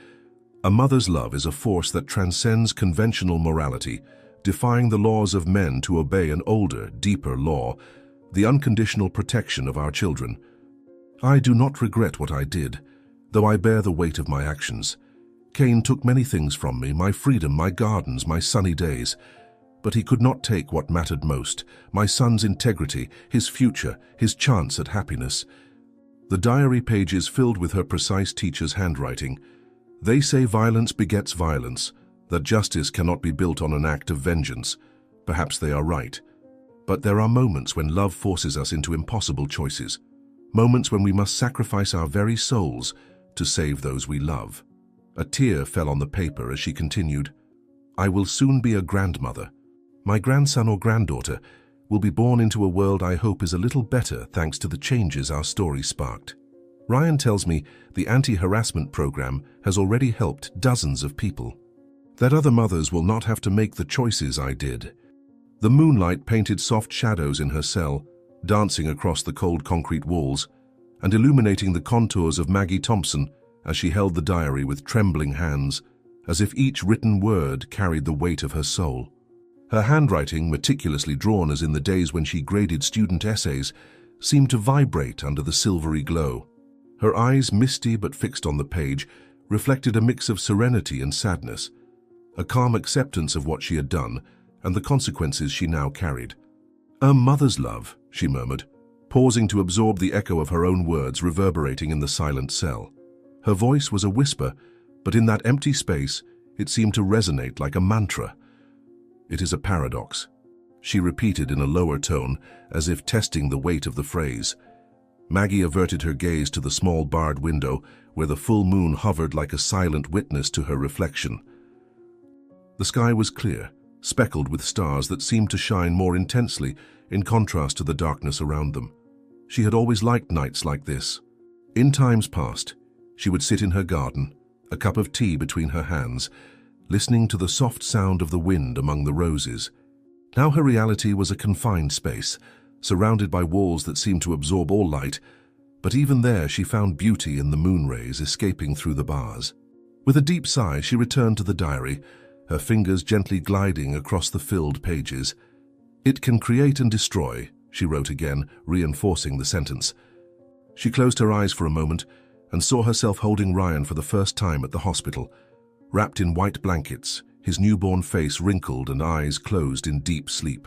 "A mother's love is a force that transcends conventional morality, defying the laws of men to obey an older, deeper law, the unconditional protection of our children. I do not regret what I did, though I bear the weight of my actions. Cain took many things from me, my freedom, my gardens, my sunny days. But he could not take what mattered most, my son's integrity, his future, his chance at happiness." The diary pages filled with her precise teacher's handwriting. "They say violence begets violence, that justice cannot be built on an act of vengeance. Perhaps they are right. But there are moments when love forces us into impossible choices, moments when we must sacrifice our very souls to save those we love." A tear fell on the paper as she continued, "I will soon be a grandmother. My grandson or granddaughter will be born into a world I hope is a little better thanks to the changes our story sparked. Ryan tells me the anti-harassment program has already helped dozens of people. That other mothers will not have to make the choices I did. The moonlight painted soft shadows in her cell, dancing across the cold concrete walls, and illuminating the contours of Maggie Thompson as she held the diary with trembling hands, as if each written word carried the weight of her soul. Her handwriting, meticulously drawn as in the days when she graded student essays, seemed to vibrate under the silvery glow. Her eyes, misty but fixed on the page, reflected a mix of serenity and sadness, a calm acceptance of what she had done and the consequences she now carried. "A mother's love," she murmured, pausing to absorb the echo of her own words reverberating in the silent cell. Her voice was a whisper, but in that empty space, it seemed to resonate like a mantra. "It is a paradox," she repeated in a lower tone, as if testing the weight of the phrase. Maggie averted her gaze to the small barred window, where the full moon hovered like a silent witness to her reflection. The sky was clear, speckled with stars that seemed to shine more intensely in contrast to the darkness around them. She had always liked nights like this. In times past, she would sit in her garden, a cup of tea between her hands, listening to the soft sound of the wind among the roses. Now her reality was a confined space, surrounded by walls that seemed to absorb all light, but even there she found beauty in the moon rays escaping through the bars. With a deep sigh, she returned to the diary, her fingers gently gliding across the filled pages. "It can create and destroy," she wrote again, reinforcing the sentence. She closed her eyes for a moment and saw herself holding Ryan for the first time at the hospital, wrapped in white blankets, his newborn face wrinkled and eyes closed in deep sleep.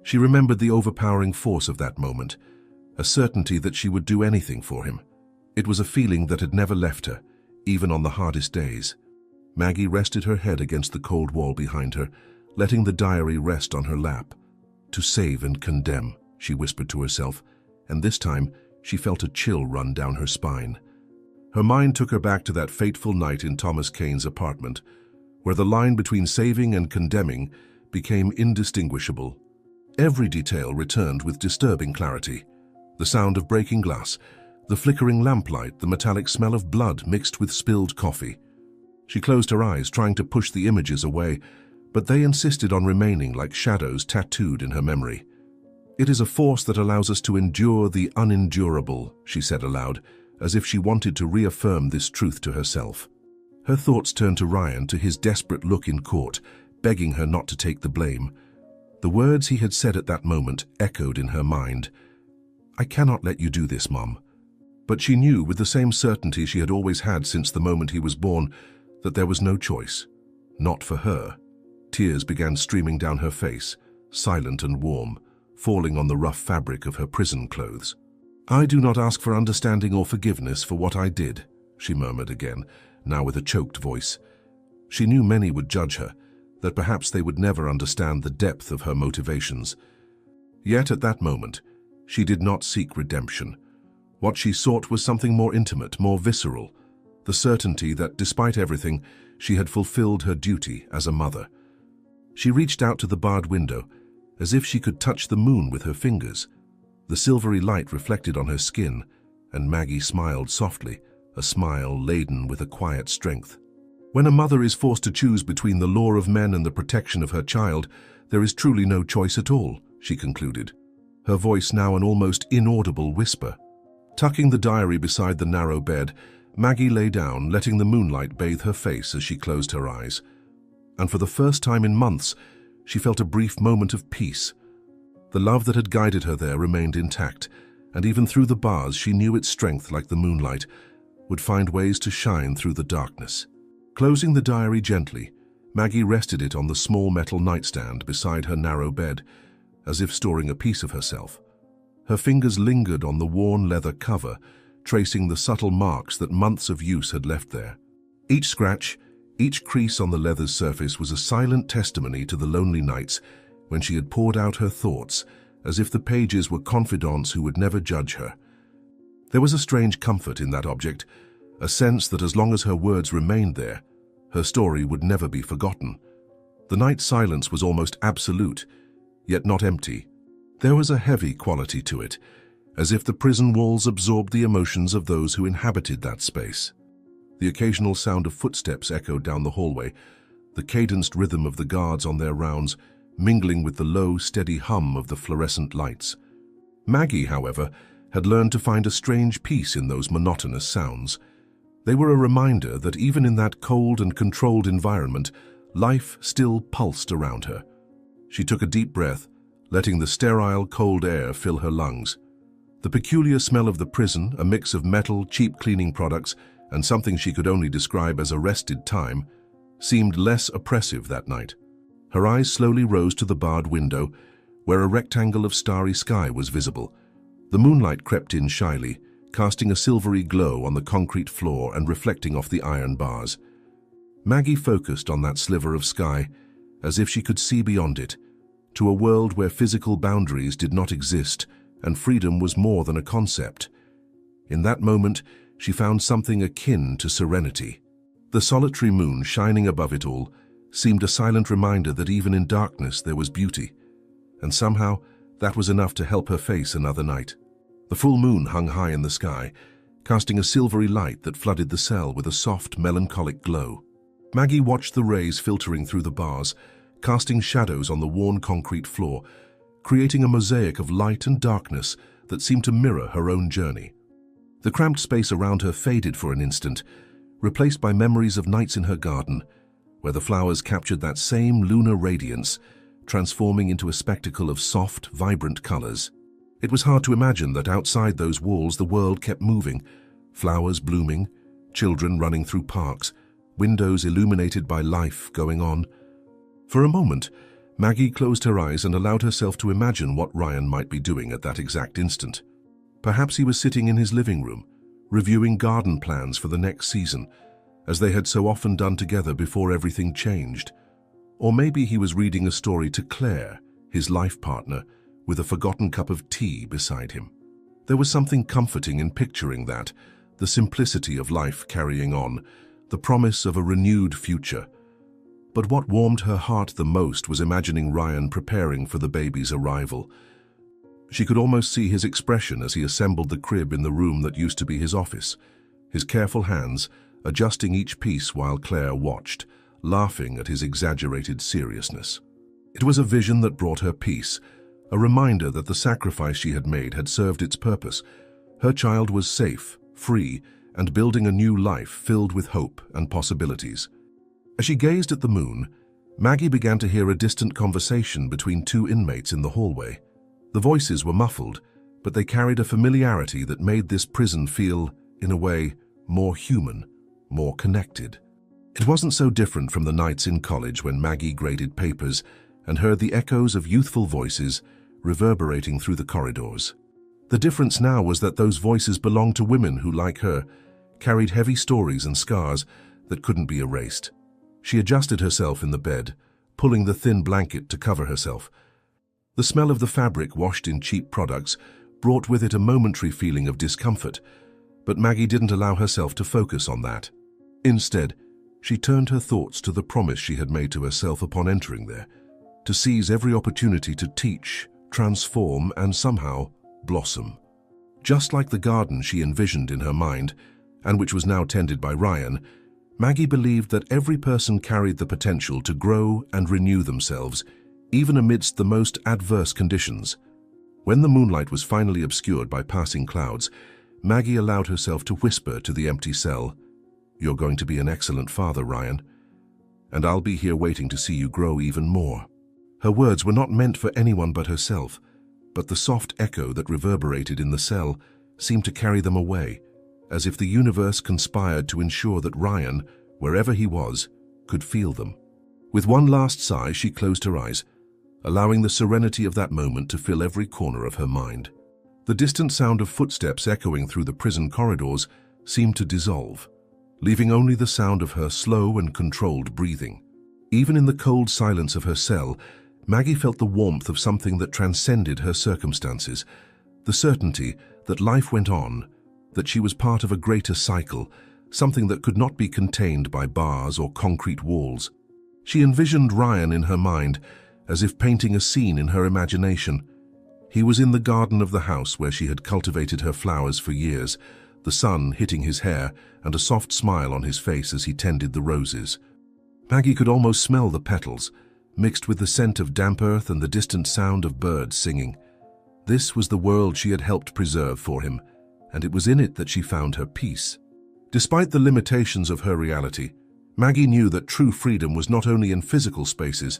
She remembered the overpowering force of that moment, a certainty that she would do anything for him. It was a feeling that had never left her, even on the hardest days. Maggie rested her head against the cold wall behind her, letting the diary rest on her lap. "To save and condemn," she whispered to herself, and this time she felt a chill run down her spine. Her mind took her back to that fateful night in Thomas Kane's apartment, where the line between saving and condemning became indistinguishable. Every detail returned with disturbing clarity. The sound of breaking glass, the flickering lamplight, the metallic smell of blood mixed with spilled coffee. She closed her eyes, trying to push the images away, but they insisted on remaining like shadows tattooed in her memory. "It is a force that allows us to endure the unendurable," she said aloud, as if she wanted to reaffirm this truth to herself. Her thoughts turned to Ryan, to his desperate look in court, begging her not to take the blame. The words he had said at that moment echoed in her mind. "I cannot let you do this, Mom." But she knew, with the same certainty she had always had since the moment he was born, that there was no choice. Not for her. Tears began streaming down her face, silent and warm, falling on the rough fabric of her prison clothes. "I do not ask for understanding or forgiveness for what I did," she murmured again, now with a choked voice. She knew many would judge her, that perhaps they would never understand the depth of her motivations. Yet at that moment, she did not seek redemption. What she sought was something more intimate, more visceral, the certainty that, despite everything, she had fulfilled her duty as a mother. She reached out to the barred window, as if she could touch the moon with her fingers. The silvery light reflected on her skin, and Maggie smiled softly, a smile laden with a quiet strength. When a mother is forced to choose between the law of men and the protection of her child, there is truly no choice at all, she concluded, her voice now an almost inaudible whisper. Tucking the diary beside the narrow bed, Maggie lay down, letting the moonlight bathe her face as she closed her eyes. And for the first time in months, she felt a brief moment of peace. The love that had guided her there remained intact, and even through the bars she knew its strength, like the moonlight, would find ways to shine through the darkness. Closing the diary gently, Maggie rested it on the small metal nightstand beside her narrow bed, as if storing a piece of herself. Her fingers lingered on the worn leather cover, tracing the subtle marks that months of use had left there. Each scratch, each crease on the leather's surface was a silent testimony to the lonely nights when she had poured out her thoughts, as if the pages were confidants who would never judge her. There was a strange comfort in that object, a sense that as long as her words remained there, her story would never be forgotten. The night silence was almost absolute, yet not empty. There was a heavy quality to it, as if the prison walls absorbed the emotions of those who inhabited that space. The occasional sound of footsteps echoed down the hallway, the cadenced rhythm of the guards on their rounds, mingling with the low, steady hum of the fluorescent lights. Maggie, however, had learned to find a strange peace in those monotonous sounds. They were a reminder that even in that cold and controlled environment, life still pulsed around her. She took a deep breath, letting the sterile, cold air fill her lungs. The peculiar smell of the prison, a mix of metal, cheap cleaning products, and something she could only describe as arrested time, seemed less oppressive that night. Her eyes slowly rose to the barred window, where a rectangle of starry sky was visible. The moonlight crept in shyly, casting a silvery glow on the concrete floor and reflecting off the iron bars. Maggie focused on that sliver of sky, as if she could see beyond it, to a world where physical boundaries did not exist and freedom was more than a concept. In that moment, she found something akin to serenity. The solitary moon shining above it all seemed a silent reminder that even in darkness there was beauty, and somehow that was enough to help her face another night. The full moon hung high in the sky, casting a silvery light that flooded the cell with a soft, melancholic glow. Maggie watched the rays filtering through the bars, casting shadows on the worn concrete floor, creating a mosaic of light and darkness that seemed to mirror her own journey. The cramped space around her faded for an instant, replaced by memories of nights in her garden, where the flowers captured that same lunar radiance, transforming into a spectacle of soft, vibrant colors. It was hard to imagine that outside those walls the world kept moving, flowers blooming, children running through parks, windows illuminated by life going on. For a moment, Maggie closed her eyes and allowed herself to imagine what Ryan might be doing at that exact instant. Perhaps he was sitting in his living room, reviewing garden plans for the next season, as they had so often done together before everything changed. Or maybe he was reading a story to Claire, his life partner, with a forgotten cup of tea beside him. There was something comforting in picturing that, the simplicity of life carrying on, the promise of a renewed future. But what warmed her heart the most was imagining Ryan preparing for the baby's arrival. She could almost see his expression as he assembled the crib in the room that used to be his office, his careful hands adjusting each piece while Claire watched, laughing at his exaggerated seriousness. It was a vision that brought her peace, a reminder that the sacrifice she had made had served its purpose. Her child was safe, free, and building a new life filled with hope and possibilities. As she gazed at the moon, Maggie began to hear a distant conversation between two inmates in the hallway. The voices were muffled, but they carried a familiarity that made this prison feel, in a way, more human, more connected. It wasn't so different from the nights in college when Maggie graded papers and heard the echoes of youthful voices reverberating through the corridors. The difference now was that those voices belonged to women who, like her, carried heavy stories and scars that couldn't be erased. She adjusted herself in the bed, pulling the thin blanket to cover herself. The smell of the fabric washed in cheap products brought with it a momentary feeling of discomfort, but Maggie didn't allow herself to focus on that. Instead, she turned her thoughts to the promise she had made to herself upon entering there, to seize every opportunity to teach, transform, and somehow blossom. Just like the garden she envisioned in her mind, and which was now tended by Ryan, Maggie believed that every person carried the potential to grow and renew themselves, even amidst the most adverse conditions. When the moonlight was finally obscured by passing clouds, Maggie allowed herself to whisper to the empty cell, "You're going to be an excellent father, Ryan, and I'll be here waiting to see you grow even more." Her words were not meant for anyone but herself, but the soft echo that reverberated in the cell seemed to carry them away, as if the universe conspired to ensure that Ryan, wherever he was, could feel them. With one last sigh, she closed her eyes, allowing the serenity of that moment to fill every corner of her mind. The distant sound of footsteps echoing through the prison corridors seemed to dissolve, leaving only the sound of her slow and controlled breathing. Even in the cold silence of her cell, Maggie felt the warmth of something that transcended her circumstances, the certainty that life went on, that she was part of a greater cycle, something that could not be contained by bars or concrete walls. She envisioned Ryan in her mind, as if painting a scene in her imagination. He was in the garden of the house where she had cultivated her flowers for years, the sun hitting his hair and a soft smile on his face as he tended the roses. Maggie could almost smell the petals, mixed with the scent of damp earth and the distant sound of birds singing. This was the world she had helped preserve for him, and it was in it that she found her peace. Despite the limitations of her reality, Maggie knew that true freedom was not only in physical spaces,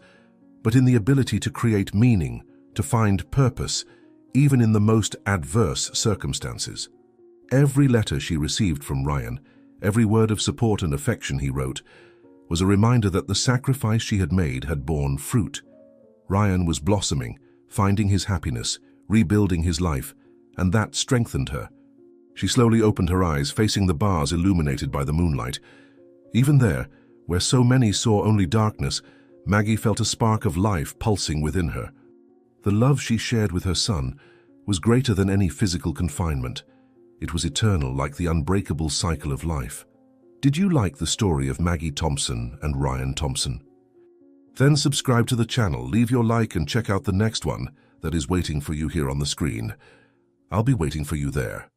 but in the ability to create meaning, to find purpose, even in the most adverse circumstances. Every letter she received from Ryan, every word of support and affection he wrote, was a reminder that the sacrifice she had made had borne fruit. Ryan was blossoming, finding his happiness, rebuilding his life, and that strengthened her. She slowly opened her eyes, facing the bars illuminated by the moonlight. Even there, where so many saw only darkness, Maggie felt a spark of life pulsing within her. The love she shared with her son was greater than any physical confinement. It was eternal, like the unbreakable cycle of life. Did you like the story of Maggie Thompson and Ryan Thompson? Then subscribe to the channel, leave your like, and check out the next one that is waiting for you here on the screen. I'll be waiting for you there.